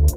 Hey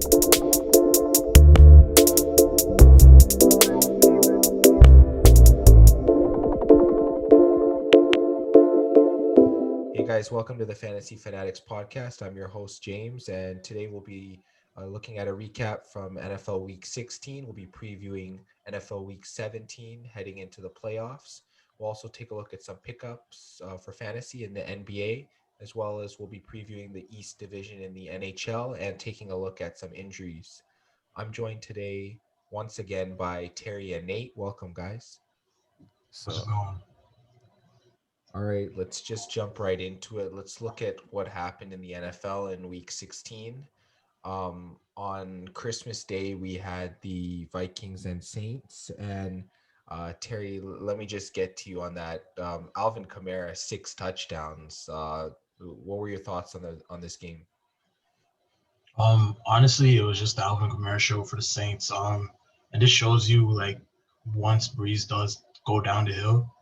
guys, welcome to the Fantasy Fanatics Podcast. I'm your host, James, and today we'll be looking at a recap from NFL Week 16. We'll be previewing NFL Week 17 heading into the playoffs. We'll also take a look at some pickups for fantasy in the NBA, as well as we'll be previewing the East Division in the NHL and taking a look at some injuries. I'm joined today once again by Terry and Nate. Welcome, guys. How's it So going? All right, let's just jump right into it. Let's look at what happened in the NFL in week 16. On Christmas Day, we had the Vikings and Saints. And Terry, let me just get to you on that. Alvin Kamara, 6 touchdowns. What were your thoughts on this game? Honestly, it was just the Alvin Kamara show for the Saints. And this shows you like once Breeze does go down the hill,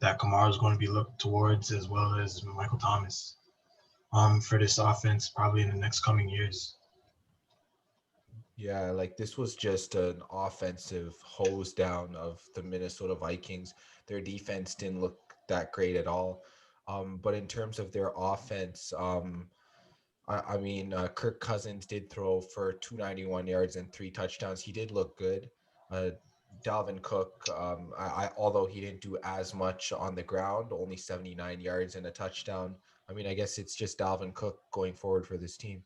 that Kamara is going to be looked towards as well as Michael Thomas. For this offense, probably in the next coming years. Yeah, like this was just an offensive hose down of the Minnesota Vikings. Their defense didn't look that great at all. But in terms of their offense, Kirk Cousins did throw for 291 yards and 3 touchdowns. He did look good. Uh, Dalvin Cook, although he didn't do as much on the ground, only 79 yards and a touchdown. I mean, I guess it's just Dalvin Cook going forward for this team.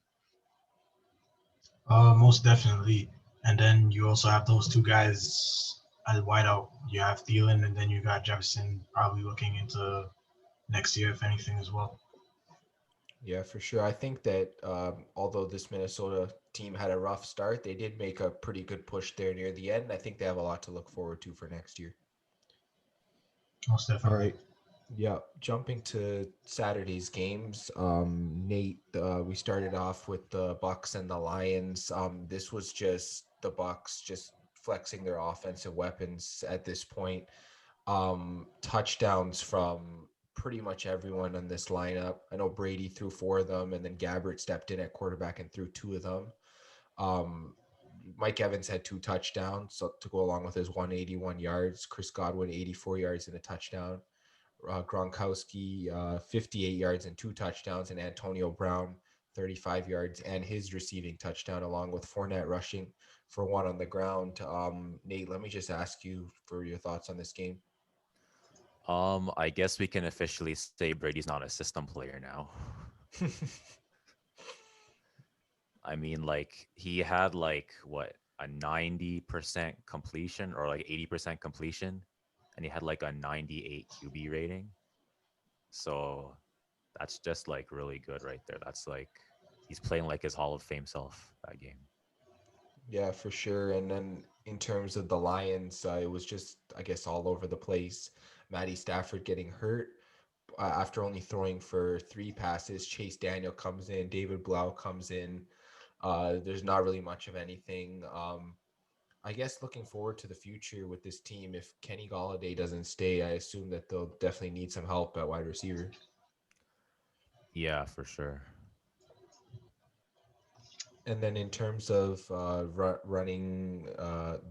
Most definitely. And then you also have those two guys at wideout. You have Thielen, and then you got Jefferson probably looking into next year, if anything, as well. Yeah, for sure. I think that although this Minnesota team had a rough start, they did make a pretty good push there near the end. I think they have a lot to look forward to for next year. Most All definitely. right. Yeah, jumping to Saturday's games. Nate, we started off with the Bucks and the Lions. This was just the Bucks just flexing their offensive weapons at this point. Touchdowns from pretty much everyone on this lineup. I know Brady threw 4 of them, and then Gabbert stepped in at quarterback and threw 2 of them. Um, Mike Evans had 2 touchdowns so to go along with his 181 yards. Chris Godwin, 84 yards and a touchdown. Gronkowski, 58 yards and 2 touchdowns, and Antonio Brown, 35 yards and his receiving touchdown, along with Fournette rushing for 1 on the ground. Nate, let me just ask you for your thoughts on this game. I guess we can officially say Brady's not a system player now. I mean, like he had like what a 90% completion or like 80% completion, and he had like a 98 QB rating. So that's just like really good right there. That's like he's playing like his Hall of Fame self that game. Yeah, for sure. And then in terms of the Lions, it was just, I guess, all over the place. Matty Stafford getting hurt after only throwing for 3 passes. Chase Daniel comes in, David Blau comes in. There's not really much of anything. I guess looking forward to the future with this team, if Kenny Golladay doesn't stay, I assume that they'll definitely need some help at wide receiver. Yeah, for sure. And then in terms of running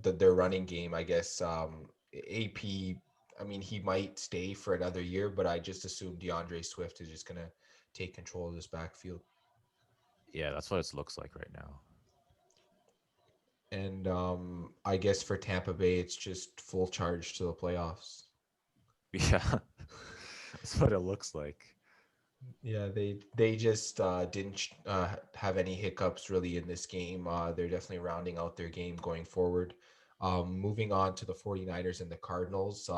their running game, I guess AP. I mean, he might stay for another year, but I just assume DeAndre Swift is just gonna take control of this backfield. Yeah, that's what it looks like right now. And I guess for Tampa Bay, it's just full charge to the playoffs. Yeah, that's what it looks like. Yeah, they just didn't have any hiccups really in this game. They're definitely rounding out their game going forward. Moving on to the 49ers and the Cardinals,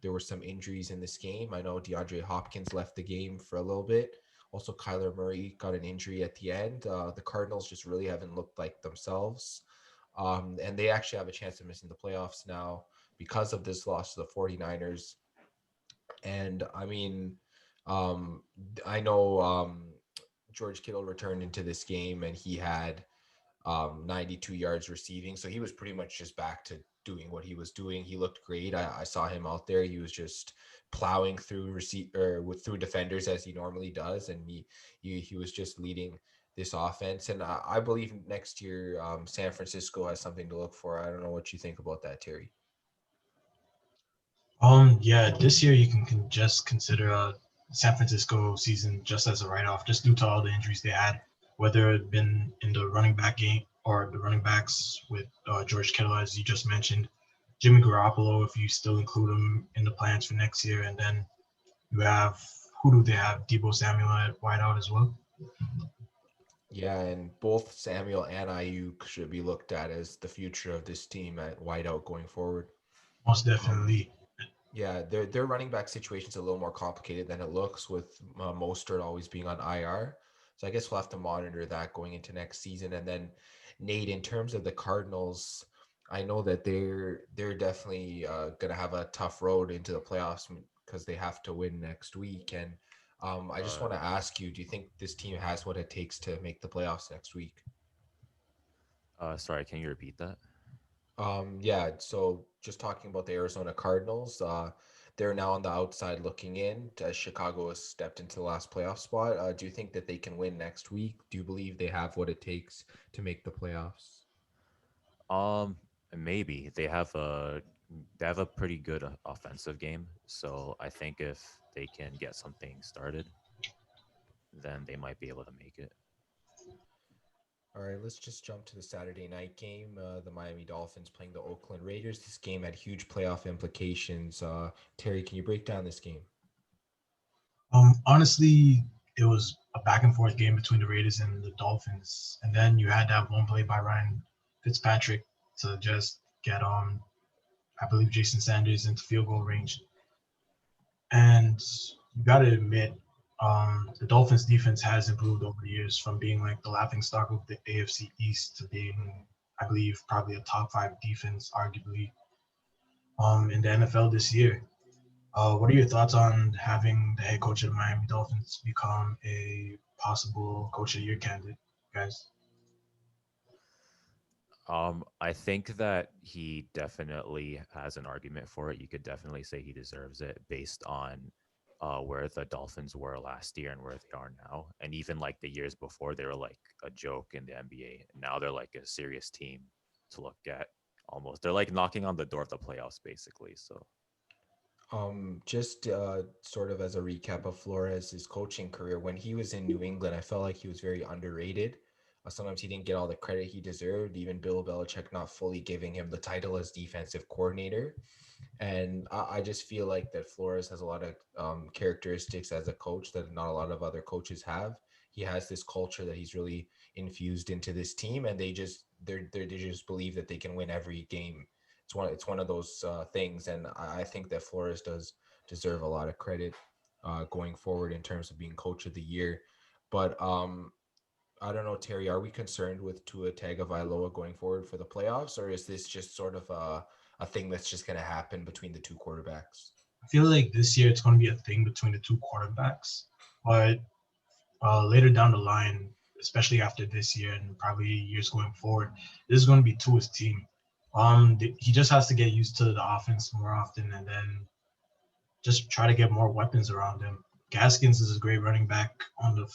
there were some injuries in this game. I know DeAndre Hopkins left the game for a little bit. Also, Kyler Murray got an injury at the end. The Cardinals just really haven't looked like themselves. And they actually have a chance of missing the playoffs now because of this loss to the 49ers. And I mean, um, I know George Kittle returned into this game and he had 92 yards receiving. So he was pretty much just back to doing what he was doing. He looked great. I saw him out there. He was just plowing through through defenders as he normally does, and he was just leading this offense. And I believe next year, San Francisco has something to look for. I don't know what you think about that, Terry. Yeah, this year you can just consider San Francisco season just as a write-off, just due to all the injuries they had, whether it been in the running back game or the running backs with George Kittle, as you just mentioned, Jimmy Garoppolo, if you still include him in the plans for next year, and then you have who do they have? Debo Samuel at wideout as well. Yeah, and both Samuel and Ayuk should be looked at as the future of this team at wideout going forward. Most Um, definitely. yeah, their running back situation's a little more complicated than it looks, with Mostert always being on IR. So I guess we'll have to monitor that going into next season. And then Nate, in terms of the Cardinals, I know that they're definitely gonna have a tough road into the playoffs because they have to win next week. And I just Uh, want to ask you, do you think this team has what it takes to make the playoffs next week? sorry, can you repeat that? Yeah, so just talking about the Arizona Cardinals, they're now on the outside looking in as Chicago has stepped into the last playoff spot. Do you think that they can win next week? Do you believe they have what it takes to make the playoffs? Um, maybe they have a pretty good offensive game, so I think if they can get something started, then they might be able to make it. All right, let's just jump to the Saturday night game. The Miami Dolphins playing the Oakland Raiders. This game had huge playoff implications. Terry, can you break down this game? Honestly, it was a back and forth game between the Raiders and the Dolphins, and then you had that one play by Ryan Fitzpatrick to just get I believe Jason Sanders into field goal range. And you got to admit, the Dolphins defense has improved over the years from being like the laughing stock of the AFC East to being, I believe, probably a top five defense, arguably, in the NFL this year. What are your thoughts on having the head coach of the Miami Dolphins become a possible coach of the year candidate, guys? I think that he definitely has an argument for it. You could definitely say he deserves it based on where the Dolphins were last year and where they are now. And even like the years before, they were like a joke in the NBA. Now they're like a serious team to look at almost. They're like knocking on the door of the playoffs, basically. So, Just sort of as a recap of Flores' coaching career, when he was in New England, I felt like he was very underrated. Sometimes he didn't get all the credit he deserved, even Bill Belichick not fully giving him the title as defensive coordinator. And I just feel like that Flores has a lot of characteristics as a coach that not a lot of other coaches have. He has this culture that he's really infused into this team, and they just believe that they can win every game. It's one of those things, and I think that Flores does deserve a lot of credit going forward in terms of being coach of the year. But I don't know, Terry, are we concerned with Tua Tagovailoa going forward for the playoffs, or is this just sort of a thing that's just going to happen between the two quarterbacks? I feel like this year it's going to be a thing between the two quarterbacks, but later down the line, especially after this year and probably years going forward, this is going to be Tua's team. He just has to get used to the offense more often, and then just try to get more weapons around him. Gaskins is a great running back on the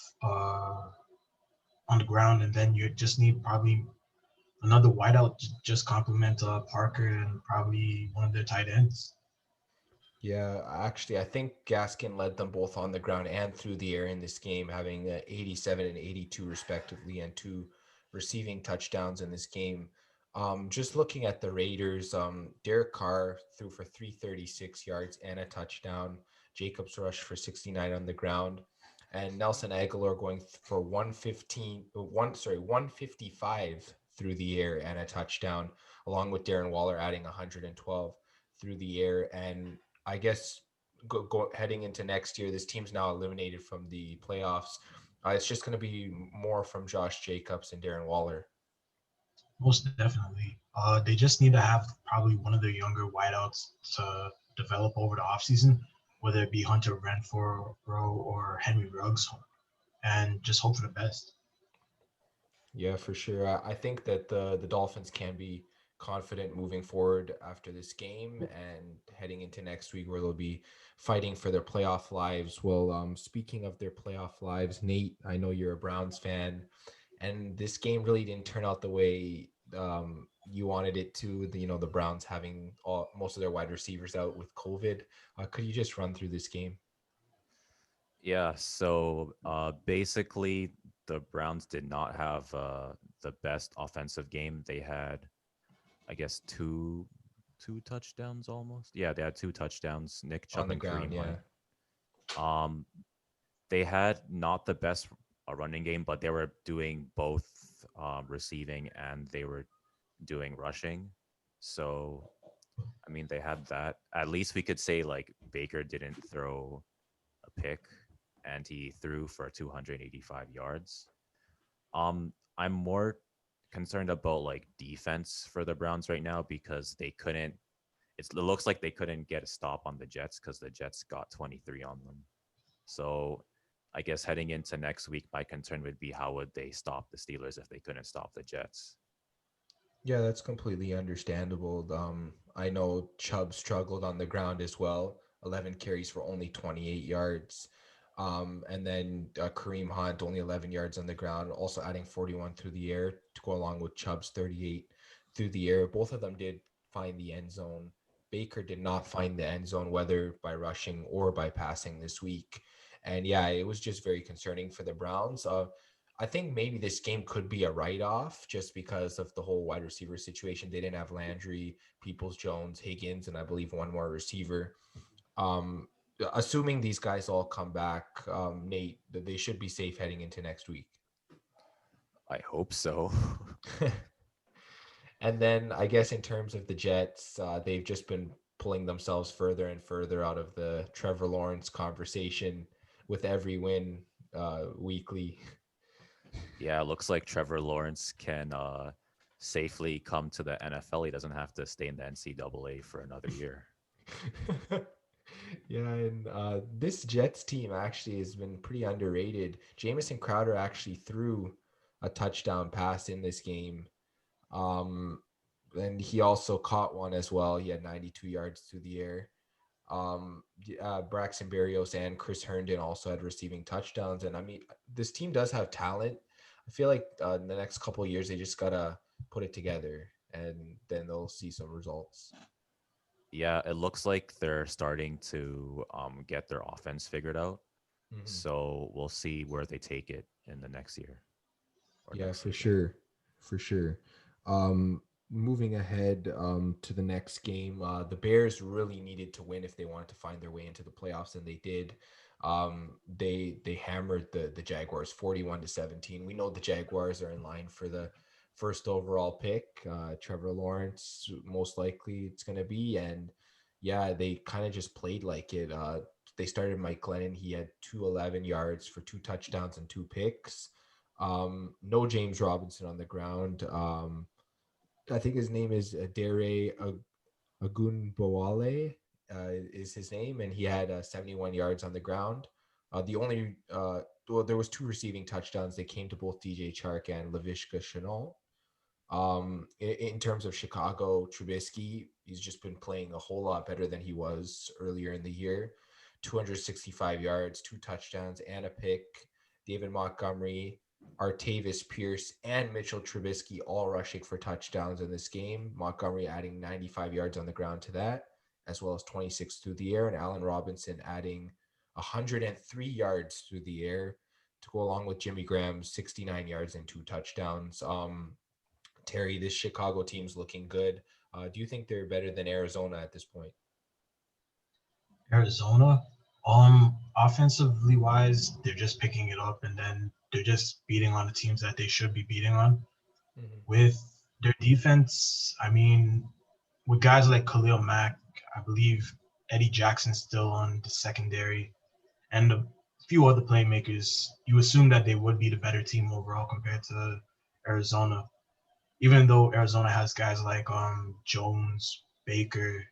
ground, and then you just need probably another wideout to just complement Parker and probably one of their tight ends. Yeah, actually, I think Gaskin led them both on the ground and through the air in this game, having 87 and 82 respectively, and two receiving touchdowns in this game. Just looking at the Raiders, Derek Carr threw for 336 yards and a touchdown. Jacobs rushed for 69 on the ground, and Nelson Aguilar going for 155 through the air and a touchdown, along with Darren Waller adding 112 through the air. And I guess heading into next year, this team's now eliminated from the playoffs. It's just going to be more from Josh Jacobs and Darren Waller. Most definitely. They just need to have probably one of the younger wideouts to develop over the offseason, whether it be Hunter Renfro or Henry Ruggs, and just hope for the best. Yeah, for sure. I think that the Dolphins can be confident moving forward after this game and heading into next week where they'll be fighting for their playoff lives. Well, speaking of their playoff lives, Nate, I know you're a Browns fan, and this game really didn't turn out the way you wanted it to. The Browns having most of their wide receivers out with COVID. Could you just run through this game? Yeah, so basically, the Browns did not have the best offensive game. They had, I guess, two touchdowns almost. Yeah, they had two touchdowns. Nick On Chubb the and ground, Kareem yeah. Hunt. Um, they had not the best running game, but they were doing both receiving and they were doing rushing. So, I mean, they had that. At least we could say like Baker didn't throw a pick and he threw for 285 yards. I'm more concerned about like defense for the Browns right now because they couldn't. It looks like they couldn't get a stop on the Jets because the Jets got 23 on them. So I guess heading into next week, my concern would be how would they stop the Steelers if they couldn't stop the Jets? Yeah, that's completely understandable. I know Chubb struggled on the ground as well. 11 carries for only 28 yards. And then Kareem Hunt, only 11 yards on the ground, also adding 41 through the air to go along with Chubb's 38 through the air. Both of them did find the end zone. Baker did not find the end zone, whether by rushing or by passing this week. And yeah, it was just very concerning for the Browns. I think maybe this game could be a write-off just because of the whole wide receiver situation. They didn't have Landry, Peoples-Jones, Higgins, and I believe one more receiver. Um, Assuming these guys all come back, Nate, they should be safe heading into next week. I hope so. And then I guess in terms of the Jets, they've just been pulling themselves further and further out of the Trevor Lawrence conversation with every win weekly. Yeah, it looks like Trevor Lawrence can safely come to the NFL. He doesn't have to stay in the NCAA for another year. Yeah, and this Jets team actually has been pretty underrated. Jamison Crowder actually threw a touchdown pass in this game. Um, and he also caught one as well. He had 92 yards through the air. Braxton Berrios and Chris Herndon also had receiving touchdowns. And I mean, this team does have talent. I feel like in the next couple of years, they just got to put it together and then they'll see some results. Yeah, it looks like they're starting to get their offense figured out. Mhm. So we'll see where they take it in the next year or Yeah, next for season. sure. For sure. Um, Moving ahead to the next game, the Bears really needed to win if they wanted to find their way into the playoffs, and they did. They hammered the Jaguars 41-17. We know the Jaguars are in line for the first overall pick. Trevor Lawrence, most likely it's going to be. And yeah, they kind of just played like it. They started Mike Glennon. He had 211 yards for two touchdowns and two picks. No James Robinson on the ground. I think his name is Dere Agunbowale is his name, and he had 71 yards on the ground. There was two receiving touchdowns. They came to both DJ Chark and Laviska Shenault. In terms of Chicago, Trubisky, he's just been playing a whole lot better than he was earlier in the year. 265 yards, two touchdowns, and a pick. David Montgomery, Artavis Pierce, and Mitchell Trubisky all rushing for touchdowns in this game. Montgomery adding 95 yards on the ground to that, as well as 26 through the air, and Allen Robinson adding 103 yards through the air to go along with Jimmy Graham's 69 yards and two touchdowns. Terry, this Chicago team's looking good. Do you think they're better than Arizona at this point? Arizona, offensively wise, they're just picking it up and then they're just beating on the teams that they should be beating on. Mm-hmm. With their defense, I mean, with guys like Khalil Mack, I believe Eddie Jackson's still on the secondary, and a few other playmakers, you assume that they would be the better team overall compared to Arizona. Even though Arizona has guys like Jones, Baker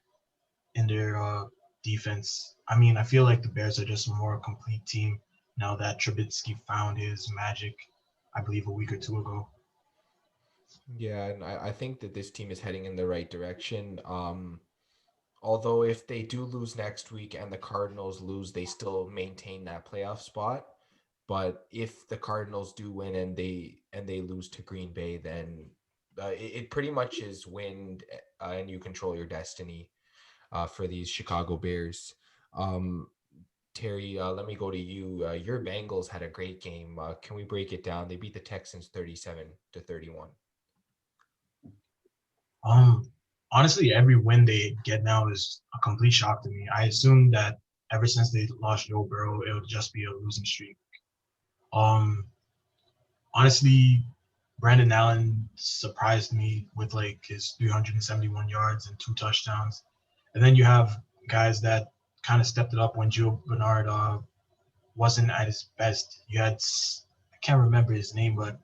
in their defense, I mean, I feel like the Bears are just a more complete team now that Trubisky found his magic, I believe, a week or two ago. Yeah, and I think that this team is heading in the right direction. Although if they do lose next week and the Cardinals lose, they still maintain that playoff spot. But if the Cardinals do win and they lose to Green Bay, then it pretty much is win and you control your destiny for these Chicago Bears. Um, Terry, let me go to you. Your Bengals had a great game. Can we break it down? They beat the Texans 37-31. Um, Honestly, every win they get now is a complete shock to me. I assumed that ever since they lost Joe Burrow, it would just be a losing streak. Um, Honestly, Brandon Allen surprised me with like his 371 yards and 2 touchdowns. And then you have guys that kind of stepped it up when Gio Bernard wasn't at his best. You had I can't remember his name, but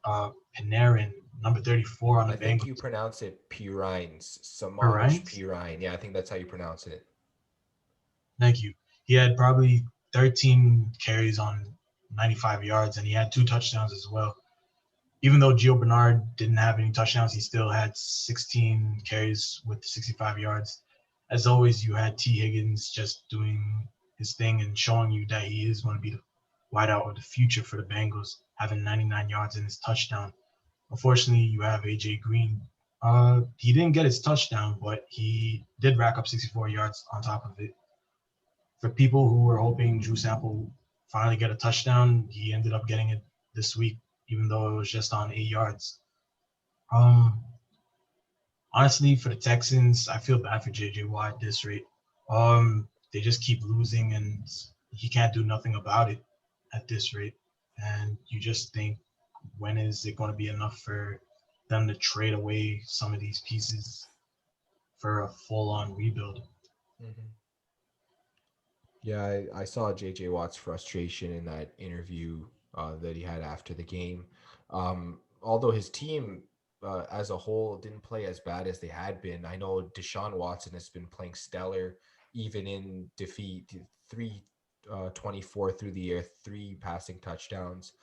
Panarin, number 34 on the I think you Bengals. pronounce it Pirines, Samaj Right? Pirine. Yeah, I think that's how you pronounce it. Thank you. He had probably 13 carries on 95 yards, and he had 2 touchdowns as well. Even though Gio Bernard didn't have any touchdowns, he still had 16 carries with 65 yards. As always, you had T. Higgins just doing his thing and showing you that he is going to be the wideout of the future for the Bengals, having 99 yards in his touchdown. Unfortunately, you have AJ Green. He didn't get his touchdown, but he did rack up 64 yards on top of it. For people who were hoping Drew Sample finally get a touchdown, he ended up getting it this week, even though it was just on 8 yards. Um, Honestly, for the Texans, I feel bad for JJ Watt at this rate. They just keep losing, and he can't do nothing about it at this rate. And you just think, when is it going to be enough for them to trade away some of these pieces for a full-on rebuild? Hmm. Yeah, I saw JJ Watt's frustration in that interview that he had after the game. Although his team as a whole didn't play as bad as they had been, I know Deshaun Watson has been playing stellar even in defeat. 324 through the air, three passing touchdowns.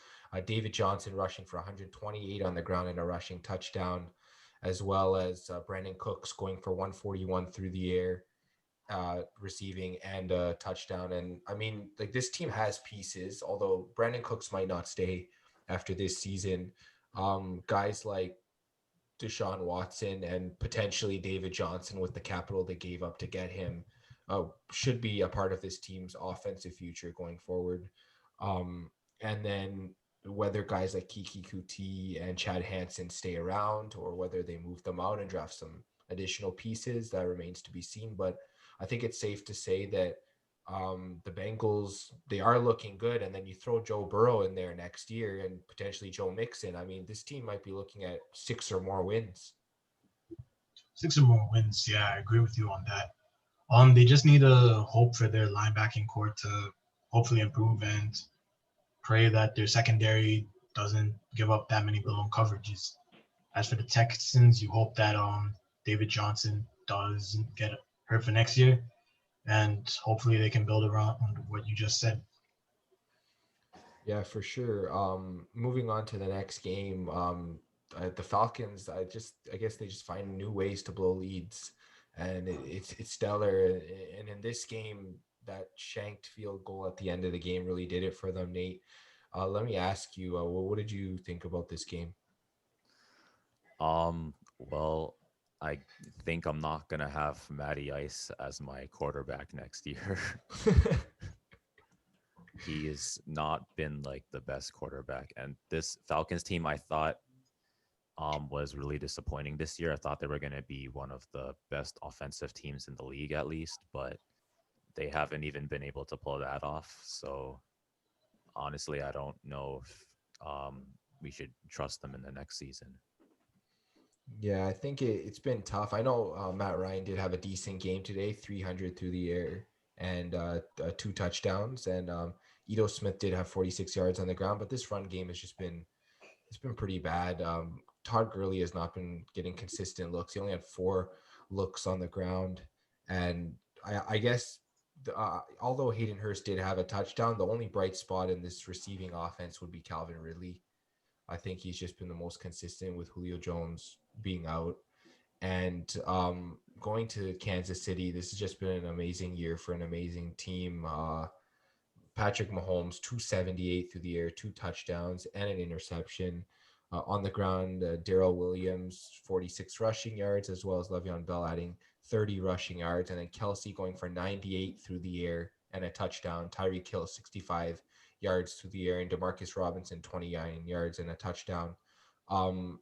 David Johnson rushing for 128 on the ground and a rushing touchdown, as well as Brandon Cooks going for 141 through the air receiving and a touchdown. And I mean, like this team has pieces, although Brandon Cooks might not stay after this season. Guys like Deshaun Watson and potentially David Johnson with the capital they gave up to get him should be a part of this team's offensive future going forward. And then whether guys like Kiki Kuti and Chad Hansen stay around or whether they move them out and draft some additional pieces, that remains to be seen. But I think it's safe to say that the Bengals, they are looking good. And then you throw Joe Burrow in there next year and potentially Joe Mixon. I mean, this team might be looking at 6 or more wins. 6 or more wins. Yeah, I agree with you on that. They just need to hope for their linebacking core to hopefully improve and pray that their secondary doesn't give up that many blown coverages. As for the Texans, you hope that David Johnson doesn't get hurt for next year, and hopefully they can build around what you just said. Yeah, for sure. Moving on to the next game, the Falcons. I guess they just find new ways to blow leads, and it's stellar. And in this game, that shanked field goal at the end of the game really did it for them, Nate. Let me ask you, what did you think about this game? Well, I think I'm not gonna have Matty Ice as my quarterback next year. He has not been like the best quarterback, and this Falcons team, I thought, was really disappointing this year. I thought they were gonna be one of the best offensive teams in the league at least, but they haven't even been able to pull that off. So honestly, I don't know if we should trust them in the next season. Yeah, I think it's been tough. I know Matt Ryan did have a decent game today, 300 through the air and two touchdowns. And Ito Smith did have 46 yards on the ground, but this run game has just been it's been pretty bad. Todd Gurley has not been getting consistent looks. He only had 4 looks on the ground, and I guess although Hayden Hurst did have a touchdown, the only bright spot in this receiving offense would be Calvin Ridley. I think he's just been the most consistent with Julio Jones being out. And going to Kansas City, this has just been an amazing year for an amazing team. Patrick Mahomes, 278 through the air, 2 touchdowns, and an interception. On the ground, Darrell Williams, 46 rushing yards, as well as Le'Veon Bell adding 30 rushing yards. And then Kelsey going for 98 through the air and a touchdown. Tyreek Hill, 65 yards through the air. And Demarcus Robinson, 29 yards and a touchdown. Um,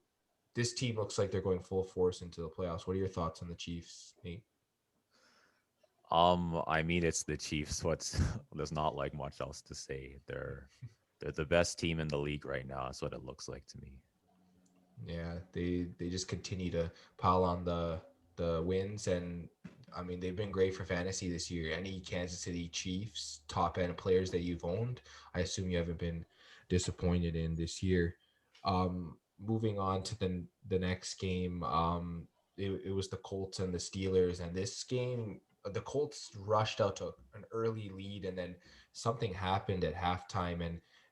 this team looks like they're going full force into the playoffs. What are your thoughts on the Chiefs, Nate? I mean, it's the Chiefs. What's there's not like much else to say. They're the best team in the league right now. That's what it looks like to me. Yeah, they just continue to pile on the wins, and I mean they've been great for fantasy this year. Any Kansas City Chiefs top end players that you've owned, I assume you haven't been disappointed in this year. Moving on to the next game, it was the Colts and the Steelers, and this game the Colts rushed out to an early lead, and then something happened at halftime,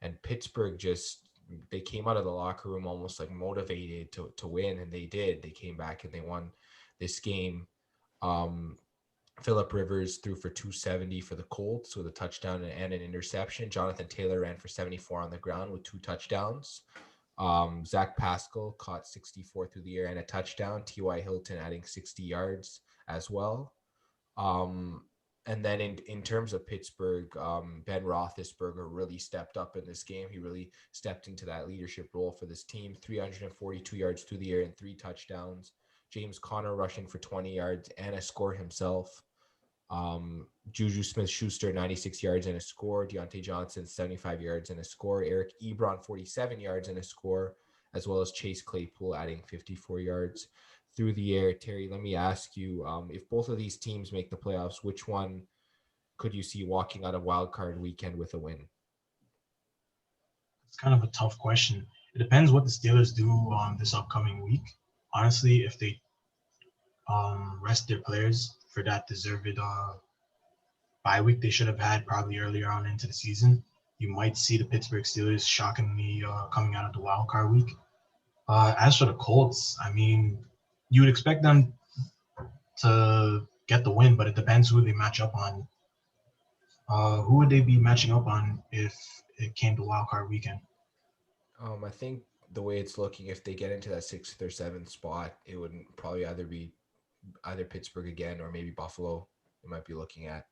and Pittsburgh just they came out of the locker room almost like motivated to win, and they did. They came back and they won this game. Um, Philip Rivers threw for 270 for the Colts with a touchdown and an interception. Jonathan Taylor ran for 74 on the ground with 2 touchdowns. Zach Pascal caught 64 through the air and a touchdown. T.Y. Hilton adding 60 yards as well. Um, and then in terms of Pittsburgh, Ben Roethlisberger really stepped up in this game. He really stepped into that leadership role for this team. 342 yards through the air and 3 touchdowns. James Conner rushing for 20 yards and a score himself. Juju Smith-Schuster, 96 yards and a score. Deontay Johnson, 75 yards and a score. Eric Ebron, 47 yards and a score, as well as Chase Claypool adding 54 yards through the air. Terry, let me ask you, if both of these teams make the playoffs, which one could you see walking out of wild card weekend with a win? It's kind of a tough question. It depends what the Steelers do this upcoming week. Honestly, if they rest their players for that deserved bye week they should have had probably earlier on into the season, you might see the Pittsburgh Steelers shockingly coming out of the wild card week. As for the Colts, I mean, you would expect them to get the win, but it depends who they match up on. Who would they be matching up on if it came to wild card weekend? I think the way it's looking, if they get into that 6th or 7th spot, it would probably either be either Pittsburgh again or maybe Buffalo. They might be looking at.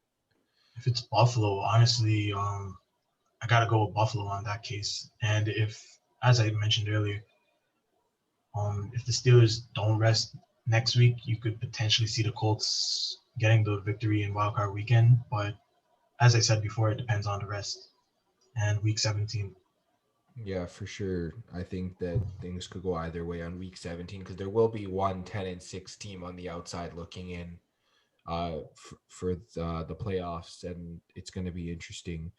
If it's Buffalo, honestly, I gotta go with Buffalo on that case. And if, as I mentioned earlier, if the Steelers don't rest next week, you could potentially see the Colts getting the victory in wildcard weekend. But as I said before, it depends on the rest and week 17. Yeah, for sure. I think that things could go either way on week 17 because there will be one 10-6 team on the outside looking in for the playoffs, and it's going to be interesting.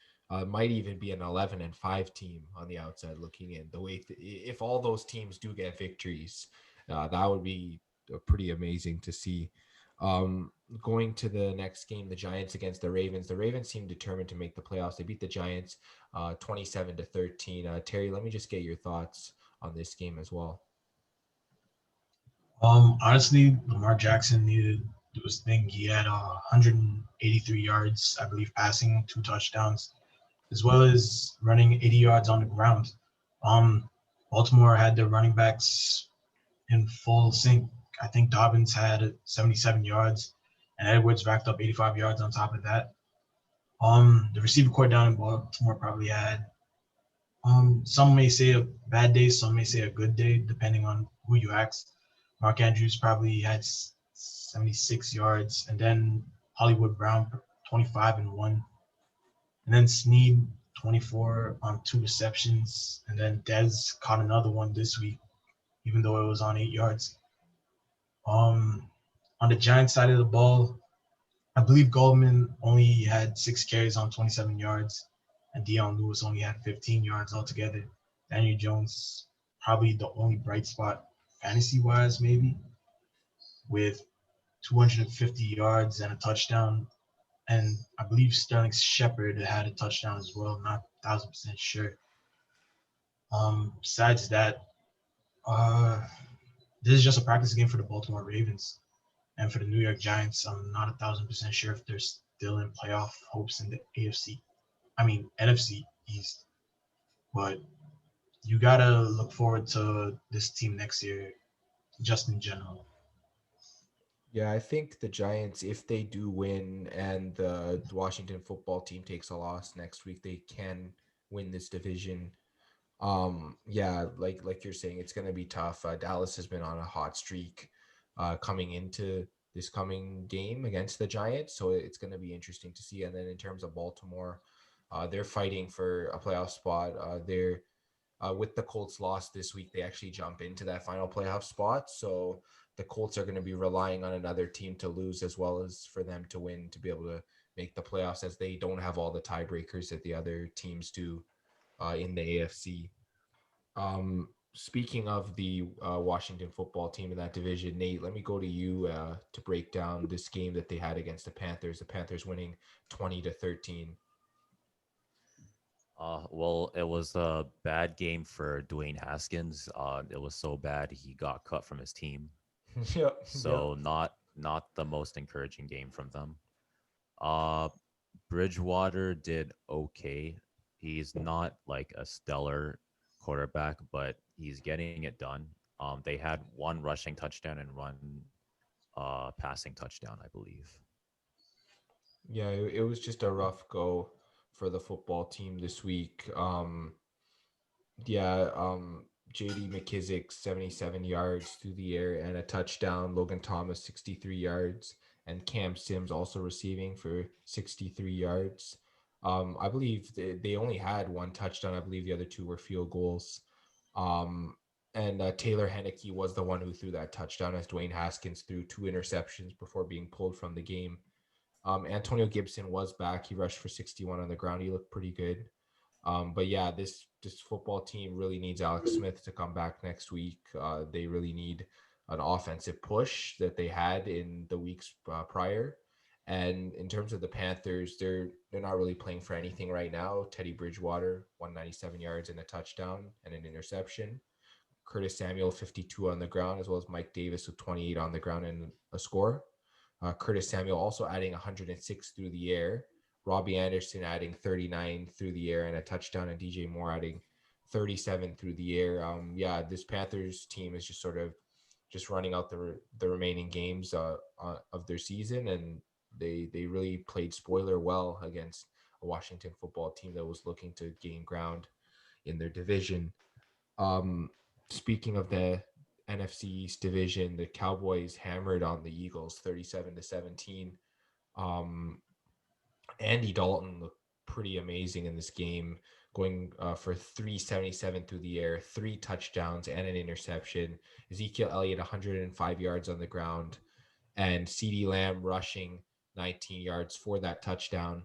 Might even be an 11-5 team on the outside looking in. The way if all those teams do get victories, that would be pretty amazing to see. Going to the next game, the Giants against the Ravens. The Ravens seem determined to make the playoffs. They beat the Giants 27-13. Terry, let me just get your thoughts on this game as well. Honestly, Lamar Jackson needed to do his thing. He had 183 yards, I believe, passing, 2 touchdowns, as well as running 80 yards on the ground. Baltimore had their running backs in full sync. I think Dobbins had 77 yards, and Edwards racked up 85 yards on top of that. The receiver core down in Baltimore probably had, some may say a bad day, some may say a good day, depending on who you ask. Mark Andrews probably had 76 yards, and then Hollywood Brown 25 and 1, and then Snead 24 on 2 receptions, and then Dez caught another one this week, even though it was on 8 yards. On the Giants side of the ball, I believe Goldman only had 6 carries on 27 yards, and Dion Lewis only had 15 yards altogether. Daniel Jones, probably the only bright spot fantasy-wise, maybe, with 250 yards and a touchdown. And I believe Sterling Shepard had a touchdown as well, not 1,000% sure. Besides that, this is just a practice game for the Baltimore Ravens. And for the New York Giants, I'm not 1,000% sure if they're still in playoff hopes in the NFC East. But you gotta look forward to this team next year, just in general. Yeah, I think the Giants, if they do win and the Washington football team takes a loss next week, they can win this division. Yeah, like you're saying, it's gonna be tough. Dallas has been on a hot streak coming into this coming game against the Giants, so it's gonna be interesting to see. And then in terms of Baltimore, they're fighting for a playoff spot. They're with the Colts loss this week, they actually jump into that final playoff spot. So the Colts are going to be relying on another team to lose as well as for them to win to be able to make the playoffs, as they don't have all the tiebreakers that the other teams do in the AFC. Speaking of the Washington football team in that division, Nate, let me go to you to break down this game that they had against the Panthers. The Panthers winning 20-13. Well, it was a bad game for Dwayne Haskins. It was so bad he got cut from his team. Yep, yep. So not the most encouraging game from them. Uh, Bridgewater did okay. He's not like a stellar quarterback, but he's getting it done. They had one rushing touchdown and one passing touchdown, I believe. Yeah, it was just a rough go for the football team this week. Yeah, JD McKissick 77 yards through the air and a touchdown. Logan Thomas 63 yards and Cam Sims also receiving for 63 yards. I believe they only had one touchdown. I believe the other two were field goals. Um, and Taylor Henneke was the one who threw that touchdown, as Dwayne Haskins threw two interceptions before being pulled from the game. Antonio Gibson was back. He rushed for 61 on the ground. He looked pretty good. But yeah, this football team really needs Alex Smith to come back next week. They really need an offensive push that they had in the weeks prior. And in terms of the Panthers, they're not really playing for anything right now. Teddy Bridgewater, 197 yards and a touchdown and an interception. Curtis Samuel, 52 on the ground, as well as Mike Davis with 28 on the ground and a score. Curtis Samuel also adding 106 through the air. Robbie Anderson adding 39 through the air and a touchdown, and DJ Moore adding 37 through the air. Yeah, this Panthers team is just sort of just running out the remaining games of their season, and they really played spoiler well against a Washington football team that was looking to gain ground in their division. Um, Speaking of the NFC East division, the Cowboys hammered on the Eagles 37-17. Um, Andy Dalton looked pretty amazing in this game, going for 377 through the air, three touchdowns and an interception. Ezekiel Elliott 105 yards on the ground, and CeeDee Lamb rushing 19 yards for that touchdown.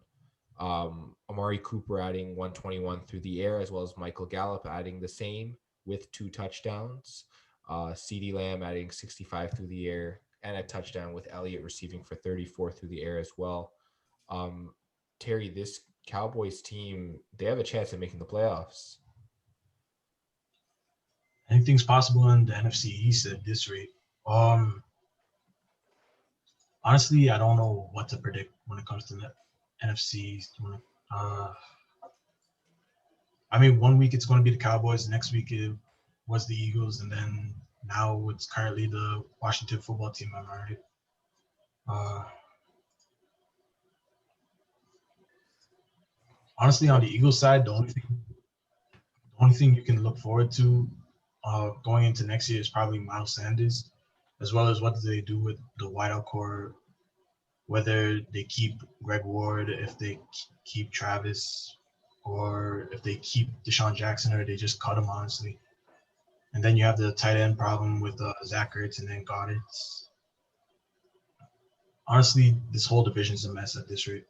Amari Cooper adding 121 through the air, as well as Michael Gallup adding the same with two touchdowns. CeeDee Lamb adding 65 through the air and a touchdown, with Elliott receiving for 34 through the air as well. Um, Terry, this Cowboys team, they have a chance of making the playoffs. Anything's possible in the NFC East at this rate. Um, Honestly, I don't know what to predict when it comes to the NFC East. Uh, I mean, one week it's going to be the Cowboys, next week it was the Eagles, and then now it's currently the Washington football team. Am I right? Uh, Honestly, on the Eagles side, the only thing you can look forward to going into next year is probably Miles Sanders, as well as what do they do with the wideout core, whether they keep Greg Ward, if they keep Travis, or if they keep Deshaun Jackson, or they just cut him, honestly. And then you have the tight end problem with Zach Ertz and then Goddard. Honestly, this whole division's a mess at this rate.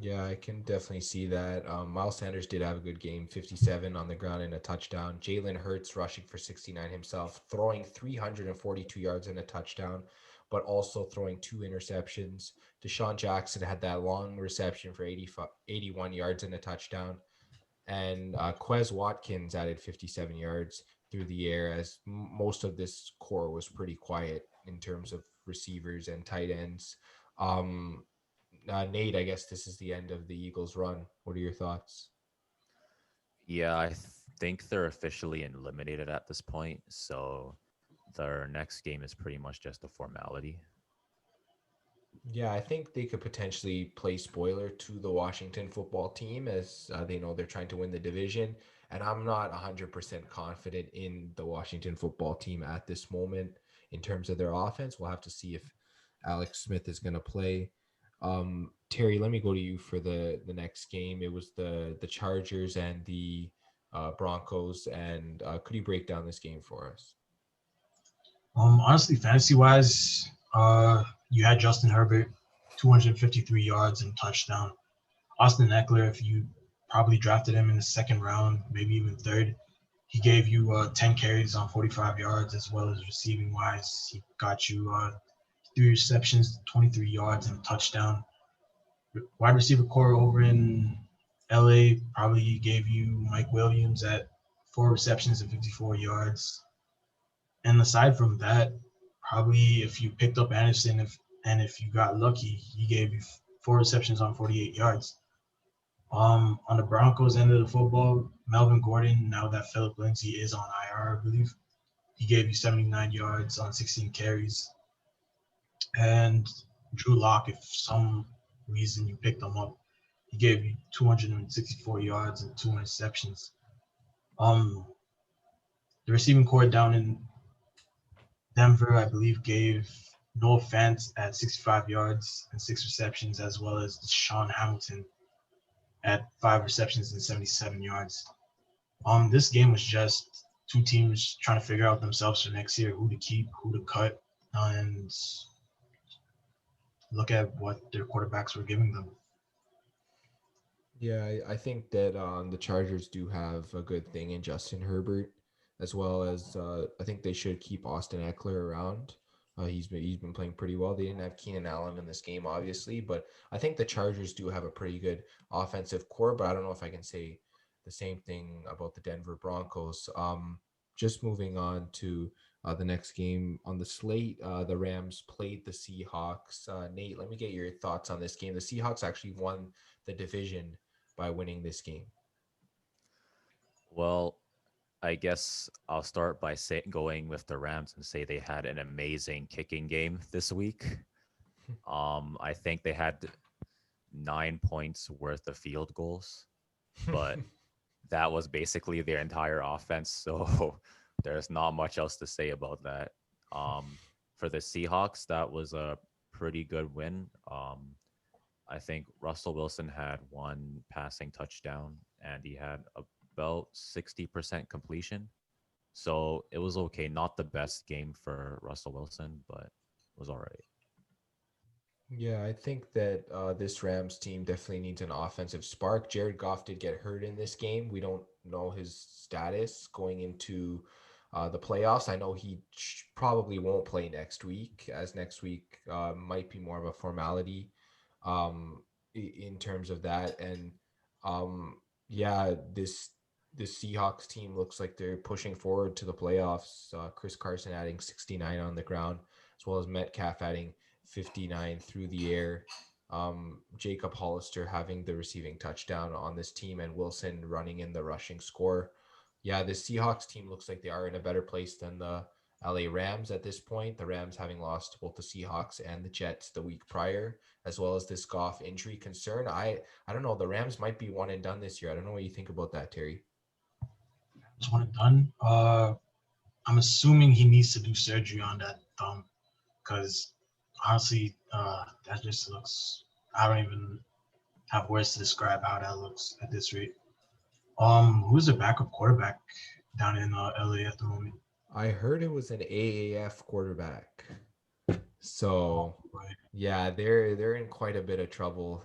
Yeah, I can definitely see that. Miles Sanders did have a good game, 57 on the ground and a touchdown. Jalen Hurts rushing for 69 himself, throwing 342 yards and a touchdown, but also throwing two interceptions. Deshaun Jackson had that long reception for 81 yards and a touchdown. And Quez Watkins added 57 yards. through the air, as most of this core was pretty quiet in terms of receivers and tight ends. Um, Nate, I guess this is the end of the Eagles' run. What are your thoughts? Yeah, I think they're officially eliminated at this point. So their next game is pretty much just a formality. Yeah, I think they could potentially play spoiler to the Washington football team, as they know they're trying to win the division. And I'm not 100% confident in the Washington football team at this moment in terms of their offense. We'll have to see if Alex Smith is going to play. Terry, let me go to you for the next game. It was the Chargers and the Broncos. And could you break down this game for us? Honestly, fantasy wise, you had Justin Herbert, 253 yards and touchdown. Austin Eckler, if you probably drafted him in the second round, maybe even third, he gave you 10 carries on 45 yards, as well as receiving wise. He got you 3 receptions, 23 yards, and a touchdown. Wide receiver core over in LA probably gave you Mike Williams at 4 receptions and 54 yards. And aside from that, probably if you picked up Anderson, if you got lucky, he gave you 4 receptions on 48 yards. On the Broncos end of the football, Melvin Gordon, now that Philip Lindsay is on IR, I believe, he gave you 79 yards on 16 carries. And Drew Lock, if some reason you picked him up, he gave you 264 yards and 2 interceptions. Um, the receiving core down in Denver, I believe, gave Noah Fant at 65 yards and 6 receptions, as well as Sean Hamilton at 5 receptions and 77 yards. This game was just two teams trying to figure out themselves for next year, who to keep, who to cut, and look at what their quarterbacks were giving them. Yeah, I think that the Chargers do have a good thing in Justin Herbert, as well as I think they should keep Austin Eckler around. He's been playing pretty well. They didn't have Keenan Allen in this game, obviously, but I think the Chargers do have a pretty good offensive core. But I don't know if I can say the same thing about the Denver Broncos. Just moving on to the next game on the slate, the Rams played the Seahawks. Nate, let me get your thoughts on this game. The Seahawks actually won the division by winning this game. Well, I guess I'll start by going with the Rams and say they had an amazing kicking game this week. I think they had 9 points worth of field goals, but that was basically their entire offense. So there's not much else to say about that. For the Seahawks, that was a pretty good win. I think Russell Wilson had one passing touchdown and he had about 60% completion. So it was okay. Not the best game for Russell Wilson, but it was all right. Yeah, I think that this Rams team definitely needs an offensive spark. Jared Goff did get hurt in this game. We don't know his status going into the playoffs. I know he probably won't play next week, as next week might be more of a formality in terms of that. And yeah, this Seahawks team looks like they're pushing forward to the playoffs. Chris Carson adding 69 on the ground, as well as Metcalf adding 59 through the air. Jacob Hollister having the receiving touchdown on this team, and Wilson running in the rushing score. Yeah, the Seahawks team looks like they are in a better place than the LA Rams at this point. The Rams having lost to both the Seahawks and the Jets the week prior, as well as this Goff injury concern. I don't know. The Rams might be one and done this year. I don't know what you think about that, Terry. Just want it done. I'm assuming he needs to do surgery on that thumb because honestly, that just looks. I don't even have words to describe how that looks at this rate. Who's the backup quarterback down in LA at the moment? I heard it was an AAF quarterback. So Right. yeah, they're in quite a bit of trouble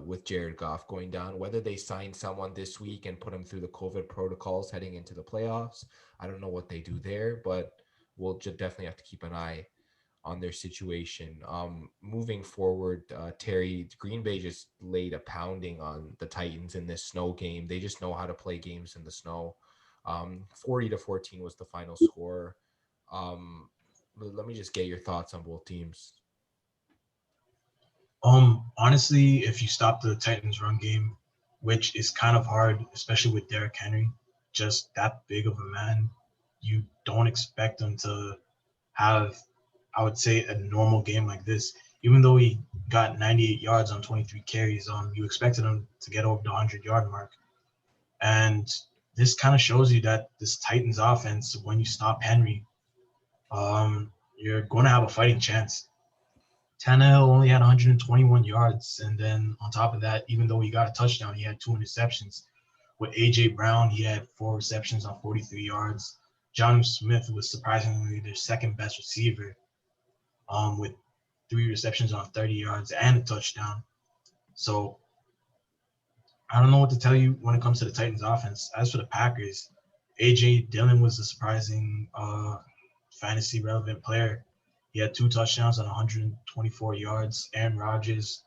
with Jared Goff going down. Whether they sign someone this week and put him through the COVID protocols heading into the playoffs, I don't know what they do there, but we'll definitely have to keep an eye on their situation. Moving forward, Terry, Green Bay just laid a pounding on the Titans in this snow game. They just know how to play games in the snow. 40-14 was the final score. Let me just get your thoughts on both teams. Honestly, if you stop the Titans run game, which is kind of hard, especially with Derrick Henry, just that big of a man, you don't expect him to have, I would say, a normal game like this. Even though he got 98 yards on 23 carries, you expected him to get over the 100-yard mark. And this kind of shows you that this Titans offense, when you stop Henry, you're going to have a fighting chance. Tannehill only had 121 yards, and then on top of that, even though he got a touchdown, he had 2 interceptions. With AJ Brown, he had 4 receptions on 43 yards. John Smith was surprisingly their second best receiver, with 3 receptions on 30 yards and a touchdown. So I don't know what to tell you when it comes to the Titans offense. As for the Packers, AJ Dillon was a surprising fantasy relevant player. He had 2 touchdowns on 124 yards. Aaron Rodgers,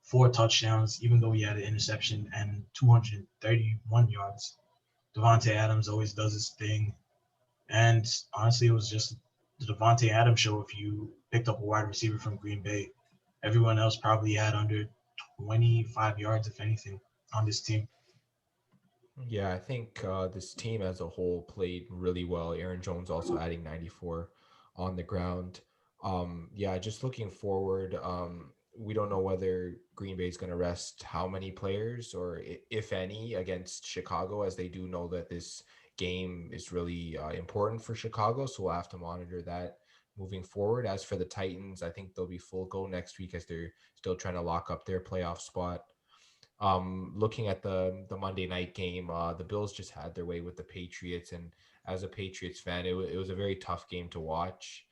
4 touchdowns, even though he had an interception, and 231 yards. Devontae Adams always does his thing. And honestly, it was just the Devontae Adams show if you picked up a wide receiver from Green Bay. Everyone else probably had under 25 yards, if anything, on this team. Yeah, I think this team as a whole played really well. Aaron Jones also adding 94 on the ground. Yeah, just looking forward, we don't know whether Green Bay is going to rest how many players or if any against Chicago, as they do know that this game is really important for Chicago. So we'll have to monitor that moving forward. As for the Titans, I think they'll be full go next week as they're still trying to lock up their playoff spot. Looking at the Monday night game, the Bills just had their way with the Patriots, and as a Patriots fan, it was a very tough game to watch.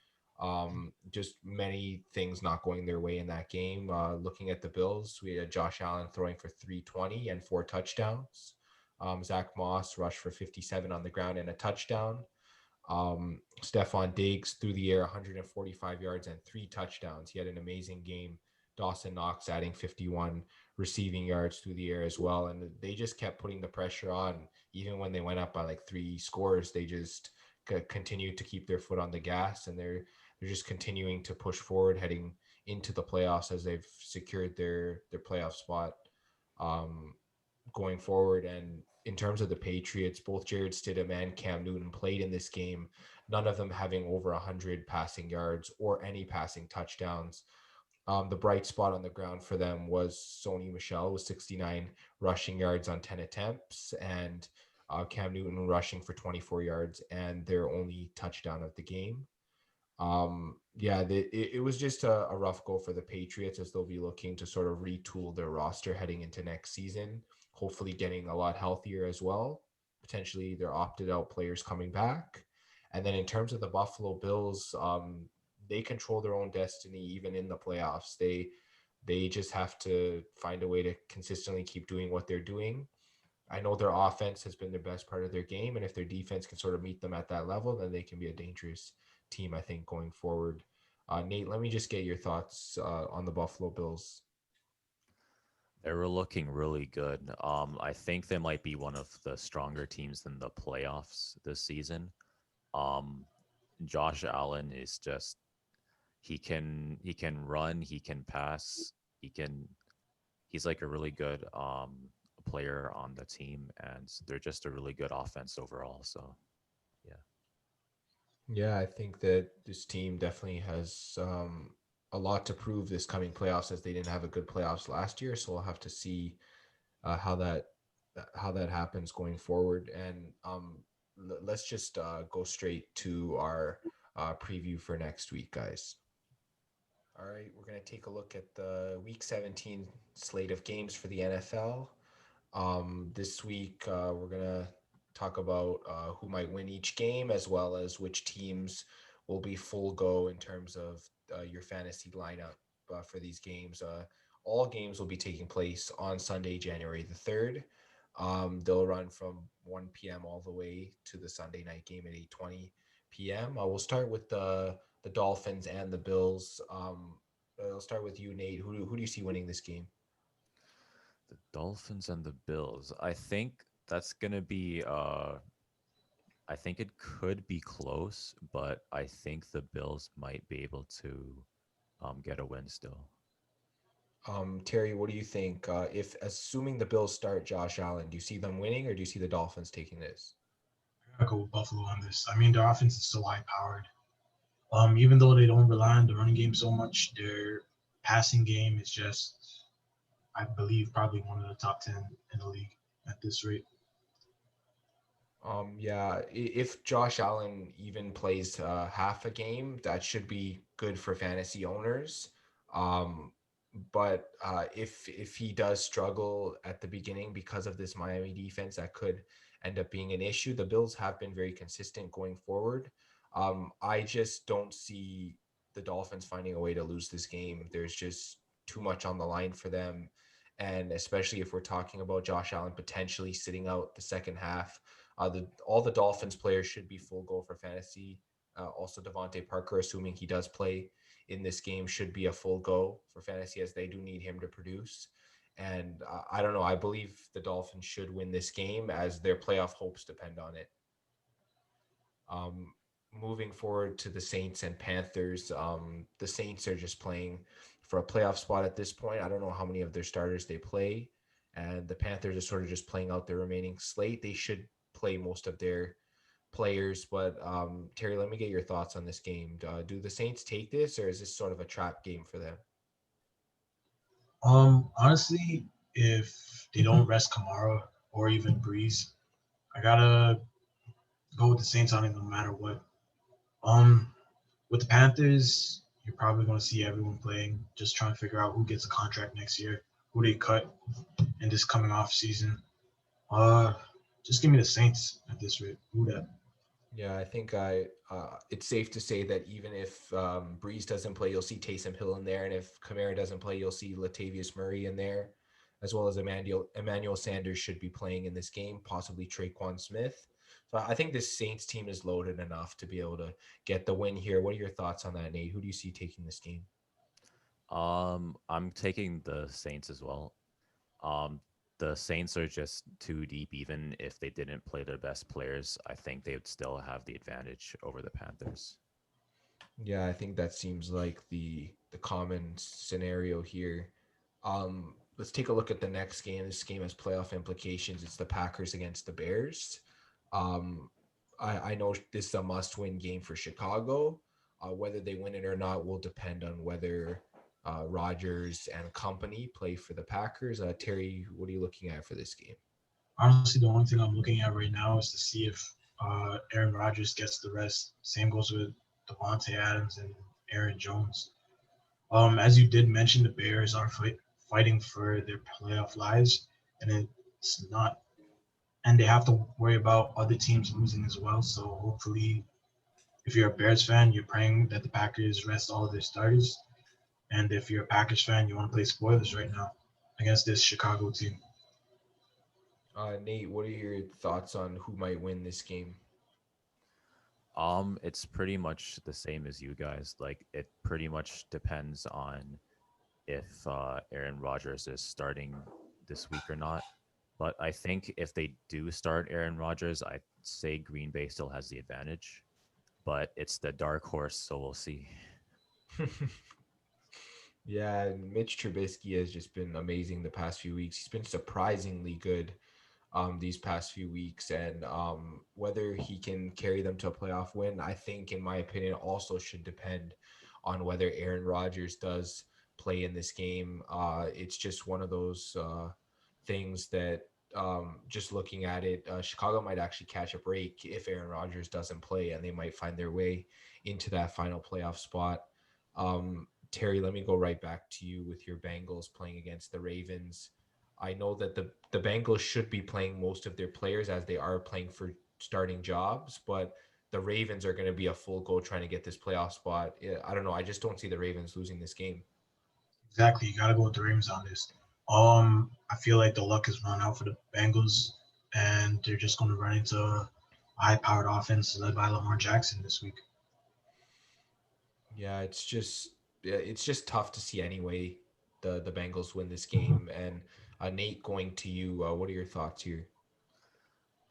Just many things not going their way in that game. Looking at the Bills, we had Josh Allen throwing for 320 and 4 touchdowns. Zach Moss rushed for 57 on the ground and a touchdown. Stephon Diggs through the air 145 yards and 3 touchdowns. He had an amazing game. Dawson Knox adding 51 receiving yards through the air as well. And they just kept putting the pressure on. Even when they went up by like 3 scores, they just continued to keep their foot on the gas, and they're just continuing to push forward heading into the playoffs as they've secured their playoff spot. Um, Going forward. And in terms of the Patriots, both Jared Stidham and Cam Newton played in this game, none of them having over 100 passing yards or any passing touchdowns. The bright spot on the ground for them was Sony Michel with 69 rushing yards on 10 attempts, and Cam Newton rushing for 24 yards and their only touchdown of the game. Yeah, it was just a rough go for the Patriots as they'll be looking to sort of retool their roster heading into next season, hopefully getting a lot healthier as well, potentially their opted out players coming back. And then in terms of the Buffalo Bills, they control their own destiny even in the playoffs. They just have to find a way to consistently keep doing what they're doing. I know their offense has been the best part of their game, and if their defense can sort of meet them at that level, then they can be a dangerous team, I think, going forward. Nate, let me just get your thoughts on the Buffalo Bills. They were looking really good. I think they might be one of the stronger teams in the playoffs this season. Um, Josh Allen is just he can run, he can pass, he's like a really good player on the team, and they're just a really good offense overall. So yeah. Yeah, I think that this team definitely has a lot to prove this coming playoffs as they didn't have a good playoffs last year. So we'll have to see how that happens going forward. And let's just go straight to our preview for next week, guys. All right, we're going to take a look at the Week 17 slate of games for the NFL. This week, we're going to talk about who might win each game, as well as which teams will be full go in terms of your fantasy lineup for these games. All games will be taking place on Sunday, January the 3rd. They'll run from 1 p.m. all the way to the Sunday night game at 8:20 p.m. We'll start with the Dolphins and the Bills. I'll start with you, Nate. Who do you see winning this game? The Dolphins and the Bills. I think that's gonna be I think it could be close, but I think the Bills might be able to get a win still. Terry, what do you think? If assuming the Bills start Josh Allen, do you see them winning or do you see the Dolphins taking this? I gotta go with Buffalo on this. I mean, their offense is so high powered. Even though they don't rely on the running game so much, their passing game is just, I believe, probably one of the top 10 in the league at this rate. Yeah, if Josh Allen even plays half a game, that should be good for fantasy owners. Um, but if he does struggle at the beginning because of this Miami defense, that could end up being an issue. The Bills have been very consistent going forward. I just don't see the Dolphins finding a way to lose this game. There's just too much on the line for them. And especially if we're talking about Josh Allen potentially sitting out the second half, all the Dolphins players should be full go for fantasy. Also, Devontae Parker, assuming he does play in this game, should be a full go for fantasy as they do need him to produce. And I don't know. I believe the Dolphins should win this game as their playoff hopes depend on it. Um, Moving forward to the Saints and Panthers, the Saints are just playing for a playoff spot at this point. I don't know how many of their starters they play, and the Panthers are sort of just playing out their remaining slate. They should play most of their players, but Terry, let me get your thoughts on this game. Do the Saints take this, or is this sort of a trap game for them? Honestly, if they don't rest Kamara or even Breeze, I gotta go with the Saints on it no matter what. Um, with the Panthers, you're probably gonna see everyone playing, just trying to figure out who gets a contract next year, who they cut in this coming off season. Uh, just give me the Saints at this rate. Who that? Yeah, I think it's safe to say that even if Breeze doesn't play, you'll see Taysom Hill in there, and if Kamara doesn't play, you'll see Latavius Murray in there, as well as Emmanuel Sanders should be playing in this game, possibly Traquan Smith. So I think this Saints team is loaded enough to be able to get the win here. What are your thoughts on that, Nate? Who do you see taking this game? I'm taking the Saints as well. Um, the Saints are just too deep. Even if they didn't play their best players, I think they would still have the advantage over the Panthers. Yeah, I think that seems like the common scenario here. Let's take a look at the next game. This game has playoff implications. It's the Packers against the Bears. Um, I know this is a must-win game for Chicago. Whether they win it or not will depend on whether Rodgers and company play for the Packers. Terry, what are you looking at for this game? Honestly, the only thing I'm looking at right now is to see if Aaron Rodgers gets the rest. Same goes with Devontae Adams and Aaron Jones. As you did mention, the Bears are fighting for their playoff lives, and it's not, and they have to worry about other teams losing as well. So hopefully, if you're a Bears fan, you're praying that the Packers rest all of their starters, and if you're a Packers fan, you want to play spoilers right now against this Chicago team. Nate, what are your thoughts on who might win this game? It's pretty much the same as you guys. Like it pretty much depends on if Aaron Rodgers is starting this week or not. But I think if they do start Aaron Rodgers, I'd say Green Bay still has the advantage. But it's the dark horse, so we'll see. Yeah, Mitch Trubisky has just been amazing the past few weeks. He's been surprisingly good these past few weeks, and whether he can carry them to a playoff win, I think, in my opinion, also should depend on whether Aaron Rodgers does play in this game. It's just one of those things that just looking at it, Chicago might actually catch a break if Aaron Rodgers doesn't play, and they might find their way into that final playoff spot. Terry, let me go right back to you with your Bengals playing against the Ravens. I know that the Bengals should be playing most of their players as they are playing for starting jobs, but the Ravens are going to be a full go trying to get this playoff spot. I don't know. I just don't see the Ravens losing this game. Exactly, you got to go with the Ravens on this. I feel like the luck has run out for the Bengals, and they're just going to run into a high-powered offense led by Lamar Jackson this week. Yeah, it's just tough to see anyway. The Bengals win this game, and Nate, going to you. What are your thoughts here?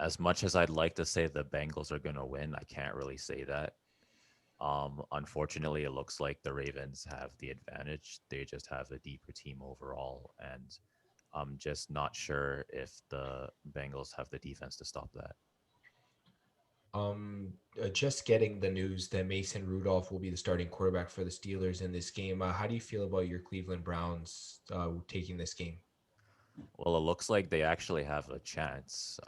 As much as I'd like to say the Bengals are going to win, I can't really say that. Unfortunately, it looks like the Ravens have the advantage. They just have a deeper team overall, and I'm just not sure if the Bengals have the defense to stop that. Just getting the news that Mason Rudolph will be the starting quarterback for the Steelers in this game. How do you feel about your Cleveland Browns taking this game? Well, it looks like they actually have a chance.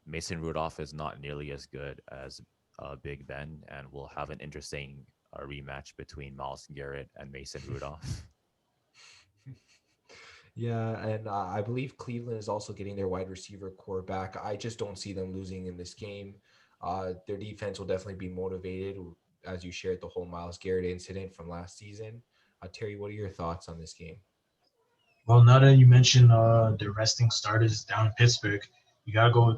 Mason Rudolph is not nearly as good as Big Ben, and we'll have an interesting rematch between Miles Garrett and Mason Rudolph. Yeah, and I believe Cleveland is also getting their wide receiver core back. I just don't see them losing in this game. Their defense will definitely be motivated, as you shared the whole Miles Garrett incident from last season. Terry, what are your thoughts on this game? Well, now that you mentioned the resting starters down in Pittsburgh, you gotta go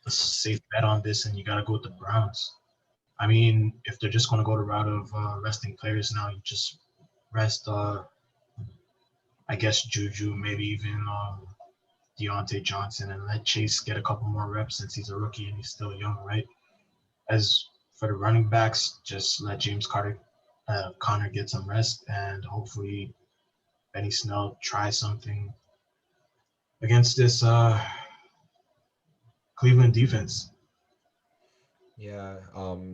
a safe bet on this, and you gotta go with the Browns. I mean, if they're just gonna go the route of resting players now, you just rest, I guess Juju, maybe even Deontay Johnson, and let Chase get a couple more reps since he's a rookie and he's still young, right? As for the running backs, just let Connor get some rest, and hopefully Benny Snell try something against this Cleveland defense. Yeah,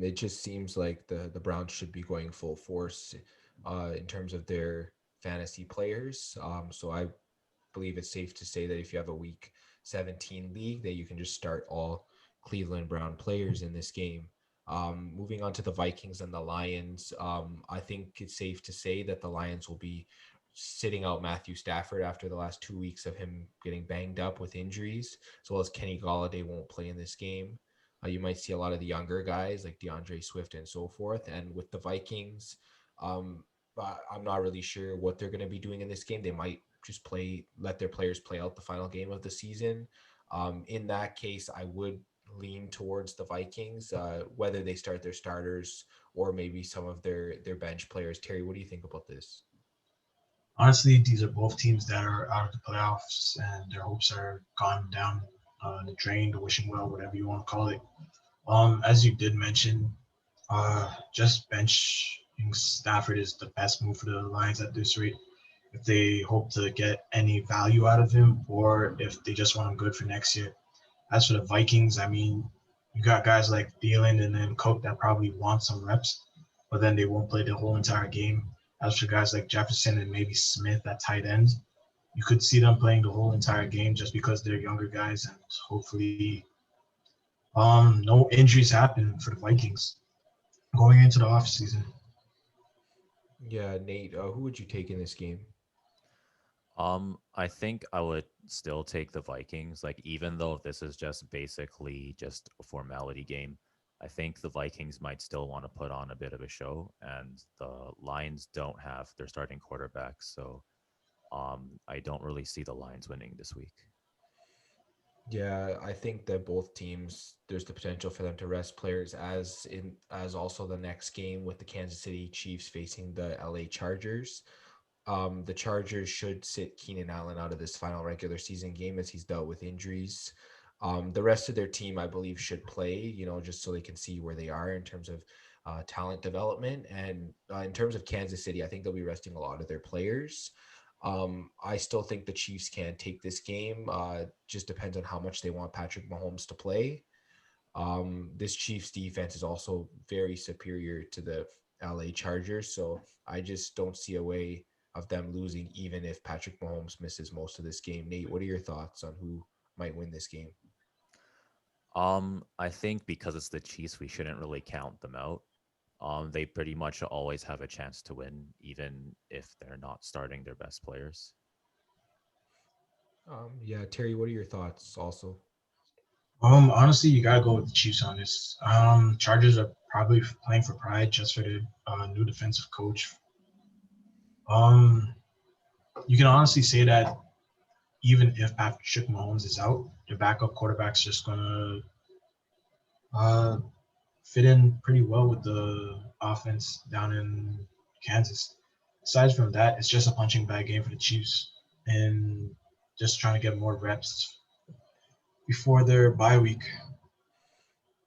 it just seems like the Browns should be going full force in terms of their fantasy players. So I believe it's safe to say that if you have a week 17 league, that you can just start all Cleveland Brown players in this game. Moving on to the Vikings and the Lions, I think it's safe to say that the Lions will be sitting out Matthew Stafford after the last 2 weeks of him getting banged up with injuries, as well as Kenny Galladay won't play in this game. You might see a lot of the younger guys like DeAndre Swift and so forth. And with the Vikings, um, I'm not really sure what they're going to be doing in this game. They might just let their players play out the final game of the season. In that case, I would lean towards the Vikings, whether they start their starters or maybe some of their bench players. Terry, what do you think about this? Honestly, these are both teams that are out of the playoffs, and their hopes are gone down the drain, the wishing well, whatever you want to call it. As you did mention, just benching Stafford is the best move for the Lions at this rate. If they hope to get any value out of him, or if they just want him good for next year. As for the Vikings, I mean, you got guys like Thielen and then Cook that probably want some reps, but then they won't play the whole entire game. As for guys like Jefferson and maybe Smith at tight end, you could see them playing the whole entire game just because they're younger guys, and hopefully no injuries happen for the Vikings going into the offseason. Yeah, Nate, who would you take in this game? I think I would still take the Vikings. Like, even though this is just basically just a formality game, I think the Vikings might still want to put on a bit of a show, and the Lions don't have their starting quarterback, so I don't really see the Lions winning this week. Yeah, I think that both teams, there's the potential for them to rest players as also the next game with the Kansas City Chiefs facing the LA Chargers. The Chargers should sit Keenan Allen out of this final regular season game as he's dealt with injuries. The rest of their team, I believe, should play, just so they can see where they are in terms of talent development. And in terms of Kansas City, I think they'll be resting a lot of their players. I still think the Chiefs can take this game. Just depends on how much they want Patrick Mahomes to play. This Chiefs defense is also very superior to the LA Chargers, so I just don't see a way of them losing, even if Patrick Mahomes misses most of this game. Nate, what are your thoughts on who might win this game? I think because it's the Chiefs, we shouldn't really count them out. They pretty much always have a chance to win, even if they're not starting their best players. Yeah, Terry, what are your thoughts also? Honestly, you gotta go with the Chiefs on this. Chargers are probably playing for pride just for the new defensive coach. Um, you can honestly say that even if Patrick Mahomes is out, their backup quarterback's just gonna uh, fit in pretty well with the offense down in Kansas. Aside from that, it's just a punching bag game for the Chiefs and just trying to get more reps. before their bye week.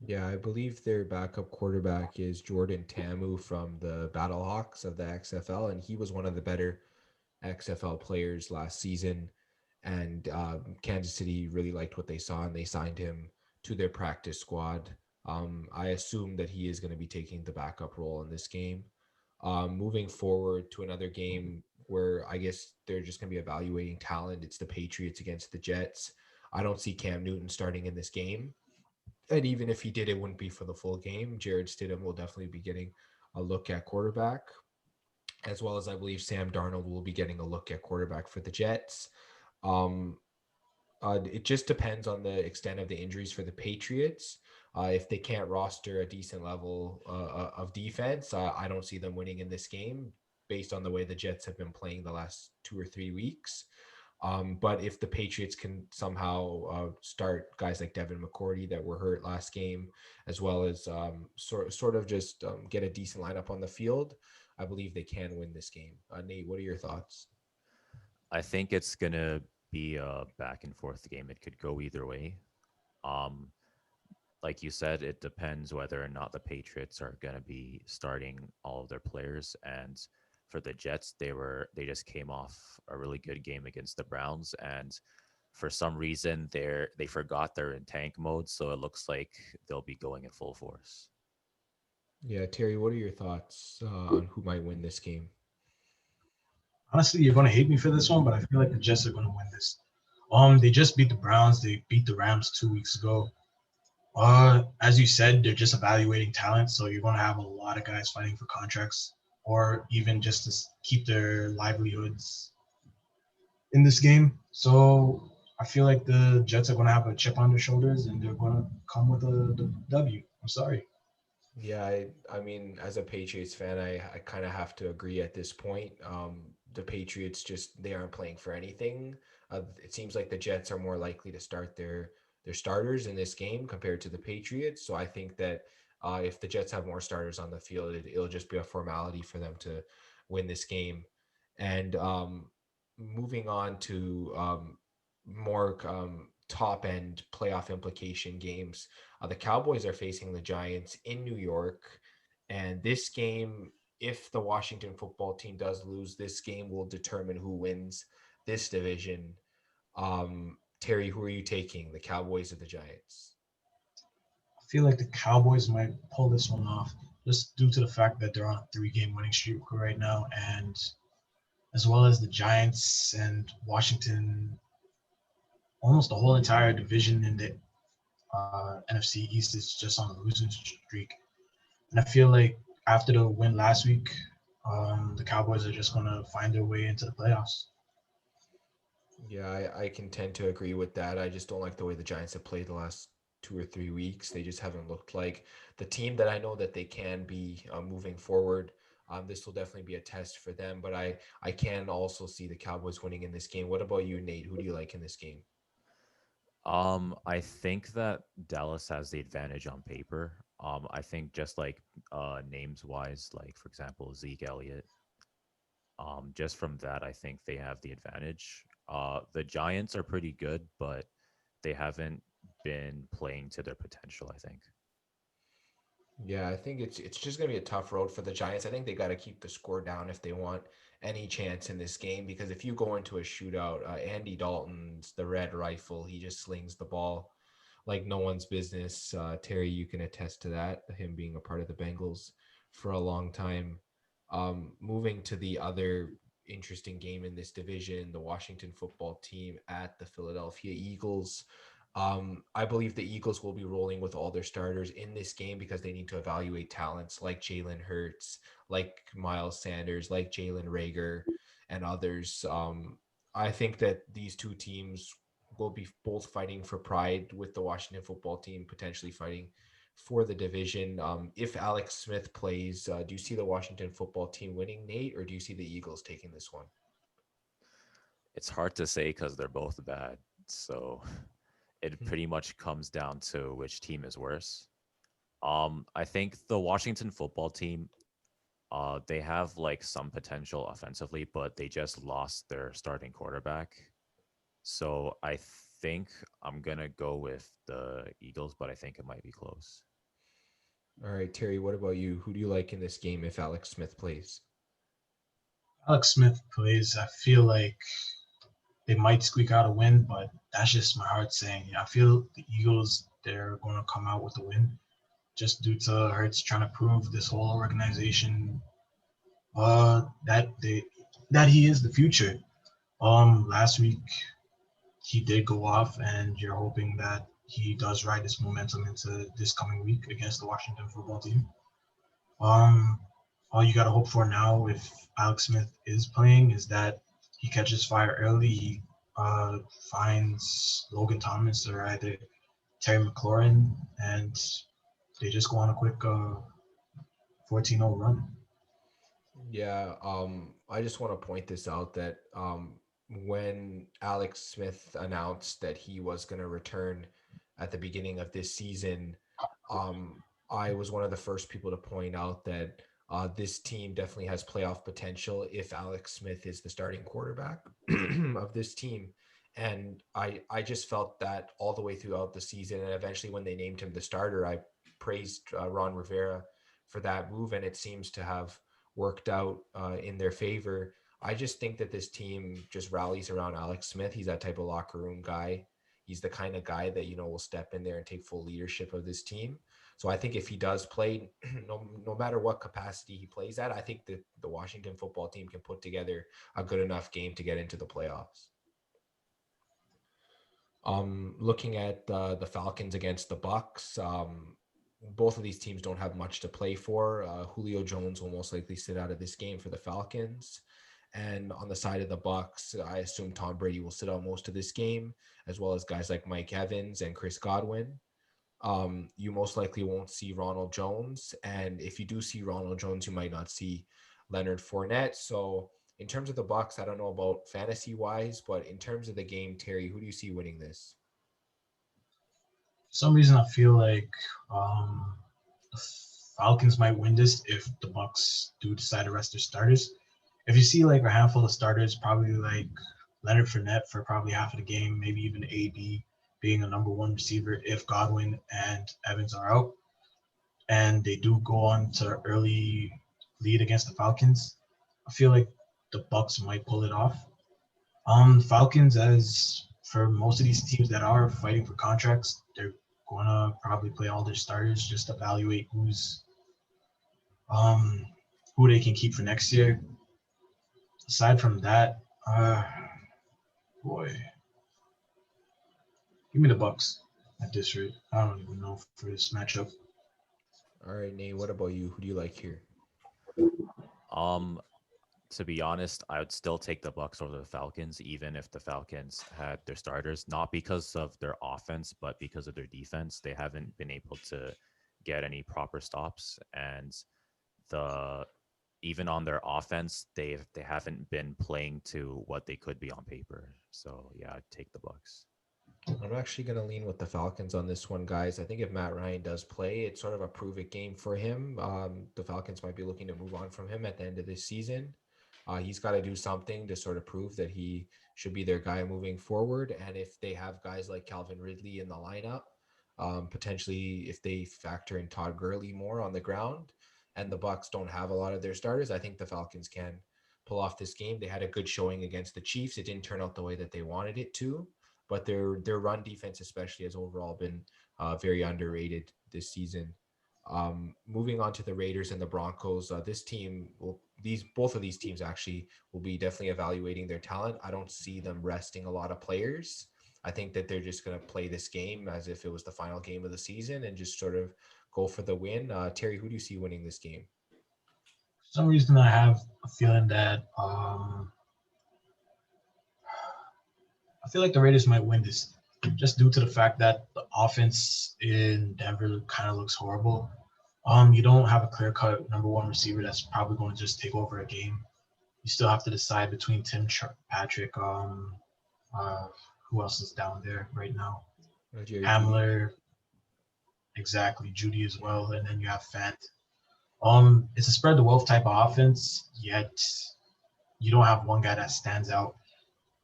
Yeah, I believe their backup quarterback is Jordan Tamu from the Battlehawks of the XFL, and he was one of the better XFL players last season. And Kansas City really liked what they saw, and they signed him to their practice squad. I assume that he is going to be taking the backup role in this game. Moving forward to another game where I guess they're just going to be evaluating talent, it's the Patriots against the Jets. I don't see Cam Newton starting in this game, and even if he did, it wouldn't be for the full game. Jared Stidham will definitely be getting a look at quarterback, as well as I believe Sam Darnold will be getting a look at quarterback for the Jets. Um, it just depends on the extent of the injuries for the Patriots. If they can't roster a decent level of defense, I don't see them winning in this game based on the way the Jets have been playing the last 2 or 3 weeks. But if the Patriots can somehow start guys like Devin McCourty that were hurt last game, as well as sort of just get a decent lineup on the field, I believe they can win this game. Nate, what are your thoughts? I think it's gonna be a back and forth game. It could go either way. Um, like you said, it depends whether or not the Patriots are gonna be starting all of their players. And for the Jets, they just came off a really good game against the Browns, and for some reason they forgot they're in tank mode, so it looks like they'll be going in full force. Yeah, Terry, what are your thoughts on who might win this game? Honestly, you're gonna hate me for this one, but I feel like the Jets are gonna win this. They just beat the Browns. They beat the Rams 2 weeks ago. As you said, they're just evaluating talent, so you're gonna have a lot of guys fighting for contracts, or even just to keep their livelihoods in this game. So I feel like the Jets are gonna have a chip on their shoulders, and they're gonna come with a W. I'm sorry. Yeah, I mean, as a Patriots fan, I kind of have to agree at this point. The Patriots just they aren't playing for anything. It seems like the Jets are more likely to start their starters in this game compared to the Patriots. So I think that if the Jets have more starters on the field, it'll just be a formality for them to win this game. And moving on to more top end playoff implication games. The Cowboys are facing the Giants in New York. And this game, if the Washington football team does lose, this game will determine who wins this division. Terry, who are you taking, the Cowboys or the Giants? I feel like the Cowboys might pull this one off, just due to the fact that they're on a 3 game winning streak right now, and as well as the Giants and Washington, almost the whole entire division in the NFC East is just on a losing streak. And I feel like after the win last week, the Cowboys are just going to find their way into the playoffs. Yeah, I can tend to agree with that. I just don't like the way the Giants have played the last 2 or 3 weeks. They just haven't looked like the team that I know that they can be moving forward. This will definitely be a test for them, but I can also see the Cowboys winning in this game. What about you, Nate? Who do you like in this game? I think that Dallas has the advantage on paper. I think just like names wise, like for example Zeke Elliott. Just from that, I think they have the advantage. The Giants are pretty good, but they haven't been playing to their potential, I think. Yeah, I think it's just gonna be a tough road for the Giants. I think they got to keep the score down if they want any chance in this game. Because if you go into a shootout, Andy Dalton's the red rifle. He just slings the ball like no one's business. Terry, you can attest to that. Him being a part of the Bengals for a long time. Moving to the other interesting game in this division, the Washington football team at the Philadelphia Eagles. I believe the Eagles will be rolling with all their starters in this game because they need to evaluate talents like Jalen Hurts, like Miles Sanders, like Jalen Rager, and others. I think that these two teams will be both fighting for pride, with the Washington football team potentially fighting for the division. If Alex Smith plays, do you see the Washington football team winning, Nate, or do you see the Eagles taking this one? It's hard to say because they're both bad. So it Hmm. pretty much comes down to which team is worse. I think the Washington football team, they have like some potential offensively, but they just lost their starting quarterback. So I think I'm gonna go with the Eagles, but I think it might be close. All right, Terry, what about you? Who do you like in this game if Alex Smith plays? Alex Smith plays. I feel like they might squeak out a win, but that's just my heart saying. I feel the Eagles, they're going to come out with a win just due to Hurts trying to prove this whole organization that he is the future. Last week he did go off, and you're hoping that he does ride this momentum into this coming week against the Washington football team. Um, all you got to hope for now, if Alex Smith is playing, is that he catches fire early. He uh, finds Logan Thomas or either Terry McLaurin, and they just go on a quick 14-0 run. Yeah, I just want to point this out that when Alex Smith announced that he was going to return at the beginning of this season, I was one of the first people to point out that this team definitely has playoff potential if Alex Smith is the starting quarterback of this team. And I just felt that all the way throughout the season. And eventually, when they named him the starter, I praised Ron Rivera for that move, and it seems to have worked out in their favor. I just think that this team just rallies around Alex Smith. He's that type of locker room guy. He's the kind of guy that, will step in there and take full leadership of this team. So I think if he does play, no matter what capacity he plays at, I think that the Washington football team can put together a good enough game to get into the playoffs. Looking at the Falcons against the Bucks, both of these teams don't have much to play for. Julio Jones will most likely sit out of this game for the Falcons. And on the side of the Bucks, I assume Tom Brady will sit out most of this game, as well as guys like Mike Evans and Chris Godwin. You most likely won't see Ronald Jones. And if you do see Ronald Jones, you might not see Leonard Fournette. So in terms of the Bucks, I don't know about fantasy wise, but in terms of the game, Terry, who do you see winning this? For some reason, I feel like the Falcons might win this if the Bucks do decide to rest their starters. If you see like a handful of starters, probably like Leonard Fournette for probably half of the game, maybe even AB being a number one receiver if Godwin and Evans are out, and they do go on to early lead against the Falcons, I feel like the Bucks might pull it off. Falcons, as for most of these teams that are fighting for contracts, they're gonna probably play all their starters, just evaluate who they can keep for next year. Aside from that, boy, give me the Bucks at this rate. I don't even know for this matchup. All right, Nate, what about you? Who do you like here? Um, to be honest, I would still take the Bucks over the Falcons, even if the Falcons had their starters, not because of their offense, but because of their defense. They haven't been able to get any proper stops, and the even on their offense, they haven't been playing to what they could be on paper. So yeah, I'd take the Bucks. I'm actually going to lean with the Falcons on this one, guys. I think if Matt Ryan does play, it's sort of a prove-it game for him. The Falcons might be looking to move on from him at the end of this season. He's got to do something to sort of prove that he should be their guy moving forward. And if they have guys like Calvin Ridley in the lineup, potentially if they factor in Todd Gurley more on the ground, and the Bucks don't have a lot of their starters, I think the Falcons can pull off this game. They had a good showing against the Chiefs. It didn't turn out the way that they wanted it to, but their run defense especially has overall been very underrated this season. Moving on to the Raiders and the Broncos, both of these teams actually will be definitely evaluating their talent. I don't see them resting a lot of players. I think that they're just going to play this game as if it was the final game of the season and just sort of go for the win. Terry, who do you see winning this game? For some reason, I have a feeling that I feel like the Raiders might win this just due to the fact that the offense in Denver kind of looks horrible. You don't have a clear-cut number one receiver that's probably going to just take over a game. You still have to decide between Tim Patrick, who else is down there right now? Hamler, exactly, Judy as well, and then you have Fant. It's a spread the wealth type of offense, yet you don't have one guy that stands out.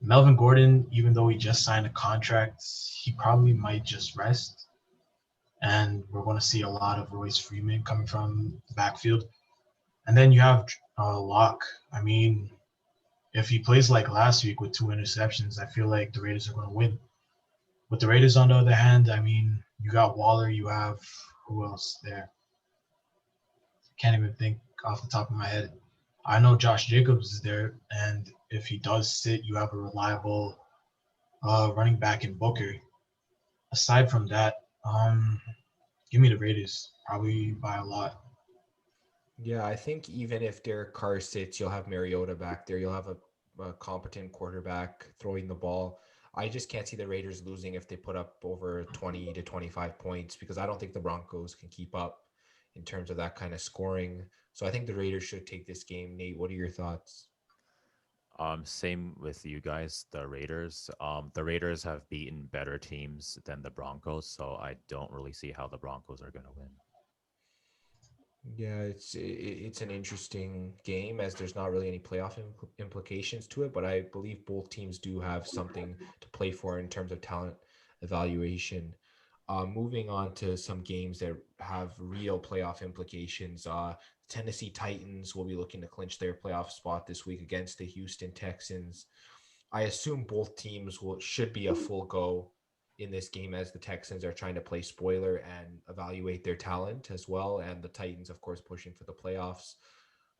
Melvin Gordon, even though he just signed a contract, he probably might just rest. And we're going to see a lot of Royce Freeman coming from the backfield. And then you have Locke. I mean, if he plays like last week with 2 interceptions, I feel like the Raiders are going to win. With the Raiders, on the other hand, I mean, you got Waller, you have who else there? Can't even think off the top of my head. I know Josh Jacobs is there, and if he does sit, you have a reliable running back in Booker. Aside from that, give me the Raiders, probably by a lot. Yeah, I think even if Derek Carr sits, you'll have Mariota back there. You'll have a competent quarterback throwing the ball. I just can't see the Raiders losing if they put up over 20 to 25 points because I don't think the Broncos can keep up in terms of that kind of scoring. So I think the Raiders should take this game. Nate, what are your thoughts? Same with you guys, the Raiders. The Raiders have beaten better teams than the Broncos, so I don't really see how the Broncos are going to win. Yeah, it's an interesting game as there's not really any playoff implications to it, but I believe both teams do have something to play for in terms of talent evaluation. Moving on to some games that have real playoff implications. Tennessee Titans will be looking to clinch their playoff spot this week against the Houston Texans. I assume both teams will should be a full go in this game as the Texans are trying to play spoiler and evaluate their talent as well, and the Titans, of course, pushing for the playoffs.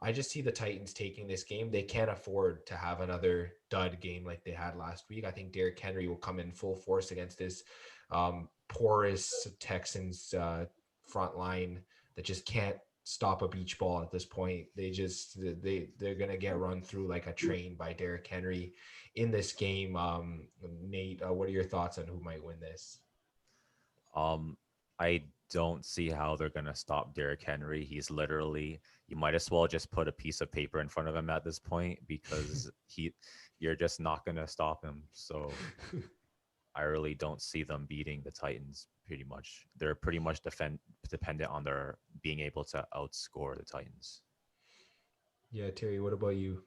I just see the Titans taking this game. They can't afford to have another dud game like they had last week. I think Derrick Henry will come in full force against this porous Texans front line that just can't stop a beach ball at this point. They're gonna get run through like a train by Derrick Henry in this game. Nate, what are your thoughts on who might win this? Um, I don't see how they're going to stop Derrick Henry. He's literally, you might as well just put a piece of paper in front of him at this point because you're just not going to stop him. So I really don't see them beating the Titans pretty much. They're pretty much dependent on their being able to outscore the Titans. Yeah, Terry, what about you?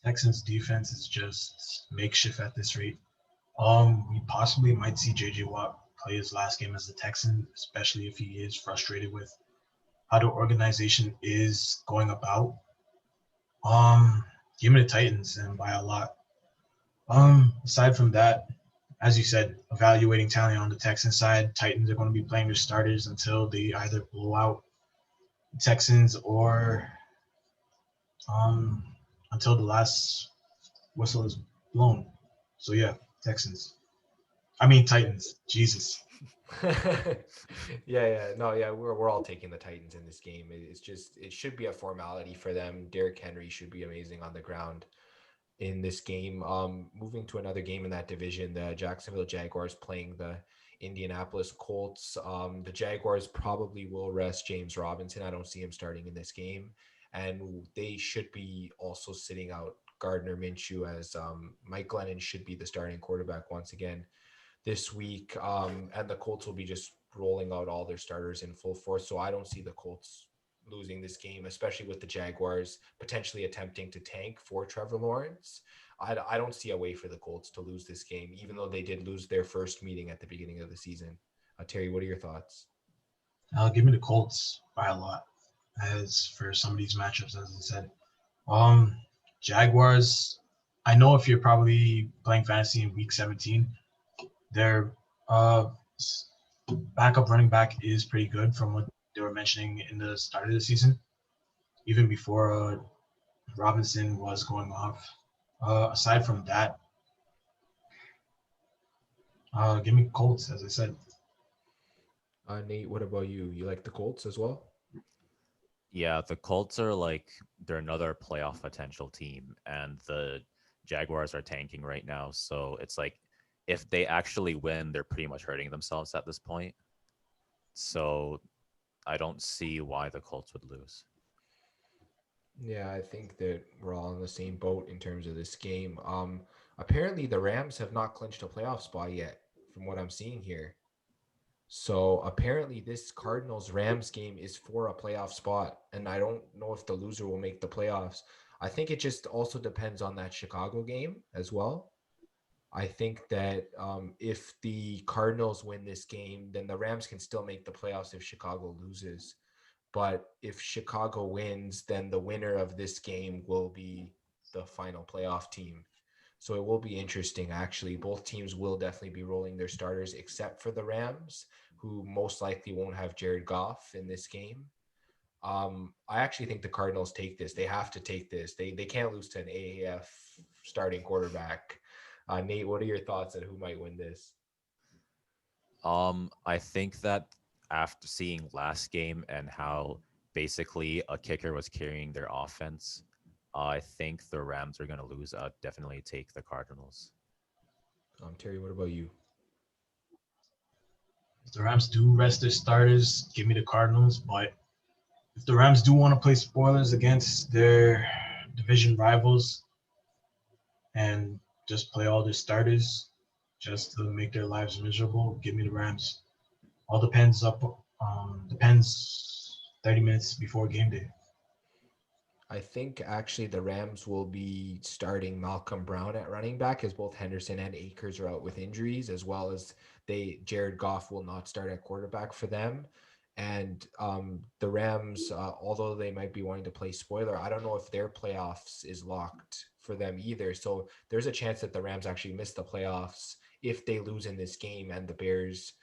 Texans defense is just makeshift at this rate. We possibly might see JJ Watt play his last game as the Texan, especially if he is frustrated with how the organization is going about. Um, Give me the Titans and by a lot. Aside from that, as you said, evaluating talent on the Texan side, Titans are going to be playing their starters until they either blow out the Texans or um, until the last whistle is blown. So yeah, Texans. I mean Titans. Jesus. Yeah, we're all taking the Titans in this game. It's just it should be a formality for them. Derrick Henry should be amazing on the ground in this game. Moving to another game in that division, the Jacksonville Jaguars playing the Indianapolis Colts. The Jaguars probably will rest James Robinson. I don't see him starting in this game, and they should be also sitting out Gardner Minshew as Mike Glennon should be the starting quarterback once again this week. And the Colts will be just rolling out all their starters in full force. So I don't see the Colts losing this game, especially with the Jaguars potentially attempting to tank for Trevor Lawrence. I don't see a way for the Colts to lose this game, even though they did lose their first meeting at the beginning of the season. Terry, what are your thoughts? Give me the Colts by a lot. As for some of these matchups, as I said, Jaguars. I know if you're probably playing fantasy in week 17, their backup running back is pretty good from what they were mentioning in the start of the season, even before Robinson was going off. Aside from that, give me Colts, as I said. Nate, what about you? You like the Colts as well? Yeah, the Colts are like they're another playoff potential team, and the Jaguars are tanking right now. So it's like if they actually win, they're pretty much hurting themselves at this point. So I don't see why the Colts would lose. Yeah, I think that we're all in the same boat in terms of this game. Apparently the Rams have not clinched a playoff spot yet, from what I'm seeing here. So apparently this Cardinals Rams game is for a playoff spot, and I don't know if the loser will make the playoffs. I think it just also depends on that Chicago game as well. I think that if the Cardinals win this game, then the Rams can still make the playoffs if Chicago loses. But if Chicago wins, then the winner of this game will be the final playoff team. So it will be interesting, actually. Both teams will definitely be rolling their starters, except for the Rams, who most likely won't have Jared Goff in this game. I actually think the Cardinals take this. They have to take this. They can't lose to an AAF starting quarterback. Nate, what are your thoughts on who might win this? I think that after seeing last game and how basically a kicker was carrying their offense, I think the Rams are going to lose. Definitely take the Cardinals. Terry, what about you? If the Rams do rest their starters, give me the Cardinals. But if the Rams do want to play spoilers against their division rivals and just play all their starters just to make their lives miserable, give me the Rams. All depends 30 minutes before game day. I think actually the Rams will be starting Malcolm Brown at running back as both Henderson and Akers are out with injuries, as well as Jared Goff will not start at quarterback for them. And the Rams, although they might be wanting to play spoiler, I don't know if their playoffs is locked for them either. So there's a chance that the Rams actually miss the playoffs if they lose in this game and the Bears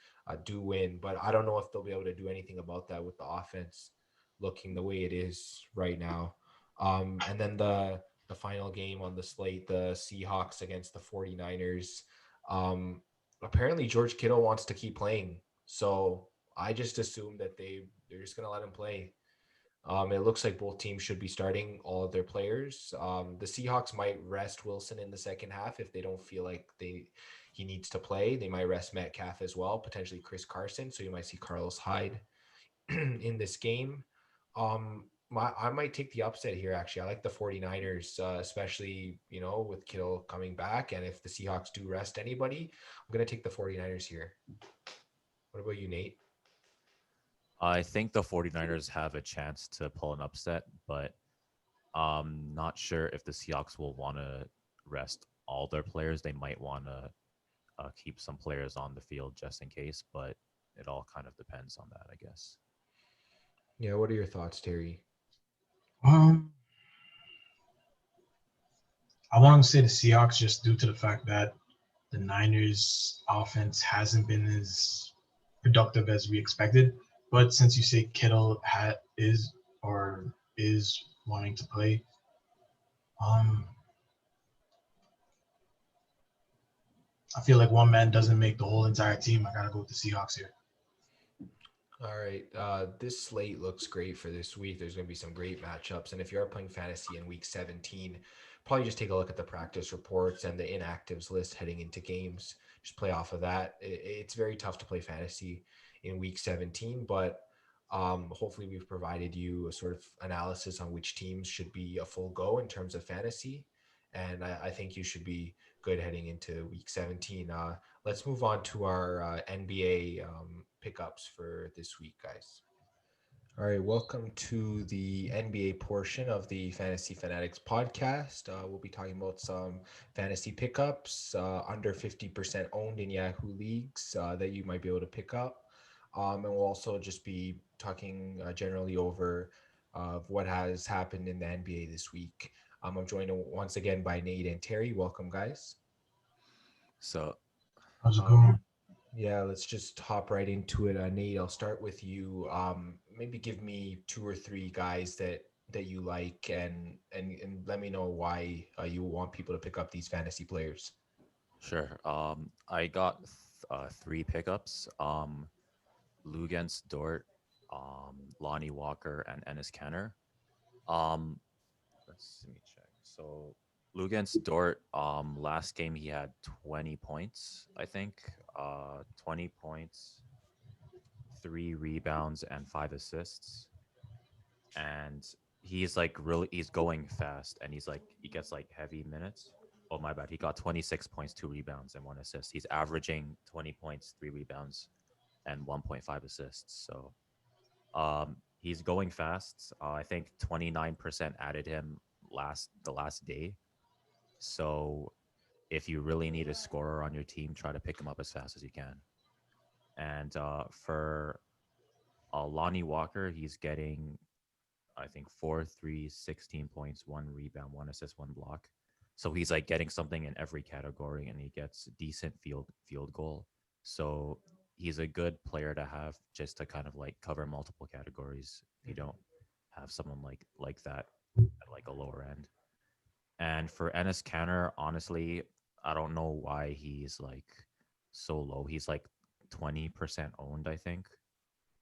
do win. But I don't know if they'll be able to do anything about that with the offense looking the way it is right now. And then the final game on the slate, the Seahawks against the 49ers. Apparently George Kittle wants to keep playing. So I just assume that they're just gonna let him play. It looks like both teams should be starting all of their players. The Seahawks might rest Wilson in the second half if they don't feel like he needs to play. They might rest Metcalf as well, potentially Chris Carson. So you might see Carlos Hyde in this game. I might take the upset here, actually. I like the 49ers, especially, with Kittle coming back. And if the Seahawks do rest anybody, I'm going to take the 49ers here. What about you, Nate? I think the 49ers have a chance to pull an upset, but I'm not sure if the Seahawks will want to rest all their players. They might want to keep some players on the field just in case, but it all kind of depends on that, I guess. Yeah, what are your thoughts, Terry? Um, I want to say the Seahawks just due to the fact that the Niners offense hasn't been as productive as we expected. But since you say Kittle is wanting to play, um, I feel like one man doesn't make the whole entire team. I gotta go with the Seahawks here. All right. This slate looks great for this week. There's going to be some great matchups. And if you are playing fantasy in week 17, probably just take a look at the practice reports and the inactives list heading into games. Just play off of that. It's very tough to play fantasy in week 17, but hopefully we've provided you a sort of analysis on which teams should be a full go in terms of fantasy. And I think you should be good heading into week 17. Let's move on to our NBA pickups for this week, guys. All right, welcome to the NBA portion of the Fantasy Fanatics podcast. We'll be talking about some fantasy pickups under 50% owned in Yahoo leagues that you might be able to pick up. And we'll also just be talking generally over what has happened in the NBA this week. I'm joined once again by Nate and Terry. Welcome, guys. So, How's it um, going? Yeah, let's just hop right into it. Nate, I'll start with you. Maybe give me two or three guys that you like, and let me know why you want people to pick up these fantasy players. sure. I got three pickups. Lugens Dort, Lonnie Walker, and Ennis Kenner. Um, let me check. So Lugens Dort, last game he had 20 points, I think. 20 points, 3 rebounds, and 5 assists. And he's going fast, and he gets like heavy minutes. Oh my bad. He got 26 points, 2 rebounds, and 1 assist. He's averaging 20 points, 3 rebounds, and 1.5 assists. So he's going fast. I think 29% added him the last day. So if you really need a scorer on your team, try to pick him up as fast as you can. And for Lonnie Walker, he's getting, I think, 4, 3, 16 points, 1 rebound, 1 assist, 1 block. So he's like getting something in every category, and he gets decent field goal. So he's a good player to have just to kind of like cover multiple categories if you don't have someone like that at like a lower end. And for Ennis Canner, honestly, I don't know why he's like so low. He's like 20% owned, I think,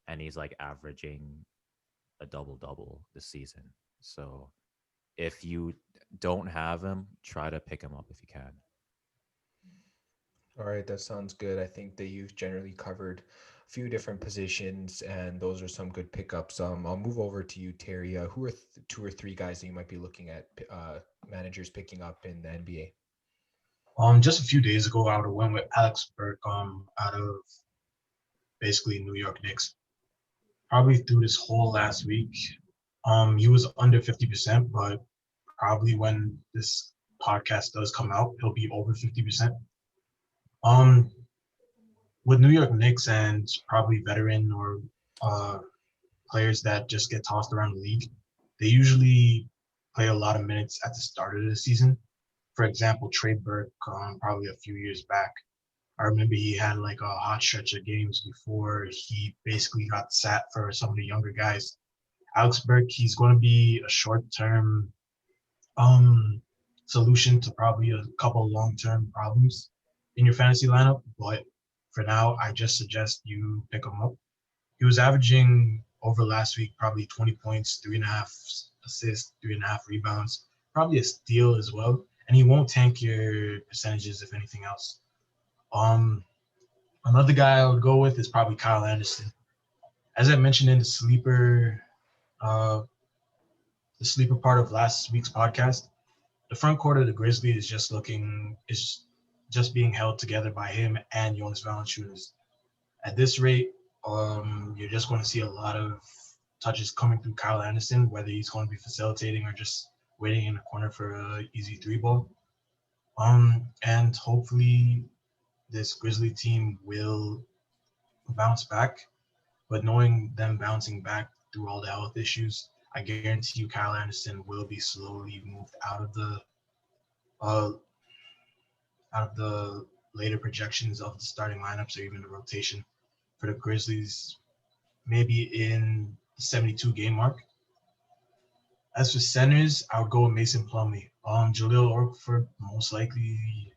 and he's like averaging a double double this season. So if you don't have him, try to pick him up if you can. All right, that sounds good. I think that you've generally covered a few different positions, and those are some good pickups. I'll move over to you, Terry. Who are two or three guys that you might be looking at managers picking up in the NBA? Just a few days ago, I would have went with Alex Burke out of basically New York Knicks. Probably through this whole last week, he was under 50%, but probably when this podcast does come out, he'll be over 50%. Um, with New York Knicks and probably veteran or uh, players that just get tossed around the league, they usually play a lot of minutes at the start of the season. For example, Trey Burke, probably a few years back, I remember he had like a hot stretch of games before he basically got sat for some of the younger guys. Alex Burke, he's going to be a short-term um, solution to probably a couple long-term problems in your fantasy lineup. But for now, I just suggest you pick him up. He was averaging over last week probably 20 points, 3.5 assists, 3.5 rebounds, probably a steal as well. And he won't tank your percentages if anything else. Um, Another guy I would go with is probably Kyle Anderson. As I mentioned in uh, the sleeper part of last week's podcast, the front court of the Grizzlies is just being held together by him and Jonas Valanciunas. At this rate, you're just going to see a lot of touches coming through Kyle Anderson, whether he's going to be facilitating or just waiting in the corner for a easy three ball. And hopefully this Grizzly team will bounce back. But knowing them bouncing back through all the health issues, I guarantee you Kyle Anderson will be slowly moved uh, out of the later projections of the starting lineups or even the rotation for the Grizzlies, maybe in the 72 game mark. As for centers, I would go with Mason Plumlee. Jaleel Orford most likely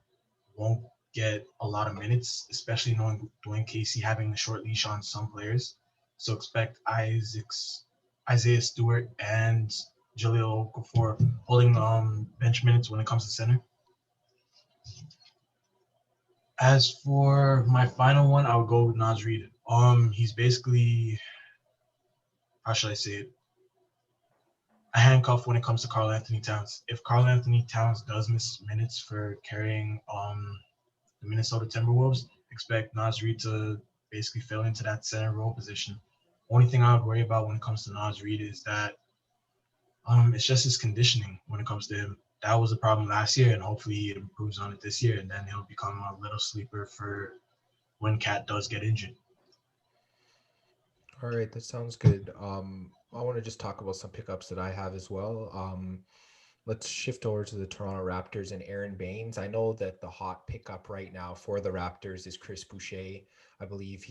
won't get a lot of minutes, especially knowing Dwayne Casey having a short leash on some players. So expect Isaiah Stewart and Jaleel Okafor holding bench minutes when it comes to center. As for my final one, I would go with Naz Reid. He's basically, how should I say it, a handcuff when it comes to Karl Anthony Towns. If Karl Anthony Towns does miss minutes for carrying the Minnesota Timberwolves, expect Naz Reid to basically fill into that center role position. Only thing I would worry about when it comes to Naz Reid is that it's just his conditioning when it comes to him. That was a problem last year, and hopefully he improves on it this year, and then he'll become a little sleeper for when Cat does get injured. All right, that sounds good. I want to just talk about some pickups that I have as well. Let's shift over to the Toronto Raptors and Aaron Baines. I know that the hot pickup right now for the Raptors is Chris Boucher. I believe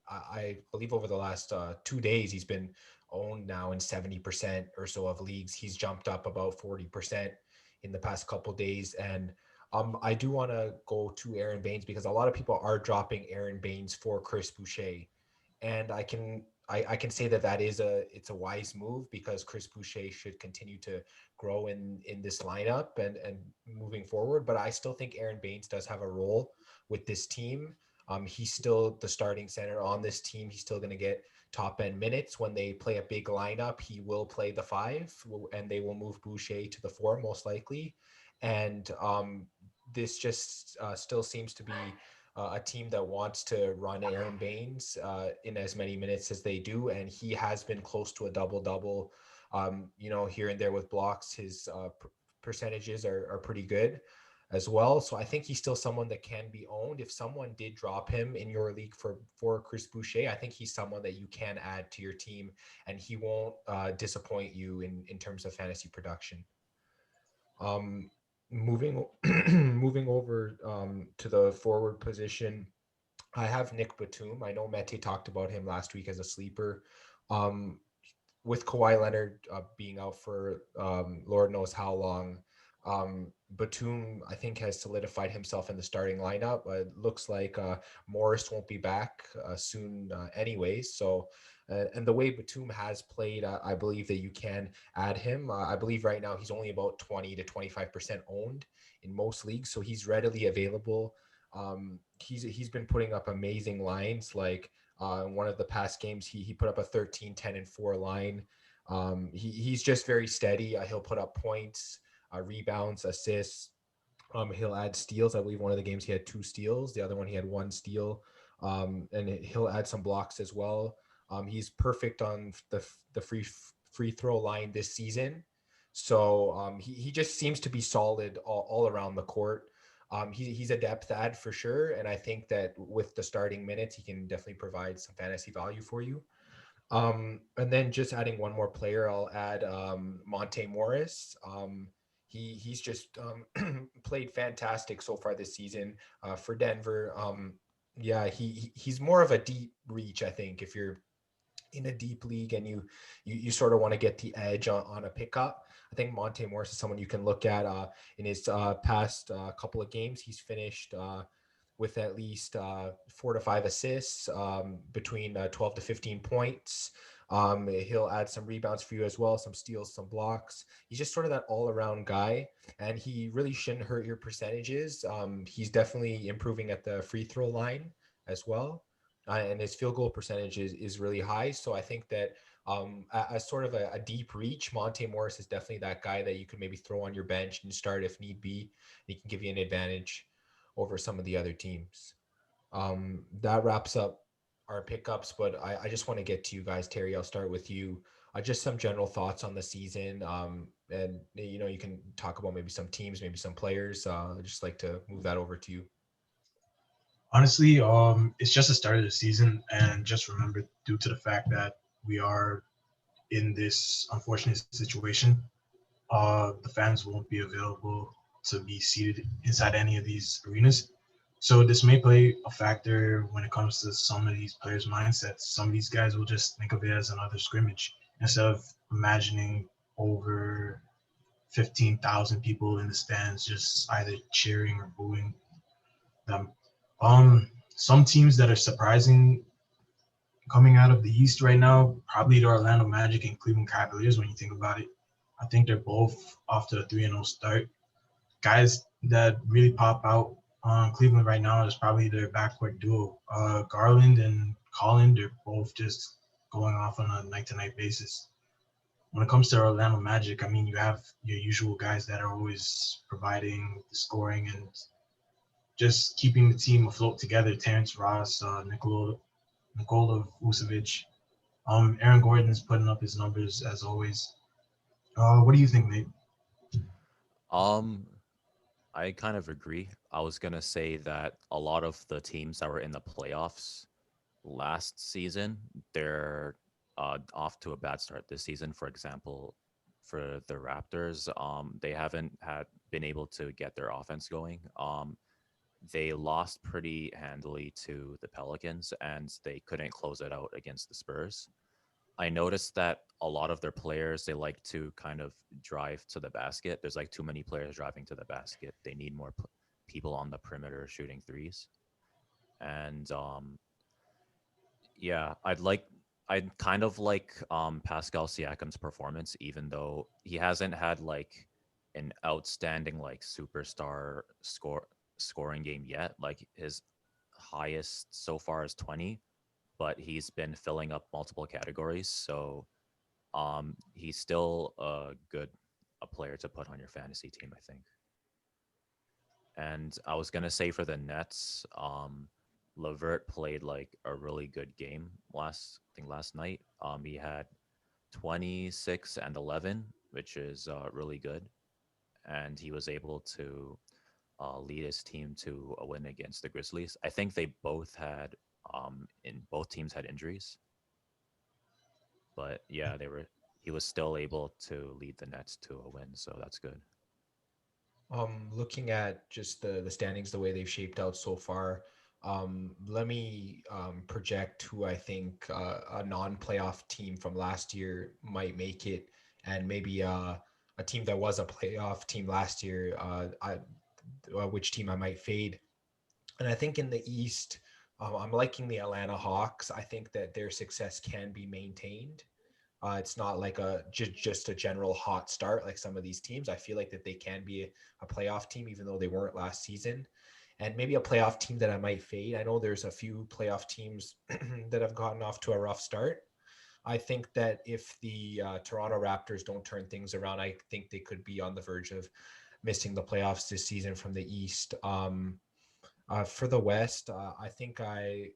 I believe over the last 2 days, he's been owned now in 70% or so of leagues. He's jumped up about 40% in the past couple days. And I do want to go to Aaron Baines because a lot of people are dropping Aaron Baines for Chris Boucher. And I can say that it's a wise move because Chris Boucher should continue to grow in this lineup and moving forward. But I still think Aaron Baines does have a role with this team. He's still the starting center on this team. He's still going to get top end minutes when they play a big lineup. He will play the 5, and they will move Boucher to the 4 most likely. And this just still seems to be a team that wants to run Aaron Baines in as many minutes as they do, and he has been close to a double-double Here and there with blocks, his percentages are pretty good as well. So I think he's still someone that can be owned. If someone did drop him in your league for Chris Boucher, I think he's someone that you can add to your team, and he won't disappoint you in terms of fantasy production. Um, moving moving over to the forward position, I have Nick Batum. I know Mete talked about him last week as a sleeper. Um, with Kawhi Leonard being out for Lord knows how long, Batum, I think, has solidified himself in the starting lineup. It looks like Morris won't be back soon anyways. So, and the way Batum has played, I believe that you can add him. I believe right now he's only about 20 to 25% owned in most leagues. So he's readily available. He's been putting up amazing lines. Like one of the past games, he put up a 13, 10, and 4 line. He's just very steady. He'll put up points, rebounds, assists. He'll add steals. I believe one of the games he had 2 steals. The other one he had 1 steal. And he'll add some blocks as well. He's perfect on the free throw line this season. So he just seems to be solid all around the court. He's a depth add for sure, and I think that with the starting minutes, he can definitely provide some fantasy value for you. And then just adding one more player, I'll add Monte Morris. He's just played fantastic so far this season for Denver. Yeah, he's more of a deep reach, I think, if you're in a deep league and you sort of want to get the edge on a pickup. I think Monte Morris is someone you can look at in his past couple of games. He's finished with at least 4 to 5 assists, between 12 to 15 points. He'll add some rebounds for you as well, some steals, some blocks. He's just sort of that all around guy, and he really shouldn't hurt your percentages. He's definitely improving at the free throw line as well. And his field goal percentage is really high. So I think that as sort of a deep reach, Monte Morris is definitely that guy that you could maybe throw on your bench and start if need be. He can give you an advantage over some of the other teams. That wraps up our pickups, but I just want to get to you guys. Terry, I'll start with you. Just some general thoughts on the season. And, you can talk about maybe some teams, maybe some players. I'd just like to move that over to you. Honestly, it's just the start of the season, and just remember, due to the fact that we are in this unfortunate situation, the fans won't be available to be seated inside any of these arenas. So this may play a factor when it comes to some of these players' mindsets. Some of these guys will just think of it as another scrimmage instead of imagining over 15,000 people in the stands just either cheering or booing them. Some teams that are surprising coming out of the East right now, probably the Orlando Magic and Cleveland Cavaliers when you think about it. I think they're both off to a 3-0 start. Guys that really pop out on Cleveland right now is probably their backcourt duo. Garland and Collin, they're both just going off on a night-to-night basis. When it comes to Orlando Magic, I mean, you have your usual guys that are always providing the scoring and just keeping the team afloat together. Terrence Ross, Nikola Vucevic. Aaron Gordon's putting up his numbers as always. What do you think, Nate? Um, I kind of agree. I was gonna say that a lot of the teams that were in the playoffs last season, they're off to a bad start this season. For example, for the Raptors, they haven't had been able to get their offense going. They lost pretty handily to the Pelicans, and they couldn't close it out against the Spurs. I noticed that a lot of their players, they like to kind of drive to the basket. There's like too many players driving to the basket. They need more people on the perimeter shooting threes. And yeah, I'd kind of like Pascal Siakam's performance, even though he hasn't had like an outstanding like superstar scoring game yet. Like his highest so far is 20, but he's been filling up multiple categories. So he's still a player to put on your fantasy team, I think. And I was gonna say for the Nets, Levert played like a really good game last night. He had 26-11, which is really good. And he was able to lead his team to a win against the Grizzlies. I think they both had, in both teams had injuries, but yeah, they were. He was still able to lead the Nets to a win, so that's good. Looking at just the standings, the way they've shaped out so far, let me project who I think a non-playoff team from last year might make it, and maybe a team that was a playoff team last year, which team I might fade. And I think in the East, I'm liking the Atlanta Hawks. I think that their success can be maintained. It's not like just a general hot start like some of these teams. I feel like that they can be a playoff team, even though they weren't last season, and maybe a playoff team that I might fade. I know there's a few playoff teams that have gotten off to a rough start. I think that if the Toronto Raptors don't turn things around, I think they could be on the verge of missing the playoffs this season from the East. For the West, I think I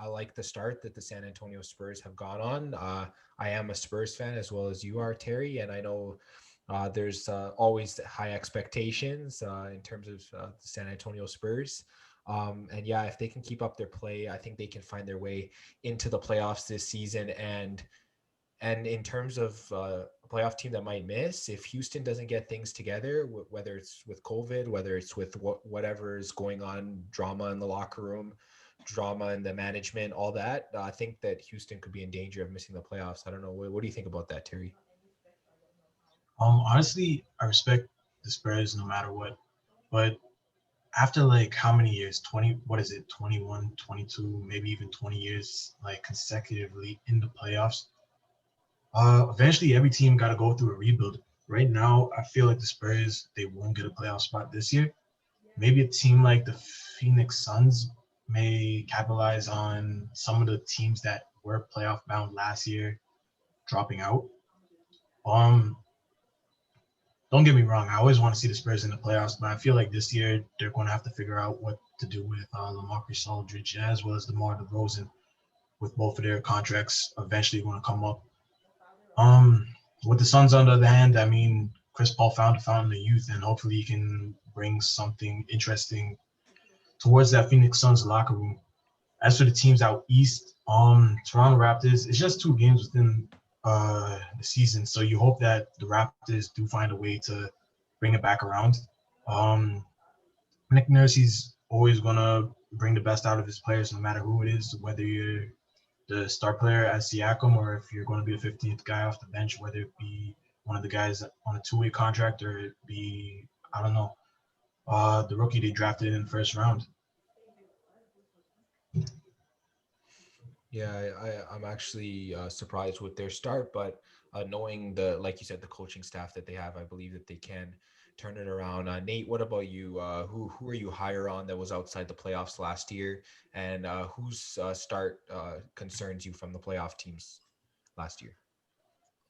like the start that the San Antonio Spurs have gone on. I am a Spurs fan as well as you are, Terry, and I know there's always high expectations in terms of the San Antonio Spurs. And yeah, if they can keep up their play, I think they can find their way into the playoffs this season. And in terms of a playoff team that might miss, if Houston doesn't get things together, whether it's with COVID, whether it's with whatever is going on, drama in the locker room, drama in the management, all that, I think that Houston could be in danger of missing the playoffs. I don't know. What do you think about that, Terry? Honestly, I respect the Spurs no matter what, but after like how many years? 20, what is it? 21, 22, maybe even 20 years, like consecutively in the playoffs. Eventually, every team got to go through a rebuild. Right now, I feel like the Spurs they won't get a playoff spot this year. Maybe a team like the Phoenix Suns may capitalize on some of the teams that were playoff bound last year dropping out. Um, don't get me wrong, I always want to see the Spurs in the playoffs, but I feel like this year they're going to have to figure out what to do with LaMarcus Aldridge as well as DeMar DeRozan, with both of their contracts eventually going to come up. Um, with the Suns, on the other hand, I mean, Chris Paul found a fountain of youth, and hopefully he can bring something interesting towards that Phoenix Suns locker room. As for the teams out east, Toronto Raptors, it's just 2 games within the season, so you hope that the Raptors do find a way to bring it back around. Um, Nick Nurse, he's always gonna bring the best out of his players, no matter who it is, whether you're the star player at Siakam or if you're going to be the 15th guy off the bench, whether it be one of the guys on a two-way contract or it be, I don't know, the rookie they drafted in the first round. Yeah, I'm actually surprised with their start, but knowing like you said, the coaching staff that they have, I believe that they can turn it around. Nate, what about you? Who are you higher on that was outside the playoffs last year, and whose start concerns you from the playoff teams last year?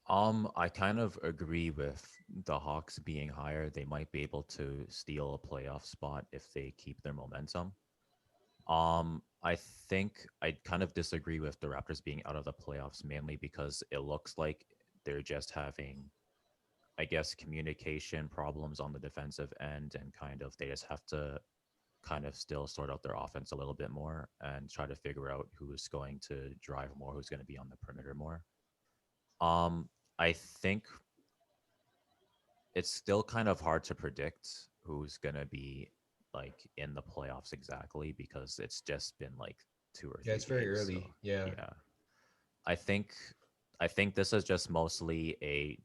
I kind of agree with the Hawks being higher. They might be able to steal a playoff spot if they keep their momentum. I think I kind of disagree with the Raptors being out of the playoffs mainly because it looks like they're just having, I guess, communication problems on the defensive end, and kind of they just have to kind of still sort out their offense a little bit more and try to figure out who's going to drive more, who's going to be on the perimeter more. Um, I think it's still kind of hard to predict who's going to be like in the playoffs exactly because it's just been like two or Yeah, three it's very games. So early. Yeah. yeah, I think I think this is just mostly a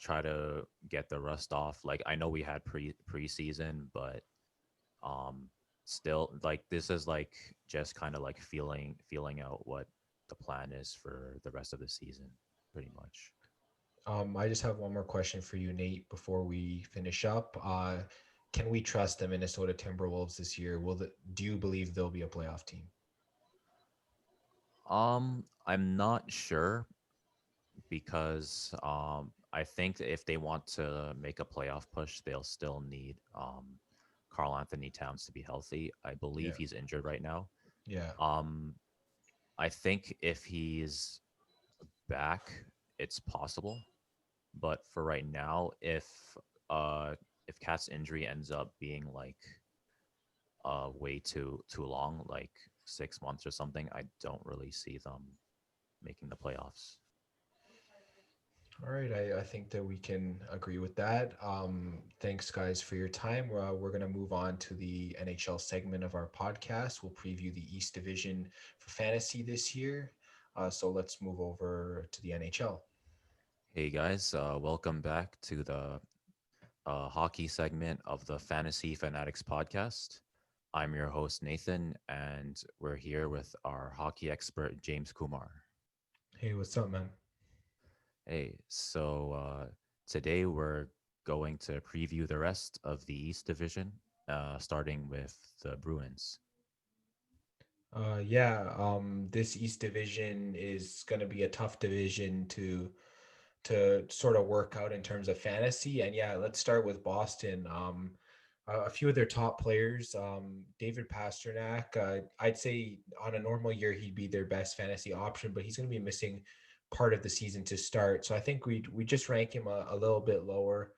try to get the rust off. Like I know we had preseason, but um still like this is like just kind of like feeling out what the plan is for the rest of the season, pretty much. I just have one more question for you, Nate, before we finish up. Can we trust the Minnesota Timberwolves this year? Do you believe they'll be a playoff team? I'm not sure because I think that if they want to make a playoff push, they'll still need Carl Anthony Towns to be healthy. I believe Yeah. he's injured right now. Yeah. Um, I think if he's back, it's possible. But for right now, if Cat's injury ends up being like way too long, like 6 months or something, I don't really see them making the playoffs. All right, I think that we can agree with that. Thanks, guys, for your time. We're going to move on to the NHL segment of our podcast. We'll preview the East Division for fantasy this year. So let's move over to the NHL. Hey guys, welcome back to the hockey segment of the Fantasy Fanatics Podcast. I'm your host, Nathan, and we're here with our hockey expert, James Kumar. Hey, what's up, man? Hey, so today we're going to preview the rest of the East Division, starting with the Bruins. This East Division is going to be a tough division to sort of work out in terms of fantasy. And yeah, let's start with Boston. A few of their top players, David Pasternak, I'd say on a normal year, he'd be their best fantasy option, but he's going to be missing part of the season to start. So I think we just rank him a little bit lower.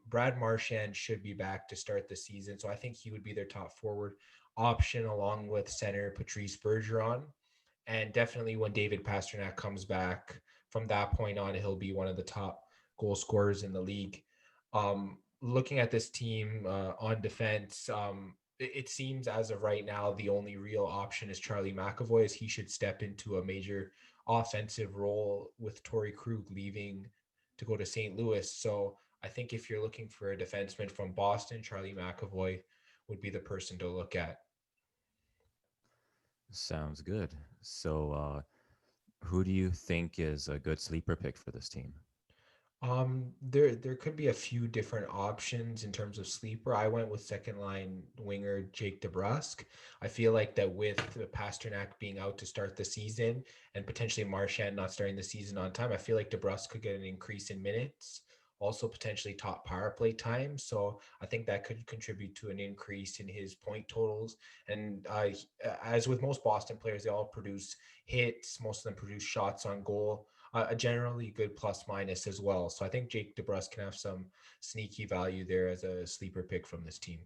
Brad Marchand should be back to start the season. So I think he would be their top forward option along with center Patrice Bergeron. And definitely when David Pasternak comes back, from that point on, he'll be one of the top goal scorers in the league. Looking at this team on defense, it seems as of right now, the only real option is Charlie McAvoy, as he should step into a major offensive role with Torrey Krug leaving to go to St. Louis. So I think if you're looking for a defenseman from Boston, Charlie McAvoy would be the person to look at. Sounds good. So, who do you think is a good sleeper pick for this team? There could be a few different options in terms of sleeper. I went with second line winger Jake DeBrusk. I feel like that with Pasternak being out to start the season and potentially Marchand not starting the season on time, I feel like DeBrusk could get an increase in minutes, also potentially top power play time. So I think that could contribute to an increase in his point totals. And as with most Boston players, they all produce hits. Most of them produce shots on goal, a generally good plus minus as well. So I think Jake DeBrusk can have some sneaky value there as a sleeper pick from this team.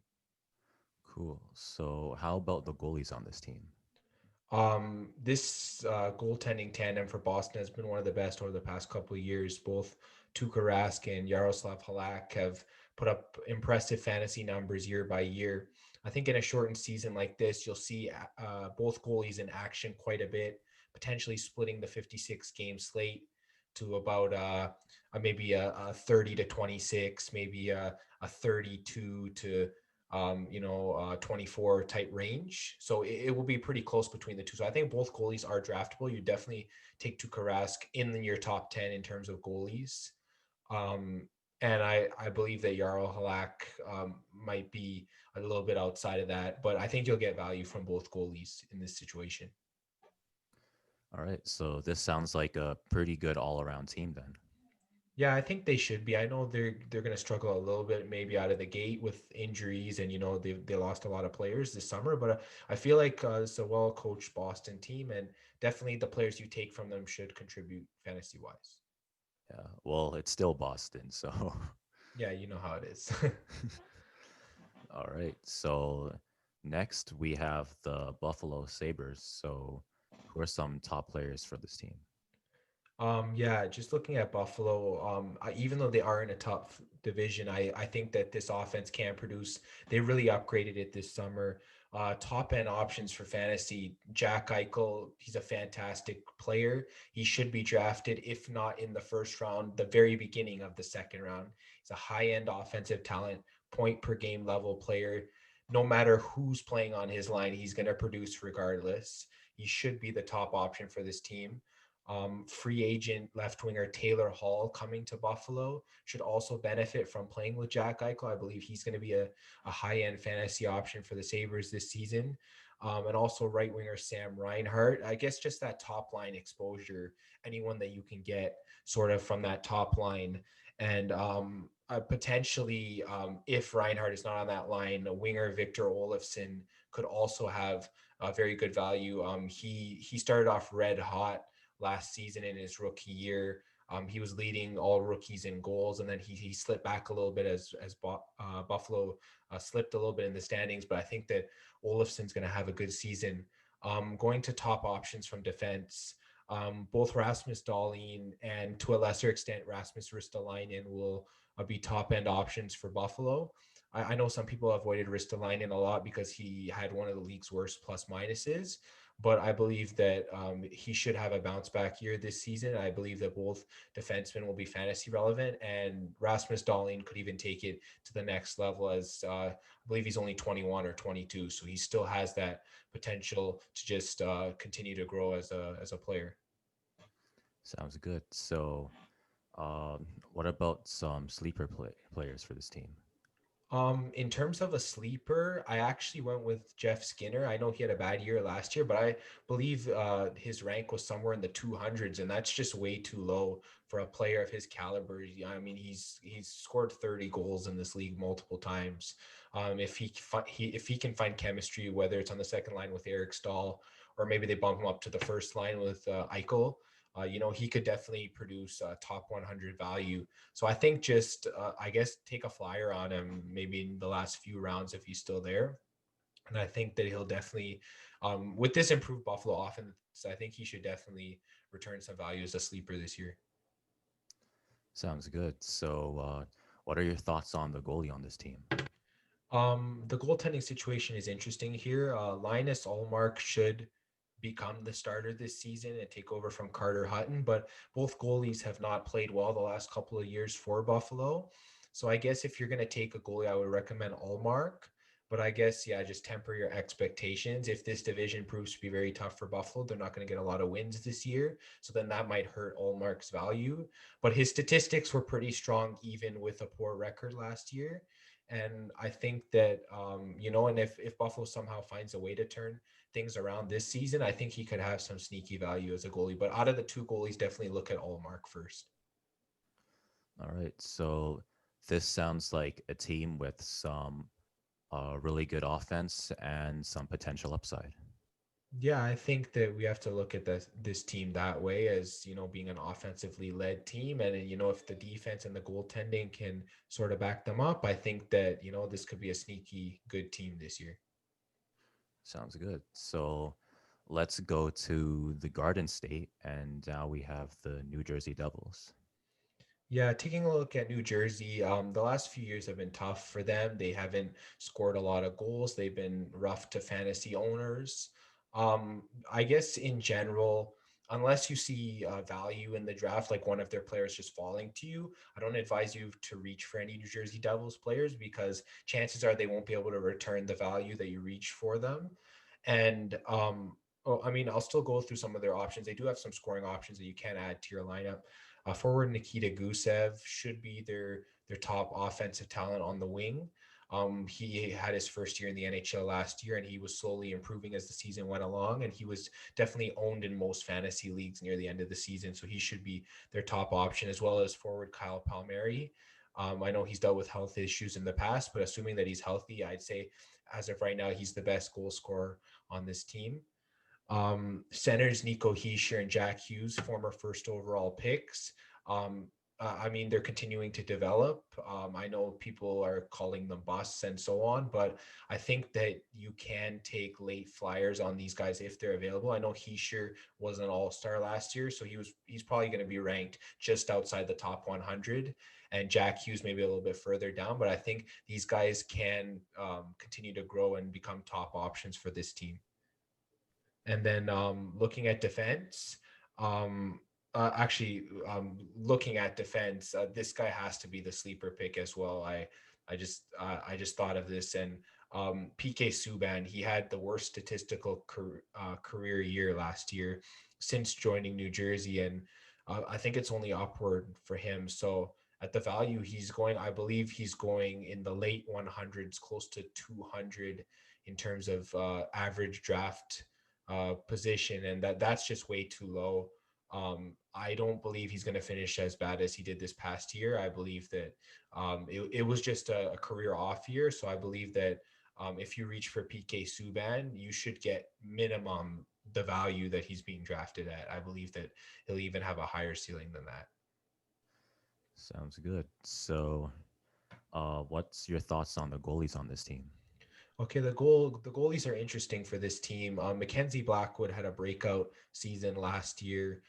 Cool. So, how about the goalies on this team? This goaltending tandem for Boston has been one of the best over the past couple of years. Both Tuukka Rask and Yaroslav Halak have put up impressive fantasy numbers year by year. I think in a shortened season like this, you'll see both goalies in action quite a bit, potentially splitting the 56 game slate to about maybe a 30 to 26, maybe a 32 to 24 type range. So it will be pretty close between the two. So I think both goalies are draftable. You definitely take Tuukka Rask in your top 10 in terms of goalies. And I believe that Jarl Halak might be a little bit outside of that, but I think you'll get value from both goalies in this situation. All right. So, this sounds like a pretty good all around team then. Yeah, I think they should be. I know they're going to struggle a little bit maybe out of the gate with injuries, and they lost a lot of players this summer. But I feel like it's a well coached Boston team, and definitely the players you take from them should contribute fantasy wise. Yeah. Well, it's still Boston. So, Yeah, you know how it is. all right. So, next we have the Buffalo Sabres. So, who are some top players for this team? Yeah, just looking at Buffalo, even though they are in a tough division, I think that this offense can produce. They really upgraded it this summer. Top end options for fantasy. Jack Eichel, he's a fantastic player. He should be drafted, if not in the first round, the very beginning of the second round. He's a high end offensive talent, point per game level player. No matter who's playing on his line, he's going to produce regardless. He should be the top option for this team. Free agent left winger Taylor Hall coming to Buffalo should also benefit from playing with Jack Eichel. I believe he's going to be a high end fantasy option for the Sabres this season. And also right winger Sam Reinhart. I guess just that top line exposure, anyone that you can get sort of from that top line. And potentially, if Reinhart is not on that line, a winger Victor Olofsson could also have a very good value. He started off red hot last season in his rookie year. He was leading all rookies in goals, and then he slipped back a little bit as Buffalo slipped a little bit in the standings. But I think that Olafson's going to have a good season. Going to top options from defense, both Rasmus Dahlin and to a lesser extent Rasmus Ristolainen will be top end options for Buffalo. I know some people avoided Ristolainen a lot because he had one of the league's worst plus minuses, but I believe that he should have a bounce back year this season. I believe that both defensemen will be fantasy relevant, and Rasmus Dahlin could even take it to the next level as I believe he's only 21 or 22, so he still has that potential to just continue to grow as a player. Sounds good. So, what about some sleeper players for this team? In terms of a sleeper, I actually went with Jeff Skinner. I know he had a bad year last year, but I believe his rank was somewhere in the 200s, and that's just way too low for a player of his caliber. I mean, he's scored 30 goals in this league multiple times. If he can find chemistry, whether it's on the second line with Eric Stahl, or maybe they bump him up to the first line with Eichel, he could definitely produce top 100 value. So I think just, I guess, take a flyer on him maybe in the last few rounds if he's still there. And I think that he'll definitely, with this improved Buffalo offense, I think he should definitely return some value as a sleeper this year. Sounds good. So, what are your thoughts on the goalie on this team? The goaltending situation is interesting here. Linus Allmark should become the starter this season and take over from Carter Hutton, but both goalies have not played well the last couple of years for Buffalo. So I guess if you're going to take a goalie, I would recommend Allmark. But I guess, yeah, just temper your expectations. If this division proves to be very tough for Buffalo, they're not going to get a lot of wins this year. So then that might hurt Allmark's value. But his statistics were pretty strong, even with a poor record last year. And I think that, and if Buffalo somehow finds a way to turn things around this season, I think he could have some sneaky value as a goalie. But out of the two goalies, definitely look at Allmark first. All right. So, this sounds like a team with some really good offense and some potential upside. Yeah, I think that we have to look at this team that way as, being an offensively led team. And, if the defense and the goaltending can sort of back them up, I think that, this could be a sneaky good team this year. Sounds good. So, let's go to the Garden State, and now we have the New Jersey Devils. Yeah, taking a look at New Jersey, the last few years have been tough for them. They haven't scored a lot of goals. They've been rough to fantasy owners. I guess in general, unless you see value in the draft, like one of their players just falling to you, I don't advise you to reach for any New Jersey Devils players because chances are they won't be able to return the value that you reach for them. And I mean, I'll still go through some of their options. They do have some scoring options that you can add to your lineup. Forward Nikita Gusev should be their top offensive talent on the wing. He had his first year in the NHL last year, and he was slowly improving as the season went along. And he was definitely owned in most fantasy leagues near the end of the season, so he should be their top option, as well as forward Kyle Palmieri. I know he's dealt with health issues in the past, but assuming that he's healthy, I'd say as of right now, he's the best goal scorer on this team. Centers Nico Hischier and Jack Hughes, former first overall picks. I mean, they're continuing to develop. I know people are calling them busts and so on, but I think that you can take late flyers on these guys if they're available. I know Hischier was an all-star last year, so he's probably going to be ranked just outside the top 100, and Jack Hughes maybe a little bit further down. But I think these guys can continue to grow and become top options for this team. And then looking at defense, looking at defense, this guy has to be the sleeper pick as well. I just thought of this, and PK Subban, he had the worst statistical career year last year since joining New Jersey, and I think it's only upward for him. So at the value he's going, I believe he's going in the late 100s, close to 200 in terms of average draft position, and that's just way too low. I don't believe he's going to finish as bad as he did this past year. I believe that it was just a career off year. So I believe that if you reach for PK Subban, you should get minimum the value that he's being drafted at. I believe that he'll even have a higher ceiling than that. Sounds good. So, what's your thoughts on the goalies on this team? Okay, the goalies are interesting for this team. Mackenzie Blackwood had a breakout season last year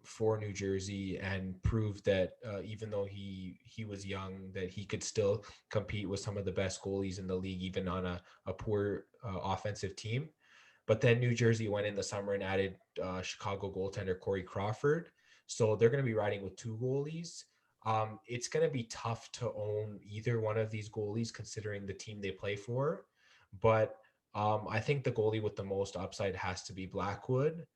for New Jersey and proved that even though he was young, that he could still compete with some of the best goalies in the league, even on a poor offensive team. But then New Jersey went in the summer and added Chicago goaltender Corey Crawford. So they're going to be riding with two goalies. It's going to be tough to own either one of these goalies considering the team they play for. But I think the goalie with the most upside has to be Blackwood.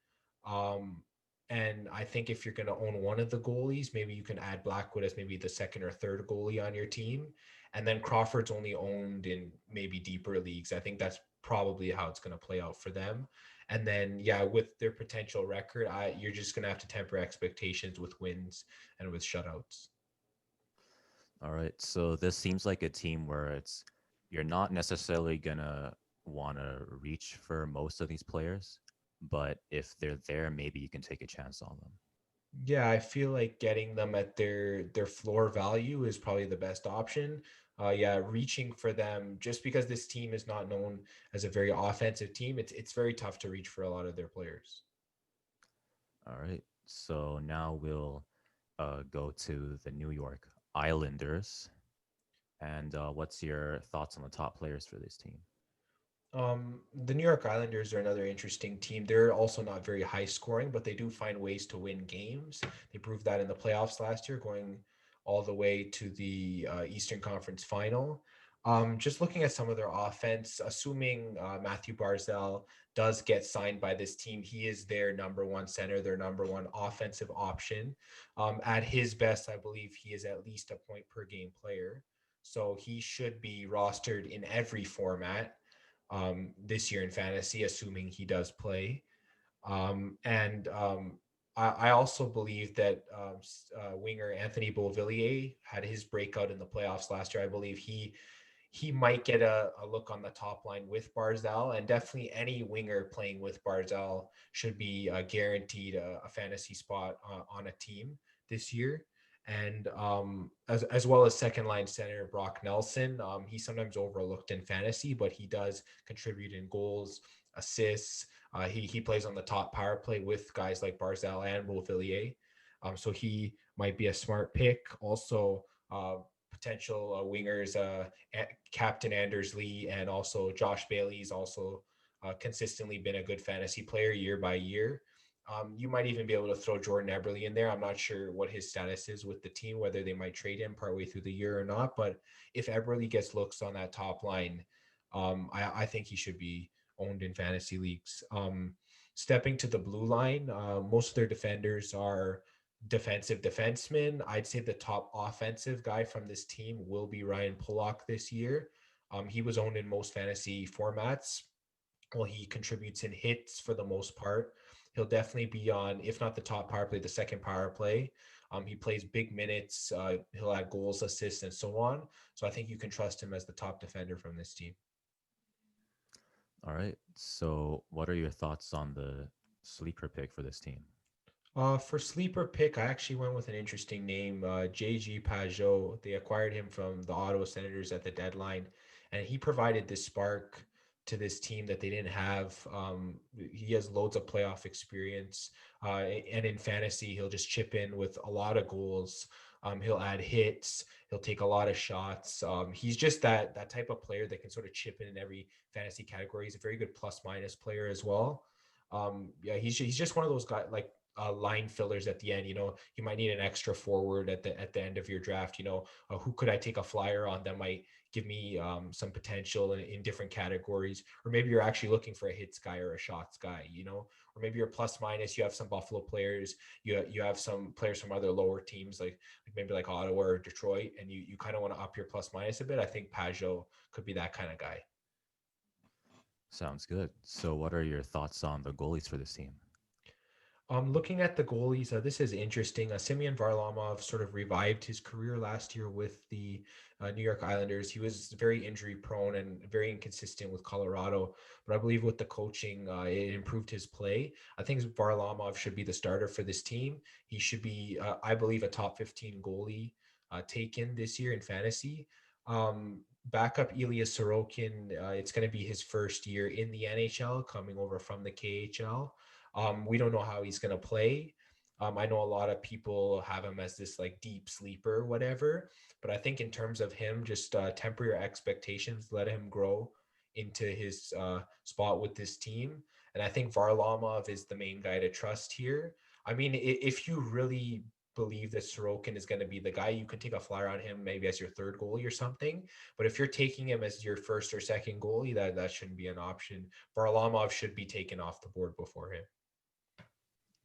Um, and I think if you're going to own one of the goalies, maybe you can add Blackwood as maybe the second or third goalie on your team. And then Crawford's only owned in maybe deeper leagues. I think that's probably how it's going to play out for them. And then, yeah, with their potential record, you're just going to have to temper expectations with wins and with shutouts. All right. So this seems like a team where it's you're not necessarily gonna want to reach for most of these players, but if they're there, maybe you can take a chance on them. Yeah, I feel like getting them at their floor value is probably the best option. Yeah, reaching for them just because this team is not known as a very offensive team, it's very tough to reach for a lot of their players. All right. So now we'll go to the New York Islanders. And what's your thoughts on the top players for this team? The New York Islanders are another interesting team. They're also not very high scoring, but they do find ways to win games. They proved that in the playoffs last year, going all the way to the Eastern Conference Final. Just looking at some of their offense, assuming Matthew Barzal does get signed by this team, he is their number one center, their number one offensive option. At his best, I believe he is at least a point per game player. So he should be rostered in every format this year in fantasy, assuming he does play. And I also believe that winger Anthony Beauvillier had his breakout in the playoffs last year. I believe he might get a look on the top line with Barzal, and definitely any winger playing with Barzal should be guaranteed a fantasy spot on a team this year. And as well as second line center Brock Nelson, he's sometimes overlooked in fantasy, but he does contribute in goals, assists. He plays on the top power play with guys like Barzal and Beauvillier. So he might be a smart pick. Also, potential wingers, Captain Anders Lee and also Josh Bailey's also consistently been a good fantasy player year by year. You might even be able to throw Jordan Eberle in there. I'm not sure what his status is with the team, whether they might trade him partway through the year or not. But if Eberle gets looks on that top line, I think he should be owned in fantasy leagues. Stepping to the blue line, most of their defenders are defensive defensemen. I'd say the top offensive guy from this team will be Ryan Pollock this year. He was owned in most fantasy formats. Well, he contributes in hits for the most part. He'll definitely be on, if not the top power play, the second power play. He plays big minutes. He'll add goals, assists, and so on. So I think you can trust him as the top defender from this team. All right. So, what are your thoughts on the sleeper pick for this team? For sleeper pick, I actually went with an interesting name, JG Pajot. They acquired him from the Ottawa Senators at the deadline, and he provided this spark to this team that they didn't have. He has loads of playoff experience, and in fantasy, he'll just chip in with a lot of goals. He'll add hits. He'll take a lot of shots. He's just that type of player that can sort of chip in every fantasy category. He's a very good plus minus player as well. Yeah, he's just one of those guys like line fillers at the end. You might need an extra forward at the end of your draft. Who could I take a flyer on that might give me some potential in different categories? Or maybe you're actually looking for a hits guy or a shots guy. Or maybe you're plus minus. You have some Buffalo players. You have some players from other lower teams like maybe like Ottawa or Detroit, and you kind of want to up your plus minus a bit. I think Pajot could be that kind of guy. Sounds good. So, what are your thoughts on the goalies for this team? Looking at the goalies, this is interesting. Semyon Varlamov sort of revived his career last year with the New York Islanders. He was very injury prone and very inconsistent with Colorado, but I believe with the coaching, it improved his play. I think Varlamov should be the starter for this team. He should be, I believe, a top 15 goalie taken this year in fantasy. Backup Ilya Sorokin, it's going to be his first year in the NHL, coming over from the KHL. We don't know how he's going to play. I know a lot of people have him as this like deep sleeper, whatever. But I think in terms of him, just temper your expectations, let him grow into his spot with this team. And I think Varlamov is the main guy to trust here. I mean, if you really believe that Sorokin is going to be the guy, you can take a flyer on him maybe as your third goalie or something. But if you're taking him as your first or second goalie, that shouldn't be an option. Varlamov should be taken off the board before him.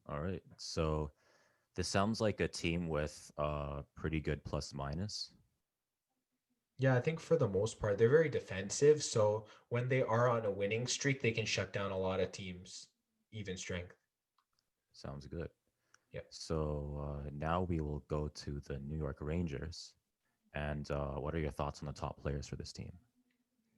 All right. So this sounds like a team with pretty good plus minus. Yeah, I think for the most part, they're very defensive. So when they are on a winning streak, they can shut down a lot of teams, even strength. Sounds good. Yeah. So now we will go to the New York Rangers. And what are your thoughts on the top players for this team?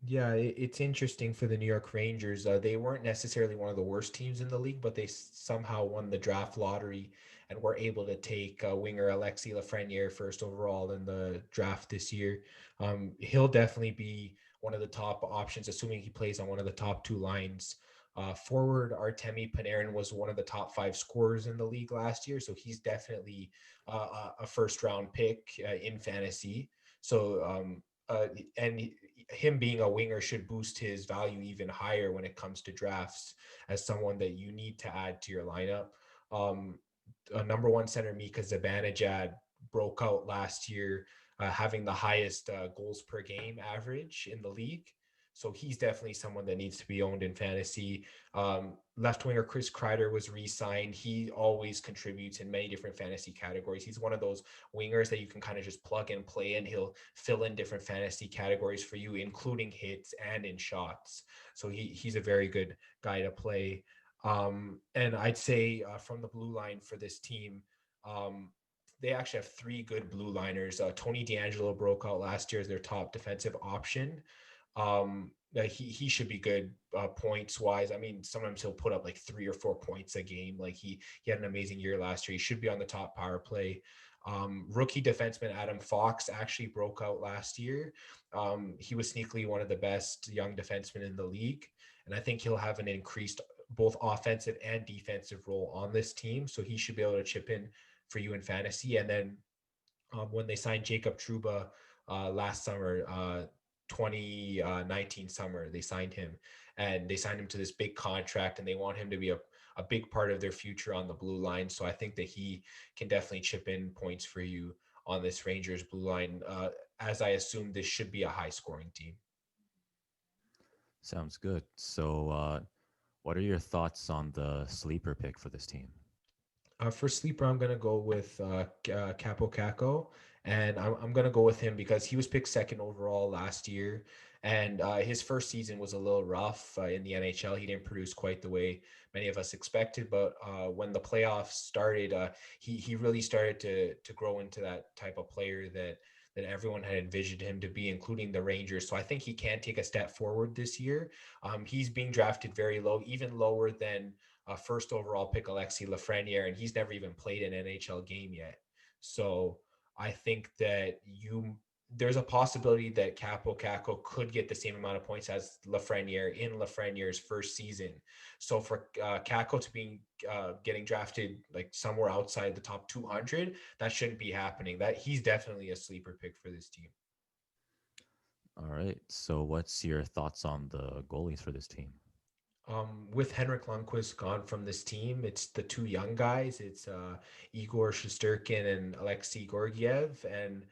Yeah, it's interesting for the New York Rangers. They weren't necessarily one of the worst teams in the league, but they somehow won the draft lottery and were able to take winger Alexis Lafreniere first overall in the draft this year. He'll definitely be one of the top options, assuming he plays on one of the top two lines. Forward Artemi Panarin was one of the top five scorers in the league last year, so he's definitely a first round pick in fantasy. So and him being a winger should boost his value even higher when it comes to drafts as someone that you need to add to your lineup. Um, Number one center Mika Zibanejad broke out last year, having the highest goals per game average in the league. So he's definitely someone that needs to be owned in fantasy. Left winger Chris Kreider was re-signed. He always contributes in many different fantasy categories. He's one of those wingers that you can kind of just plug and play, and he'll fill in different fantasy categories for you, including hits and in shots. So he's a very good guy to play. And I'd say from the blue line for this team, um, they actually have three good blue liners. Tony D'Angelo broke out last year as their top defensive option. He should be good points wise. I mean, sometimes he'll put up like 3 or 4 points a game. Like he had an amazing year last year. He should be on the top power play. Rookie defenseman Adam Fox actually broke out last year. He was sneakily one of the best young defensemen in the league, and I think he'll have an increased both offensive and defensive role on this team. So he should be able to chip in for you in fantasy. And then when they signed Jacob Trouba last summer, 2019 summer, they signed him, and they signed him to this big contract, and they want him to be a big part of their future on the blue line. So I think that he can definitely chip in points for you on this Rangers blue line, as I assume this should be a high scoring team. Sounds good. So what are your thoughts on the sleeper pick for this team? For sleeper, I'm gonna go with Capo Caco, and I'm gonna go with him because he was picked second overall last year, and his first season was a little rough in the NHL. He didn't produce quite the way many of us expected, but when the playoffs started, he really started to grow into that type of player that everyone had envisioned him to be, including the Rangers. So I think he can take a step forward this year. He's being drafted very low, even lower than first overall pick Alexis Lafreniere, and he's never even played an NHL game yet. So I think that there's a possibility that Capo Caco could get the same amount of points as Lafreniere in Lafreniere's first season. So for Caco to be getting drafted like somewhere outside the top 200, that shouldn't be happening. That he's definitely a sleeper pick for this team. All right. So what's your thoughts on the goalies for this team? With Henrik Lundqvist gone from this team, it's the two young guys. It's Igor Shesterkin and Alexei Gorgiev, and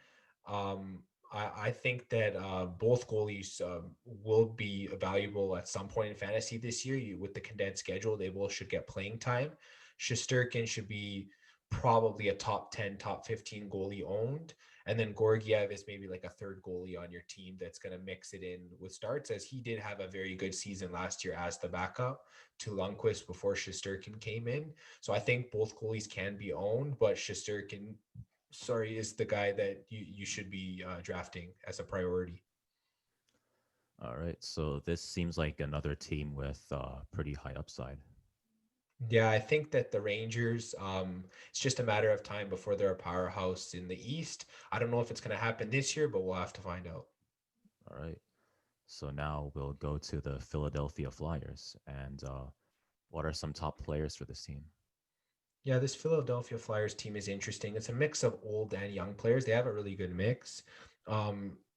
I think that both goalies will be valuable at some point in fantasy this year. With the condensed schedule, they both should get playing time. Shesterkin should be probably a top 10, top 15 goalie owned, And then Gorgiev is maybe like a third goalie on your team that's going to mix it in with starts, as he did have a very good season last year as the backup to Lundqvist before Shesterkin came in. So I think both goalies can be owned, but Shesterkin, sorry, is the guy that you should be drafting as a priority. All right. So this seems like another team with pretty high upside. Yeah, I think that the Rangers, it's just a matter of time before they're a powerhouse in the East. I don't know if it's going to happen this year, but we'll have to find out. All right. So now we'll go to the Philadelphia Flyers. And what are some top players for this team? Yeah, this Philadelphia Flyers team is interesting. It's a mix of old and young players. They have a really good mix.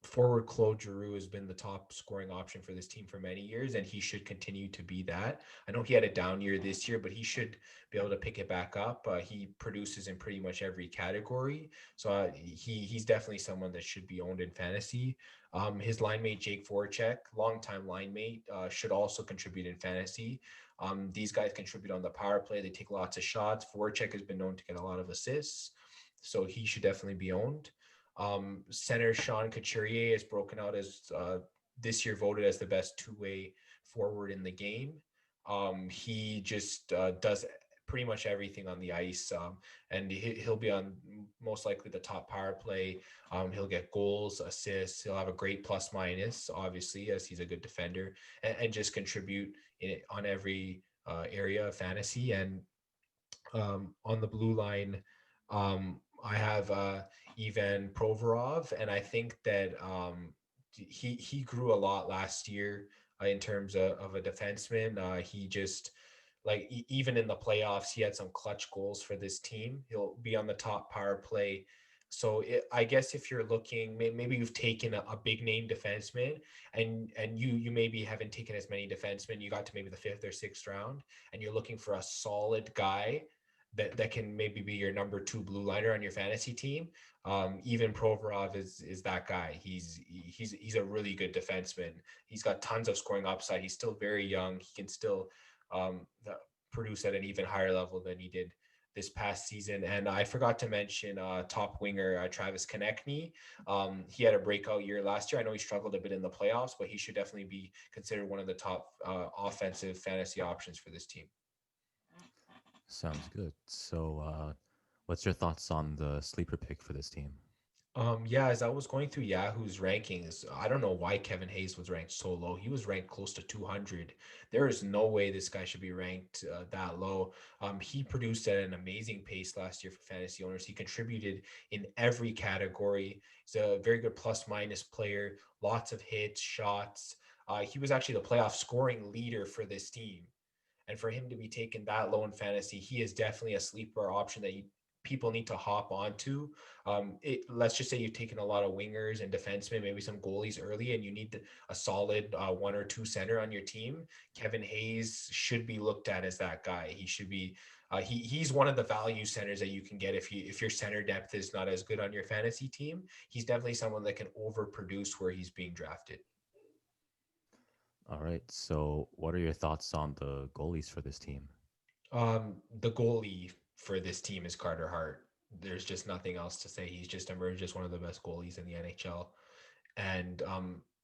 Forward Claude Giroux has been the top scoring option for this team for many years, and he should continue to be that. I know he had a down year this year, but he should be able to pick it back up. He produces in pretty much every category, so he's definitely someone that should be owned in fantasy. His line mate Jake Voracek, longtime line mate, should also contribute in fantasy. These guys contribute on the power play. They take lots of shots. Voracek has been known to get a lot of assists, so he should definitely be owned. Center Sean Couturier is broken out as this year voted as the best two-way forward in the game. He just does pretty much everything on the ice, and he'll be on most likely the top power play. He'll get goals, assists. He'll have a great plus minus, obviously, as he's a good defender, and just contribute on every area of fantasy. And on the blue line, I have Ivan Provorov, and I think that he grew a lot last year in terms of a defenseman. He just like even in the playoffs, he had some clutch goals for this team. He'll be on the top power play. So I guess if you're looking, maybe you've taken a big name defenseman, and you maybe haven't taken as many defensemen. You got to maybe the fifth or sixth round, and you're looking for a solid guy that can maybe be your number two blue liner on your fantasy team. Even Provorov is that guy. He's a really good defenseman. He's got tons of scoring upside. He's still very young. He can still produce at an even higher level than he did this past season. And I forgot to mention top winger Travis Konechny. He had a breakout year last year. I know he struggled a bit in the playoffs, but he should definitely be considered one of the top offensive fantasy options for this team. Sounds good. So, what's your thoughts on the sleeper pick for this team? Yeah, as I was going through Yahoo's rankings, I don't know why Kevin Hayes was ranked so low. He was ranked close to 200. There is no way this guy should be ranked that low. He produced at an amazing pace last year for fantasy owners. He contributed in every category. He's a very good plus minus player, lots of hits, shots. He was actually the playoff scoring leader for this team. And for him to be taken that low in fantasy, he is definitely a sleeper option that people need to hop onto. Let's just say you've taken a lot of wingers and defensemen, maybe some goalies early, and you need a solid one or two center on your team. Kevin Hayes should be looked at as that guy. He should be. He's one of the value centers that you can get if your center depth is not as good on your fantasy team. He's definitely someone that can overproduce where he's being drafted. All right. So, what are your thoughts on the goalies for this team? The goalie for this team is Carter Hart. There's just nothing else to say. He's just emerged as one of the best goalies in the NHL. And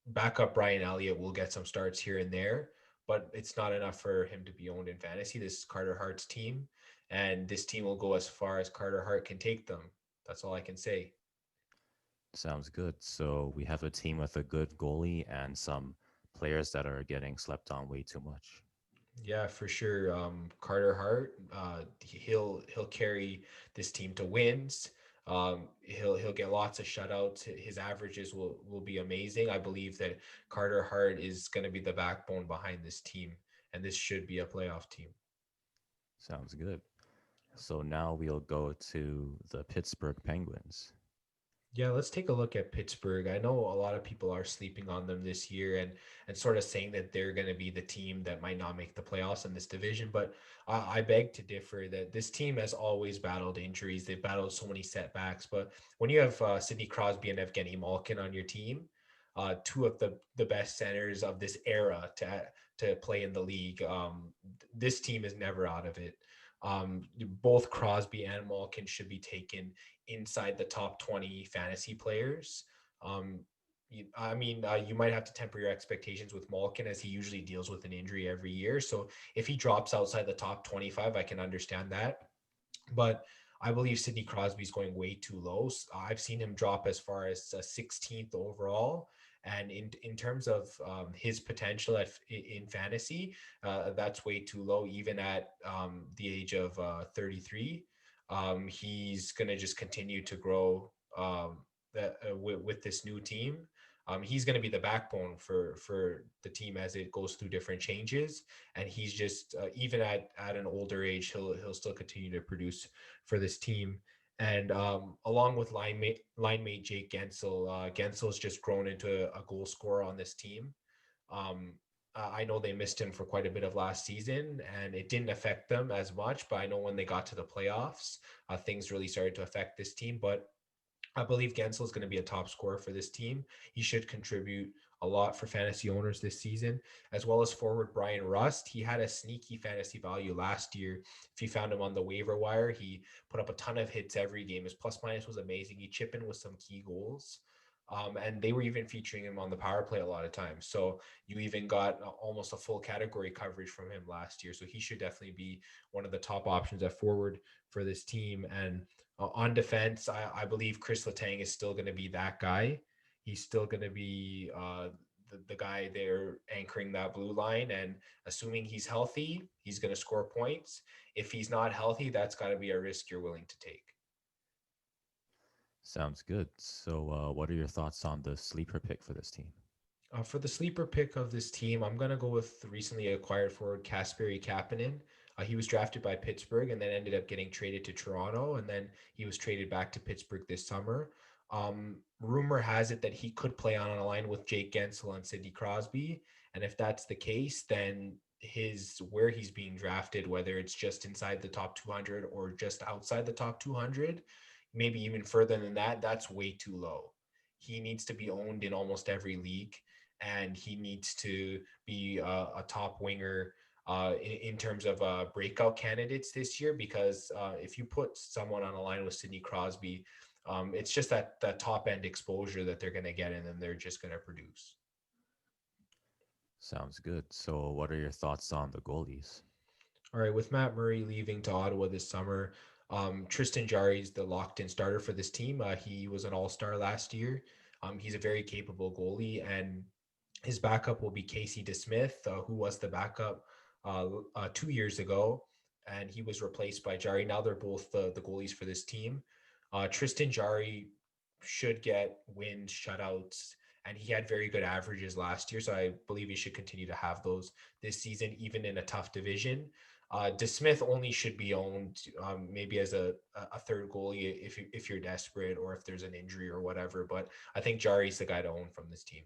backup Brian Elliott will get some starts here and there, but it's not enough for him to be owned in fantasy. This is Carter Hart's team, and this team will go as far as Carter Hart can take them. That's all I can say. Sounds good. So, we have a team with a good goalie and some players that are getting slept on way too much. Yeah, for sure. Carter Hart, he'll carry this team to wins. He'll get lots of shutouts. His averages will be amazing. I believe that Carter Hart is going to be the backbone behind this team, and this should be a playoff team. Sounds good. So, now we'll go to the Pittsburgh Penguins. Yeah, let's take a look at Pittsburgh. I know a lot of people are sleeping on them this year and sort of saying that they're going to be the team that might not make the playoffs in this division. But I beg to differ that this team has always battled injuries. They've battled so many setbacks. But when you have Sidney Crosby and Evgeny Malkin on your team, two of the best centers of this era to play in the league, this team is never out of it. Both Crosby and Malkin should be taken inside the top 20 fantasy players. Um, you might have to temper your expectations with Malkin as he usually deals with an injury every year. So if he drops outside the top 25, I can understand that. But I believe Sidney Crosby is going way too low. I've seen him drop as far as 16th overall. And in terms of his potential in fantasy, that's way too low, even at the age of 33. He's going to just continue to grow with this new team. He's going to be the backbone for the team as it goes through different changes, and he's just even at an older age, he'll still continue to produce for this team. And along with line mate Jake Gensel, Gensel's just grown into a goal scorer on this team. Um, I know they missed him for quite a bit of last season, and it didn't affect them as much. But I know when they got to the playoffs, things really started to affect this team. But I believe Gensel is going to be a top scorer for this team. He should contribute a lot for fantasy owners this season, as well as forward Brian Rust. He had a sneaky fantasy value last year. If you found him on the waiver wire, he put up a ton of hits every game. His plus minus was amazing. He chipped in with some key goals. And they were even featuring him on the power play a lot of times. So you even got almost a full category coverage from him last year. So he should definitely be one of the top options at forward for this team. And on defense, I believe Chris Letang is still going to be that guy. He's still going to be the guy there anchoring that blue line. And assuming he's healthy, he's going to score points. If he's not healthy, that's got to be a risk you're willing to take. Sounds good. So, what are your thoughts on the sleeper pick for this team? For the sleeper pick of this team, I'm going to go with recently acquired forward Kasperi Kapanen. He was drafted by Pittsburgh and then ended up getting traded to Toronto, and then he was traded back to Pittsburgh this summer. Rumor has it that he could play on a line with Jake Gensel and Sidney Crosby, and if that's the case, then where he's being drafted, whether it's just inside the top 200 or just outside the top 200, maybe even further than that, that's way too low. He needs to be owned in almost every league, and he needs to be a top winger in terms of breakout candidates this year. Because if you put someone on a line with Sidney Crosby, it's just that top end exposure that they're going to get, and then they're just going to produce. Sounds good. So, what are your thoughts on the goalies? All right, with Matt Murray leaving to Ottawa this summer, Tristan Jarry is the locked-in starter for this team. He was an all-star last year. He's a very capable goalie, and his backup will be Casey DeSmith, who was the backup 2 years ago, and he was replaced by Jarry. Now they're both the goalies for this team. Tristan Jarry should get wins, shutouts, and he had very good averages last year, so I believe he should continue to have those this season, even in a tough division. DeSmith only should be owned maybe as a third goalie if you're desperate or if there's an injury or whatever. But I think Jarry's the guy to own from this team.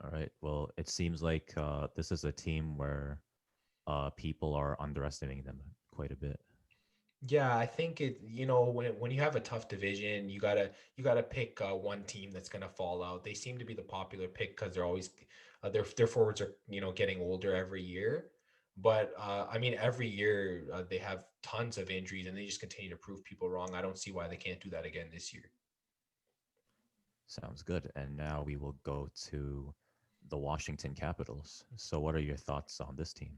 All right. Well, it seems like this is a team where people are underestimating them quite a bit. Yeah, I think when you have a tough division, you gotta pick one team that's gonna fall out. They seem to be the popular pick because they're always their forwards are getting older every year. But every year they have tons of injuries and they just continue to prove people wrong. I don't see why they can't do that again this year. Sounds good. And now we will go to the Washington Capitals. So, what are your thoughts on this team?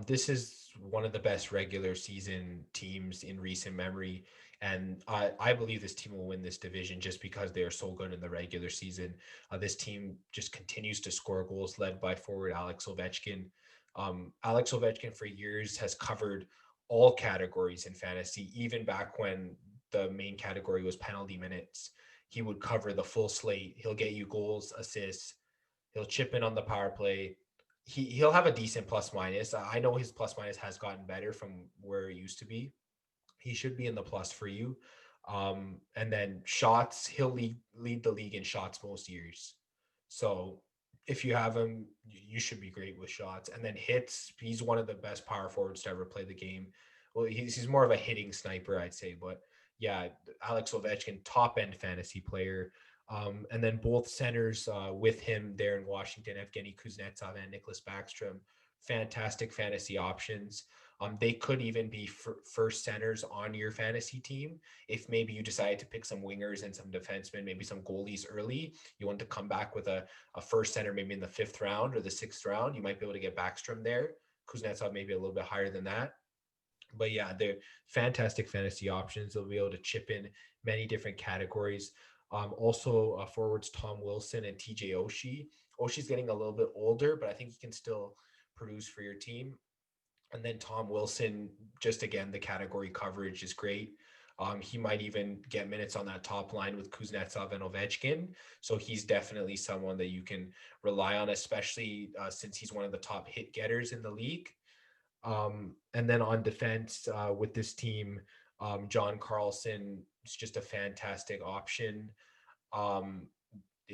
This is one of the best regular season teams in recent memory. And I believe this team will win this division just because they are so good in the regular season. This team just continues to score goals led by forward Alex Ovechkin. Alex Ovechkin for years has covered all categories in fantasy, even back when the main category was penalty minutes. He would cover the full slate. He'll get you goals, assists. He'll chip in on the power play. He'll have a decent plus minus. I know his plus minus has gotten better from where it used to be. He should be in the plus for you. And then shots, he'll lead the league in shots most years. So if you have him, you should be great with shots. And then hits, he's one of the best power forwards to ever play the game. Well, he's more of a hitting sniper, I'd say. But yeah, Alex Ovechkin, top end fantasy player. And then both centers with him there in Washington, Evgeny Kuznetsov and Nicholas Backstrom, fantastic fantasy options. They could even be first centers on your fantasy team. If maybe you decided to pick some wingers and some defensemen, maybe some goalies early, you want to come back with a first center maybe in the 5th round or the 6th round, you might be able to get Backstrom there. Kuznetsov maybe a little bit higher than that. But yeah, they're fantastic fantasy options. They'll be able to chip in many different categories. Also, forwards Tom Wilson and TJ Oshie. Oshie's getting a little bit older, but I think he can still produce for your team. And then Tom Wilson, just again, the category coverage is great. He might even get minutes on that top line with Kuznetsov and Ovechkin. So he's definitely someone that you can rely on, especially since he's one of the top hit getters in the league. And then on defense with this team, John Carlson is just a fantastic option. Um,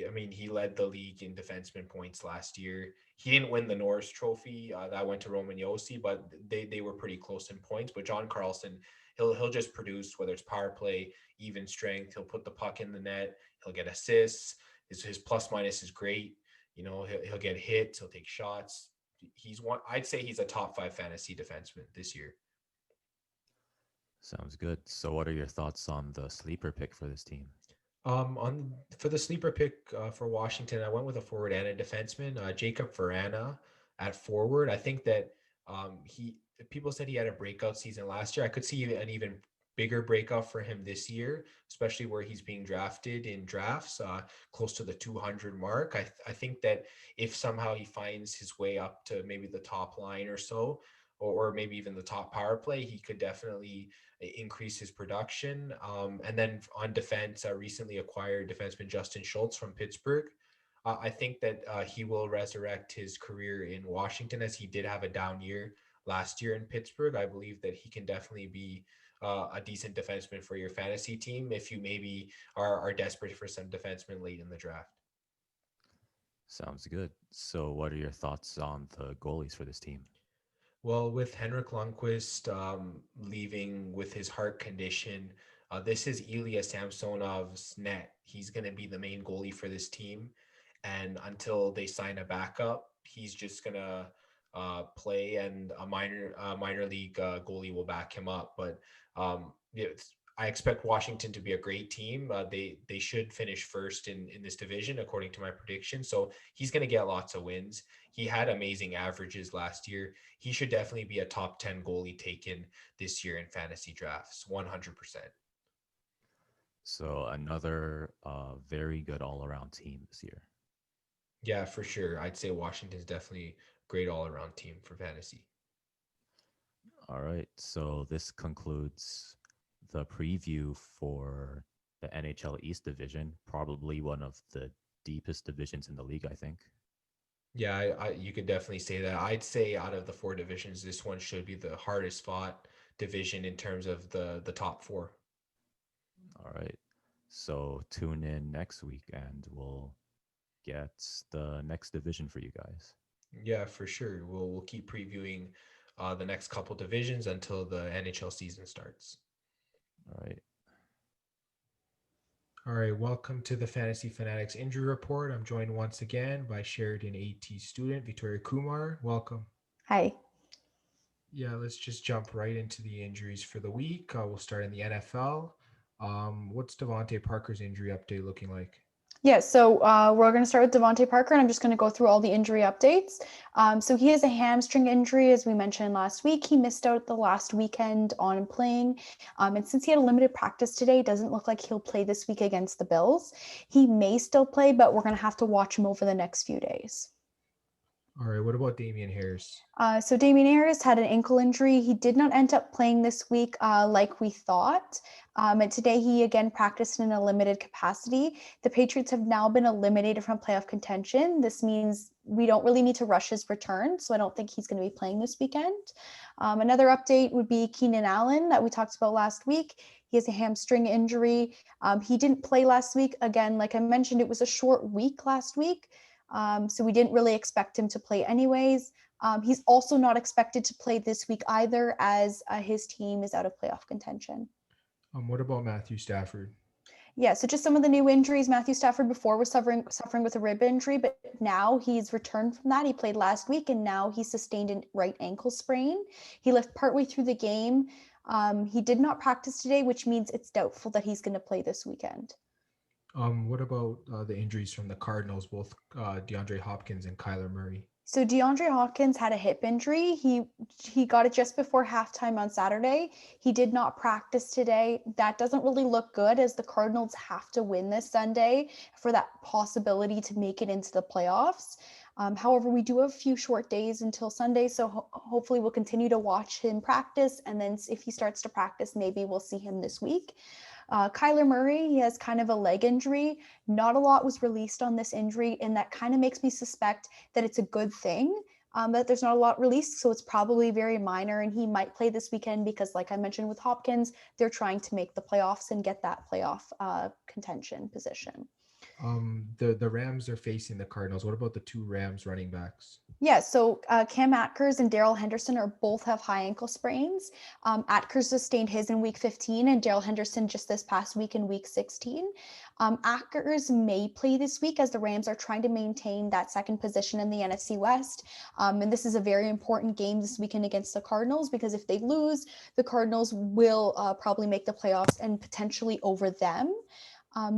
I mean, he led the league in defenseman points last year. He didn't win the Norris Trophy. That went to Roman Josi, but they were pretty close in points. But John Carlson, he'll just produce, whether it's power play, even strength. He'll put the puck in the net. He'll get assists. His plus minus is great. He'll get hits. He'll take shots. He's one. I'd say he's a top 5 fantasy defenseman this year. Sounds good. So what are your thoughts on the sleeper pick for this team? For the sleeper pick for Washington, I went with a forward and a defenseman, Jacob Verana at forward. I think that people said he had a breakout season last year. I could see an even bigger breakout for him this year, especially where he's being drafted in drafts close to the 200 mark. I think that if somehow he finds his way up to maybe the top line or so, or maybe even the top power play, he could definitely increase his production. And then on defense, recently acquired defenseman Justin Schultz from Pittsburgh. I think that he will resurrect his career in Washington, as he did have a down year last year in Pittsburgh. I believe that he can definitely be a decent defenseman for your fantasy team if you maybe are desperate for some defensemen late in the draft. Sounds good. So what are your thoughts on the goalies for this team? Well, with Henrik Lundqvist leaving with his heart condition, this is Ilya Samsonov's net. He's going to be the main goalie for this team. And until they sign a backup, he's just going to play, and a minor league goalie will back him up. But I expect Washington to be a great team. They should finish first in this division, according to my prediction. So he's going to get lots of wins. He had amazing averages last year. He should definitely be a top 10 goalie taken this year in fantasy drafts, 100%. So another very good all-around team this year. Yeah, for sure. I'd say Washington's definitely a great all-around team for fantasy. All right. So this concludes the preview for the NHL East Division, probably one of the deepest divisions in the league, I think. Yeah, you could definitely say that. I'd say out of the 4 divisions, this one should be the hardest fought division in terms of the top 4. All right. So tune in next week and we'll get the next division for you guys. Yeah, for sure. We'll keep previewing the next couple divisions until the NHL season starts. All right. All right, welcome to the Fantasy Fanatics Injury Report. I'm joined once again by Sheridan AT student Victoria Kumar. Welcome. Hi. Yeah, let's just jump right into the injuries for the week. We'll start in the NFL. What's Devontae Parker's injury update looking like? Yeah, so we're going to start with Devontae Parker, and I'm just going to go through all the injury updates. So he has a hamstring injury, as we mentioned last week. He missed out the last weekend on playing. And since he had a limited practice today, it doesn't look like he'll play this week against the Bills. He may still play, but we're going to have to watch him over the next few days. All right, what about Damian Harris? So Damian Harris had an ankle injury. He did not end up playing this week like we thought. And today he again practiced in a limited capacity. The Patriots have now been eliminated from playoff contention. This means we don't really need to rush his return. So I don't think he's going to be playing this weekend. Another update would be Keenan Allen that we talked about last week. He has a hamstring injury. He didn't play last week. Again, like I mentioned, it was a short week last week. So we didn't really expect him to play anyways. He's also not expected to play this week either, as his team is out of playoff contention. What about Matthew Stafford? Yeah, so just some of the new injuries. Matthew Stafford before was suffering with a rib injury, but now he's returned from that. He played last week, and now he sustained a right ankle sprain. He left partway through the game. He did not practice today, which means it's doubtful that he's going to play this weekend. What about the injuries from the Cardinals, both DeAndre Hopkins and Kyler Murray? So DeAndre Hopkins had a hip injury. He got it just before halftime on Saturday. He did not practice today. That doesn't really look good, as the Cardinals have to win this Sunday for that possibility to make it into the playoffs. However, we do have a few short days until Sunday, so hopefully we'll continue to watch him practice. And then if he starts to practice, maybe we'll see him this week. Kyler Murray, he has kind of a leg injury. Not a lot was released on this injury, and that kind of makes me suspect that it's a good thing that there's not a lot released. So it's probably very minor, and he might play this weekend because, like I mentioned with Hopkins, they're trying to make the playoffs and get that playoff contention position. The Rams are facing the Cardinals. What about the two Rams running backs? Yeah, so Cam Akers and Darrell Henderson both have high ankle sprains. Akers sustained his in week 15 and Darrell Henderson just this past week in week 16. Akers may play this week as the Rams are trying to maintain that second position in the NFC West. And this is a very important game this weekend against the Cardinals, because if they lose, the Cardinals will probably make the playoffs and potentially over them.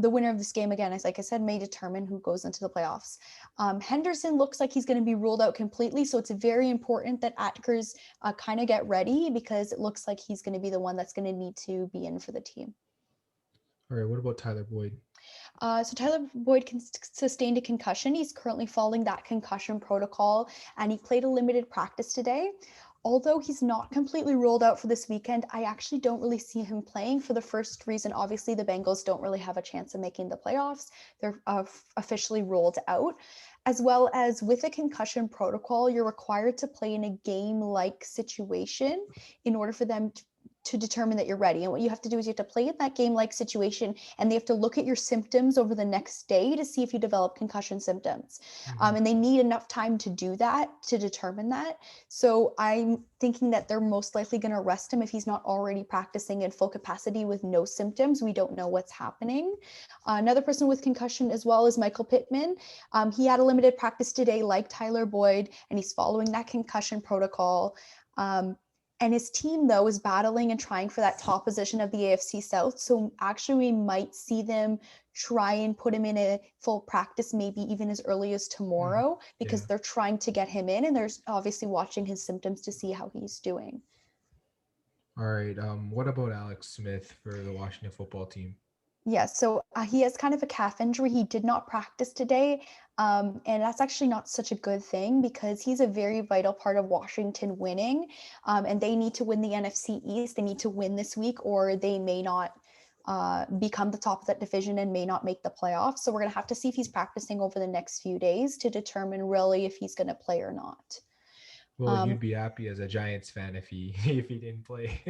The winner of this game, again, as like I said, may determine who goes into the playoffs. Henderson looks like he's going to be ruled out completely, so it's very important that Akers kind of get ready, because it looks like he's going to be the one that's going to need to be in for the team. All right, what about Tyler Boyd? So Tyler Boyd sustained a concussion. He's currently following that concussion protocol, and he played a limited practice today. Although he's not completely ruled out for this weekend, I actually don't really see him playing, for the first reason. Obviously, the Bengals don't really have a chance of making the playoffs. They're officially ruled out. As well as with a concussion protocol, you're required to play in a game-like situation in order for them to determine that you're ready. And what you have to do is you have to play in that game-like situation, and they have to look at your symptoms over the next day to see if you develop concussion symptoms. And they need enough time to do that, to determine that. So I'm thinking that they're most likely going to rest him if he's not already practicing in full capacity with no symptoms. We don't know what's happening. Another person with concussion as well is Michael Pittman. He had a limited practice today like Tyler Boyd, and he's following that concussion protocol. And his team, though, is battling and trying for that top position of the AFC South. So actually, we might see them try and put him in a full practice, maybe even as early as tomorrow, because they're trying to get him in, and they're obviously watching his symptoms to see how he's doing. All right. What about Alex Smith for the Washington football team? Yeah, so he has kind of a calf injury. He did not practice today, and that's actually not such a good thing, because he's a very vital part of Washington winning, and they need to win the NFC East. They need to win this week, or they may not become the top of that division and may not make the playoffs. So we're going to have to see if he's practicing over the next few days to determine really if he's going to play or not. Well, you'd be happy as a Giants fan if he didn't play.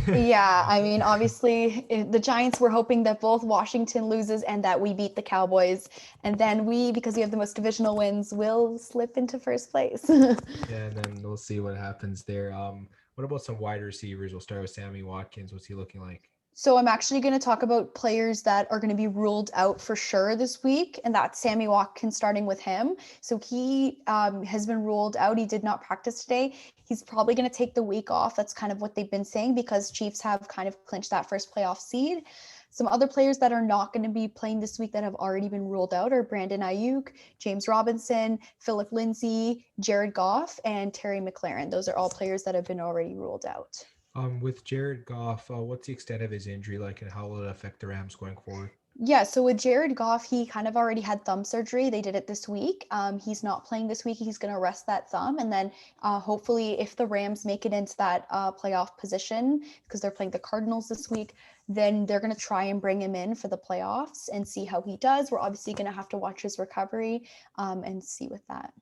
Yeah, I mean, obviously, the Giants were hoping that both Washington loses and that we beat the Cowboys. And then because we have the most divisional wins, will slip into first place. Yeah, and then we'll see what happens there. What about some wide receivers? We'll start with Sammy Watkins. What's he looking like? So I'm actually going to talk about players that are going to be ruled out for sure this week, and that's Sammy Watkins, starting with him. So he has been ruled out. He did not practice today. He's probably going to take the week off. That's kind of what they've been saying, because Chiefs have kind of clinched that first playoff seed. Some other players that are not going to be playing this week that have already been ruled out are Brandon Ayuk, James Robinson, Philip Lindsay, Jared Goff, and Terry McLaurin. Those are all players that have been already ruled out. With Jared Goff, what's the extent of his injury like, and how will it affect the Rams going forward? Yeah, so with Jared Goff, he kind of already had thumb surgery. They did it this week. He's not playing this week. He's going to rest that thumb. And then hopefully if the Rams make it into that playoff position, because they're playing the Cardinals this week, then they're going to try and bring him in for the playoffs and see how he does. We're obviously going to have to watch his recovery and see with that.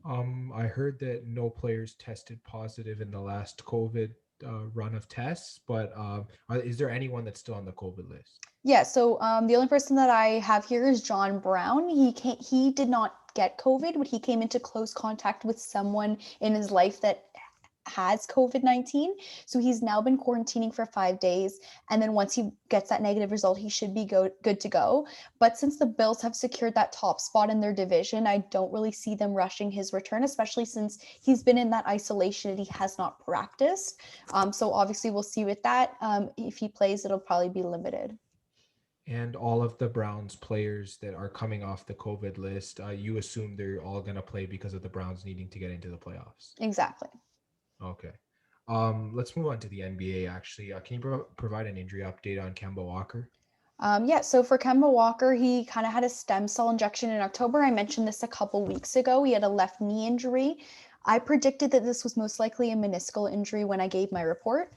I heard that no players tested positive in the last COVID run of tests, but is there anyone that's still on the COVID list? Yeah, so the only person that I have here is John Brown. He did not get COVID, but he came into close contact with someone in his life that has COVID-19. So he's now been quarantining for 5 days. And then once he gets that negative result, he should be good to go. But since the Bills have secured that top spot in their division, I don't really see them rushing his return, especially since he's been in that isolation and he has not practiced. So obviously we'll see with that. If he plays, it'll probably be limited. And all of the Browns players that are coming off the COVID list, you assume they're all going to play because of the Browns needing to get into the playoffs. Exactly. Okay. Let's move on to the NBA, actually. Can you provide an injury update on Kemba Walker? So for Kemba Walker, he kind of had a stem cell injection in October. I mentioned this a couple weeks ago. He had a left knee injury. I predicted that this was most likely a meniscal injury when I gave my report.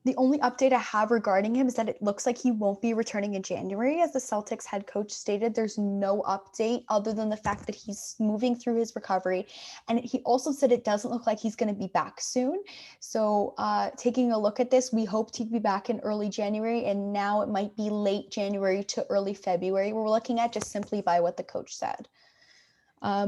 The only update I have regarding him is that it looks like he won't be returning in January. As the Celtics head coach stated, there's no update other than the fact that he's moving through his recovery. And he also said it doesn't look like he's going to be back soon. So taking a look at this, we hoped he'd be back in early January, and now it might be late January to early February. We're looking at just simply by what the coach said.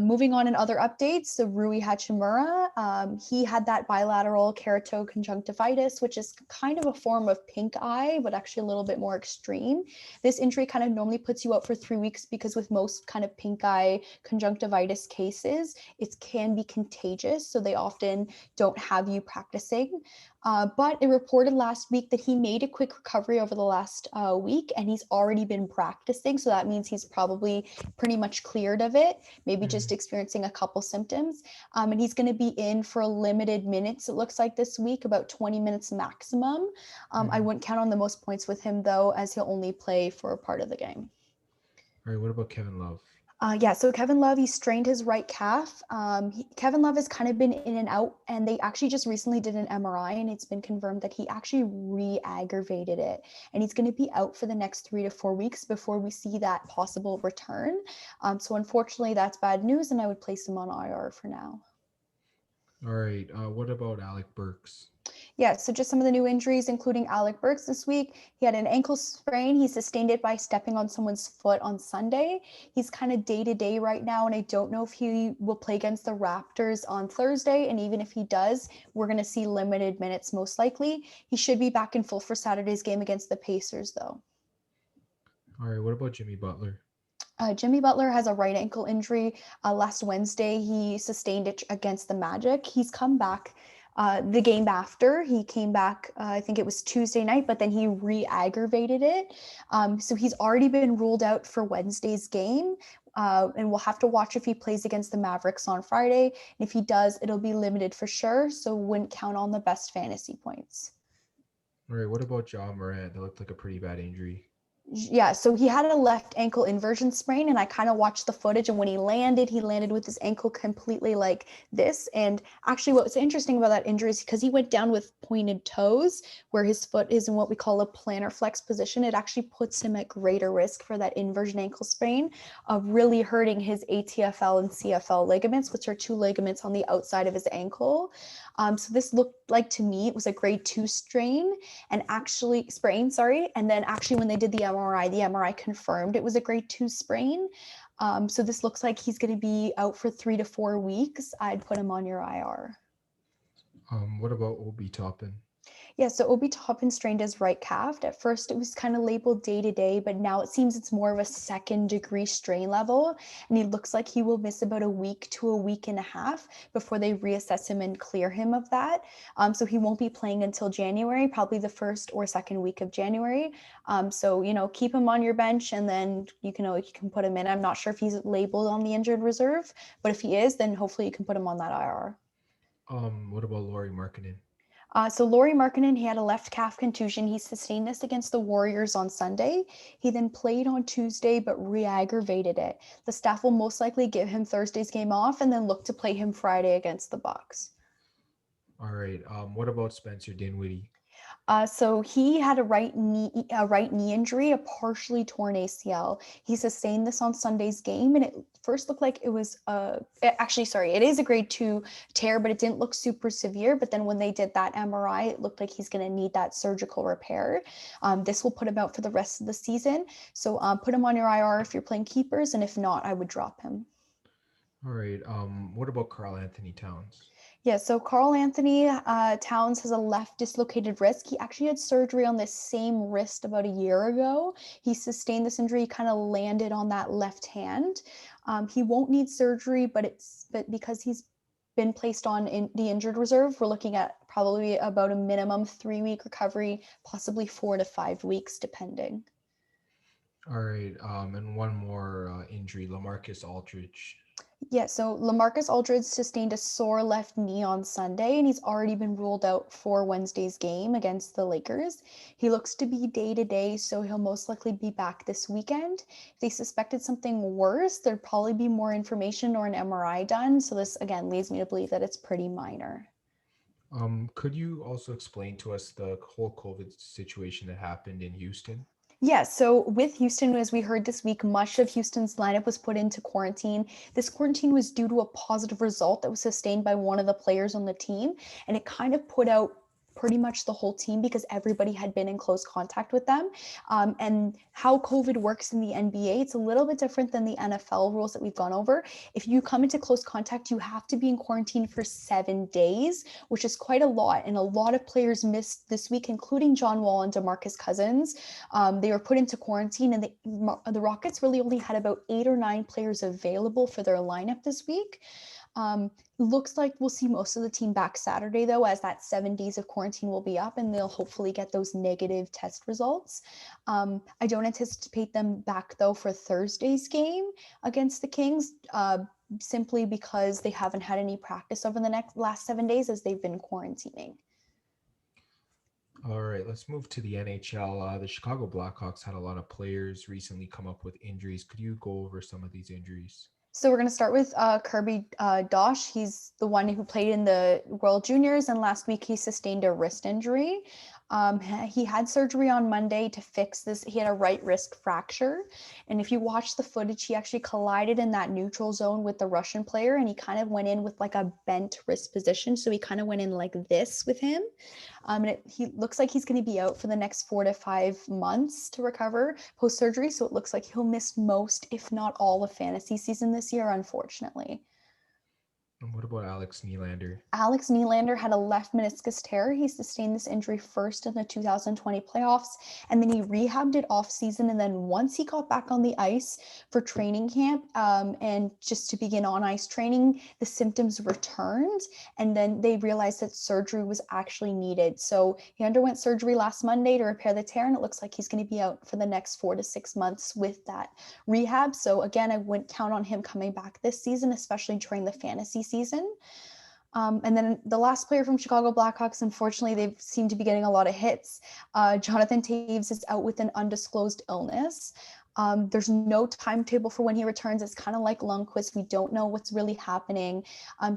Moving on in other updates, so Rui Hachimura, he had that bilateral keratoconjunctivitis, which is kind of a form of pink eye, but actually a little bit more extreme. This injury kind of normally puts you out for 3 weeks because with most kind of pink eye conjunctivitis cases, it can be contagious, so they often don't have you practicing. But it reported last week that he made a quick recovery over the last week, and he's already been practicing. So that means he's probably pretty much cleared of it, maybe just experiencing a couple symptoms. And he's going to be in for limited minutes, it looks like this week, about 20 minutes maximum. I wouldn't count on the most points with him, though, as he'll only play for a part of the game. All right, what about Kevin Love? So Kevin Love, he strained his right calf. Kevin Love has kind of been in and out, and they actually just recently did an MRI, and it's been confirmed that he actually re-aggravated it, and he's going to be out for the next 3 to 4 weeks before we see that possible return. So unfortunately, that's bad news, and I would place him on IR for now. All right, what about Alec Burks? So just some of the new injuries, including Alec Burks this week. He had an ankle sprain. He sustained it by stepping on someone's foot on Sunday. He's kind of day-to-day right now, and I don't know if he will play against the Raptors on Thursday. And even if he does, we're going to see limited minutes most likely. He should be back in full for Saturday's game against the Pacers, though. All right, what about Jimmy Butler? Jimmy Butler has a right ankle injury. Last Wednesday, he sustained it against the Magic. He's come back. The game after, he came back, I think it was Tuesday night, but then he re-aggravated it. So he's already been ruled out for Wednesday's game, and we'll have to watch if he plays against the Mavericks on Friday. And if he does, it'll be limited for sure, so wouldn't count on the best fantasy points. All right, what about Ja Morant? That looked like a pretty bad injury. So he had a left ankle inversion sprain, and I kind of watched the footage, and when he landed with his ankle completely like this. And actually what was interesting about that injury is because he went down with pointed toes, where his foot is in what we call a plantar flex position, it actually puts him at greater risk for that inversion ankle sprain of really hurting his ATFL and CFL ligaments, which are 2 ligaments on the outside of his ankle. So this looked like, to me, it was a grade 2 sprain, and then actually when they did the MRI confirmed it was a grade 2 sprain. So this looks like he's going to be out for 3 to 4 weeks. I'd put him on your IR. What about Obi Toppin? So Obi Toppin strained his right calf. At first, it was kind of labeled day-to-day, but now it seems it's more of a 2nd-degree strain level, and he looks like he will miss about a week to a week and a half before they reassess him and clear him of that. So he won't be playing until January, probably the 1st or 2nd week of January. So keep him on your bench, and then you can put him in. I'm not sure if he's labeled on the injured reserve, but if he is, then hopefully you can put him on that IR. What about Lauri Markkanen? So Lauri Markkanen, he had a left calf contusion. He sustained this against the Warriors on Sunday. He then played on Tuesday, but re-aggravated it. The staff will most likely give him Thursday's game off and then look to play him Friday against the Bucks. All right. What about Spencer Dinwiddie? So he had a right knee injury, a partially torn ACL. He sustained this on Sunday's game, and it first looked like it was it is a grade 2 tear, but it didn't look super severe. But then when they did that MRI, it looked like he's going to need that surgical repair. This will put him out for the rest of the season. So put him on your IR if you're playing keepers, and if not, I would drop him. All right. What about Karl Anthony Towns? Yeah, so Carl Anthony Towns has a left dislocated wrist. He actually had surgery on this same wrist about a year ago. He sustained this injury, kind of landed on that left hand. He won't need surgery, but because he's been placed on the injured reserve, we're looking at probably about a minimum 3-week recovery, possibly 4 to 5 weeks, depending. All right. And one more injury, Lamarcus Aldridge. Yeah, so Lamarcus Aldridge sustained a sore left knee on Sunday, and he's already been ruled out for Wednesday's game against the Lakers. He looks to be day to day, so he'll most likely be back this weekend. If they suspected something worse, there'd probably be more information or an MRI done. So this again leads me to believe that it's pretty minor. Could you also explain to us the whole COVID situation that happened in Houston? Yeah, so with Houston, as we heard this week, much of Houston's lineup was put into quarantine. This quarantine was due to a positive result that was sustained by one of the players on the team, and it kind of put out pretty much the whole team because everybody had been in close contact with them. And how COVID works in the NBA, it's a little bit different than the NFL rules that we've gone over. If you come into close contact, you have to be in quarantine for 7 days, which is quite a lot. And a lot of players missed this week, including John Wall and DeMarcus Cousins. They were put into quarantine, and the Rockets really only had about 8 or 9 players available for their lineup this week. Looks like we'll see most of the team back Saturday, though, as that 7 days of quarantine will be up and they'll hopefully get those negative test results. I don't anticipate them back, though, for Thursday's game against the Kings, simply because they haven't had any practice over the last 7 days as they've been quarantining. All right, let's move to the NHL. The Chicago Blackhawks had a lot of players recently come up with injuries. Could you go over some of these injuries? So we're going to start with Kirby Dosh. He's the one who played in the World Juniors, and last week he sustained a wrist injury. He had surgery on Monday to fix this. He had a right wrist fracture. And if you watch the footage, he actually collided in that neutral zone with the Russian player, and he kind of went in with like a bent wrist position. So he kind of went in like this with him. He looks like he's going to be out for the next 4 to 5 months to recover post-surgery. So it looks like he'll miss most, if not all, of fantasy season this year, unfortunately. And what about Alex Nylander? Alex Nylander had a left meniscus tear. He sustained this injury first in the 2020 playoffs, and then he rehabbed it off season. And then once he got back on the ice for training camp and just to begin on ice training, the symptoms returned. And then they realized that surgery was actually needed. So he underwent surgery last Monday to repair the tear, and it looks like he's going to be out for the next 4 to 6 months with that rehab. So again, I wouldn't count on him coming back this season, especially during the fantasy season. And then the last player from Chicago Blackhawks, unfortunately, they seem to be getting a lot of hits. Jonathan Taves is out with an undisclosed illness. There's no timetable for when he returns. It's kind of like Lundqvist. We don't know what's really happening.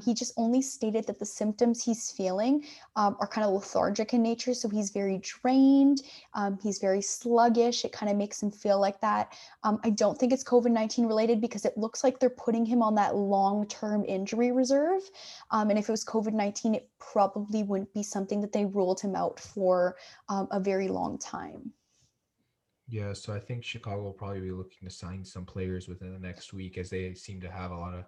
He just only stated that the symptoms he's feeling are kind of lethargic in nature. So he's very drained. He's very sluggish. It kind of makes him feel like that. I don't think it's COVID-19 related because it looks like they're putting him on that long-term injury reserve. And if it was COVID-19, it probably wouldn't be something that they ruled him out for a very long time. Yeah, so I think Chicago will probably be looking to sign some players within the next week as they seem to have a lot of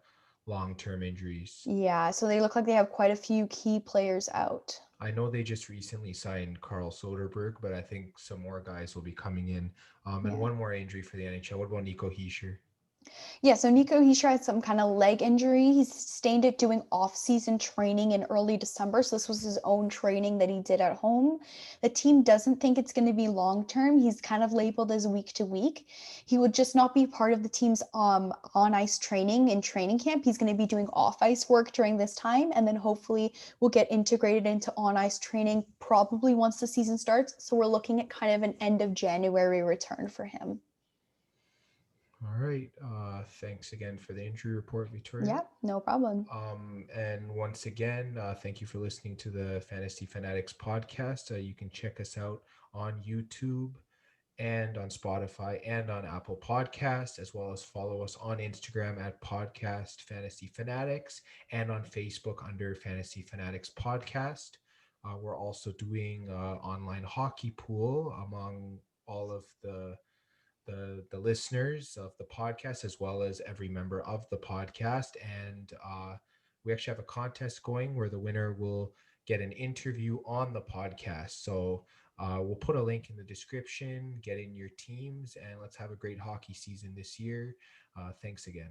long-term injuries. Yeah, so they look like they have quite a few key players out. I know they just recently signed Carl Soderberg, but I think some more guys will be coming in. And one more injury for the NHL. What about Nico Hischier? Yeah, so Nico Hischier had some kind of leg injury. He sustained it doing off-season training in early December. So this was his own training that he did at home. The team doesn't think it's going to be long-term. He's kind of labeled as week to week. He would just not be part of the team's on-ice training in training camp. He's going to be doing off-ice work during this time, and then hopefully will get integrated into on-ice training probably once the season starts. So we're looking at kind of an end of January return for him. All right. Thanks again for the injury report, Victoria. Yeah, no problem. And once again, thank you for listening to the Fantasy Fanatics Podcast. You can check us out on YouTube and on Spotify and on Apple Podcasts, as well as follow us on Instagram at Podcast Fantasy Fanatics and on Facebook under Fantasy Fanatics Podcast. We're also doing online hockey pool among all of the listeners of the podcast, as well as every member of the podcast. And we actually have a contest going where the winner will get an interview on the podcast. So we'll put a link in the description. Get in your teams, and let's have a great hockey season this year. Thanks again.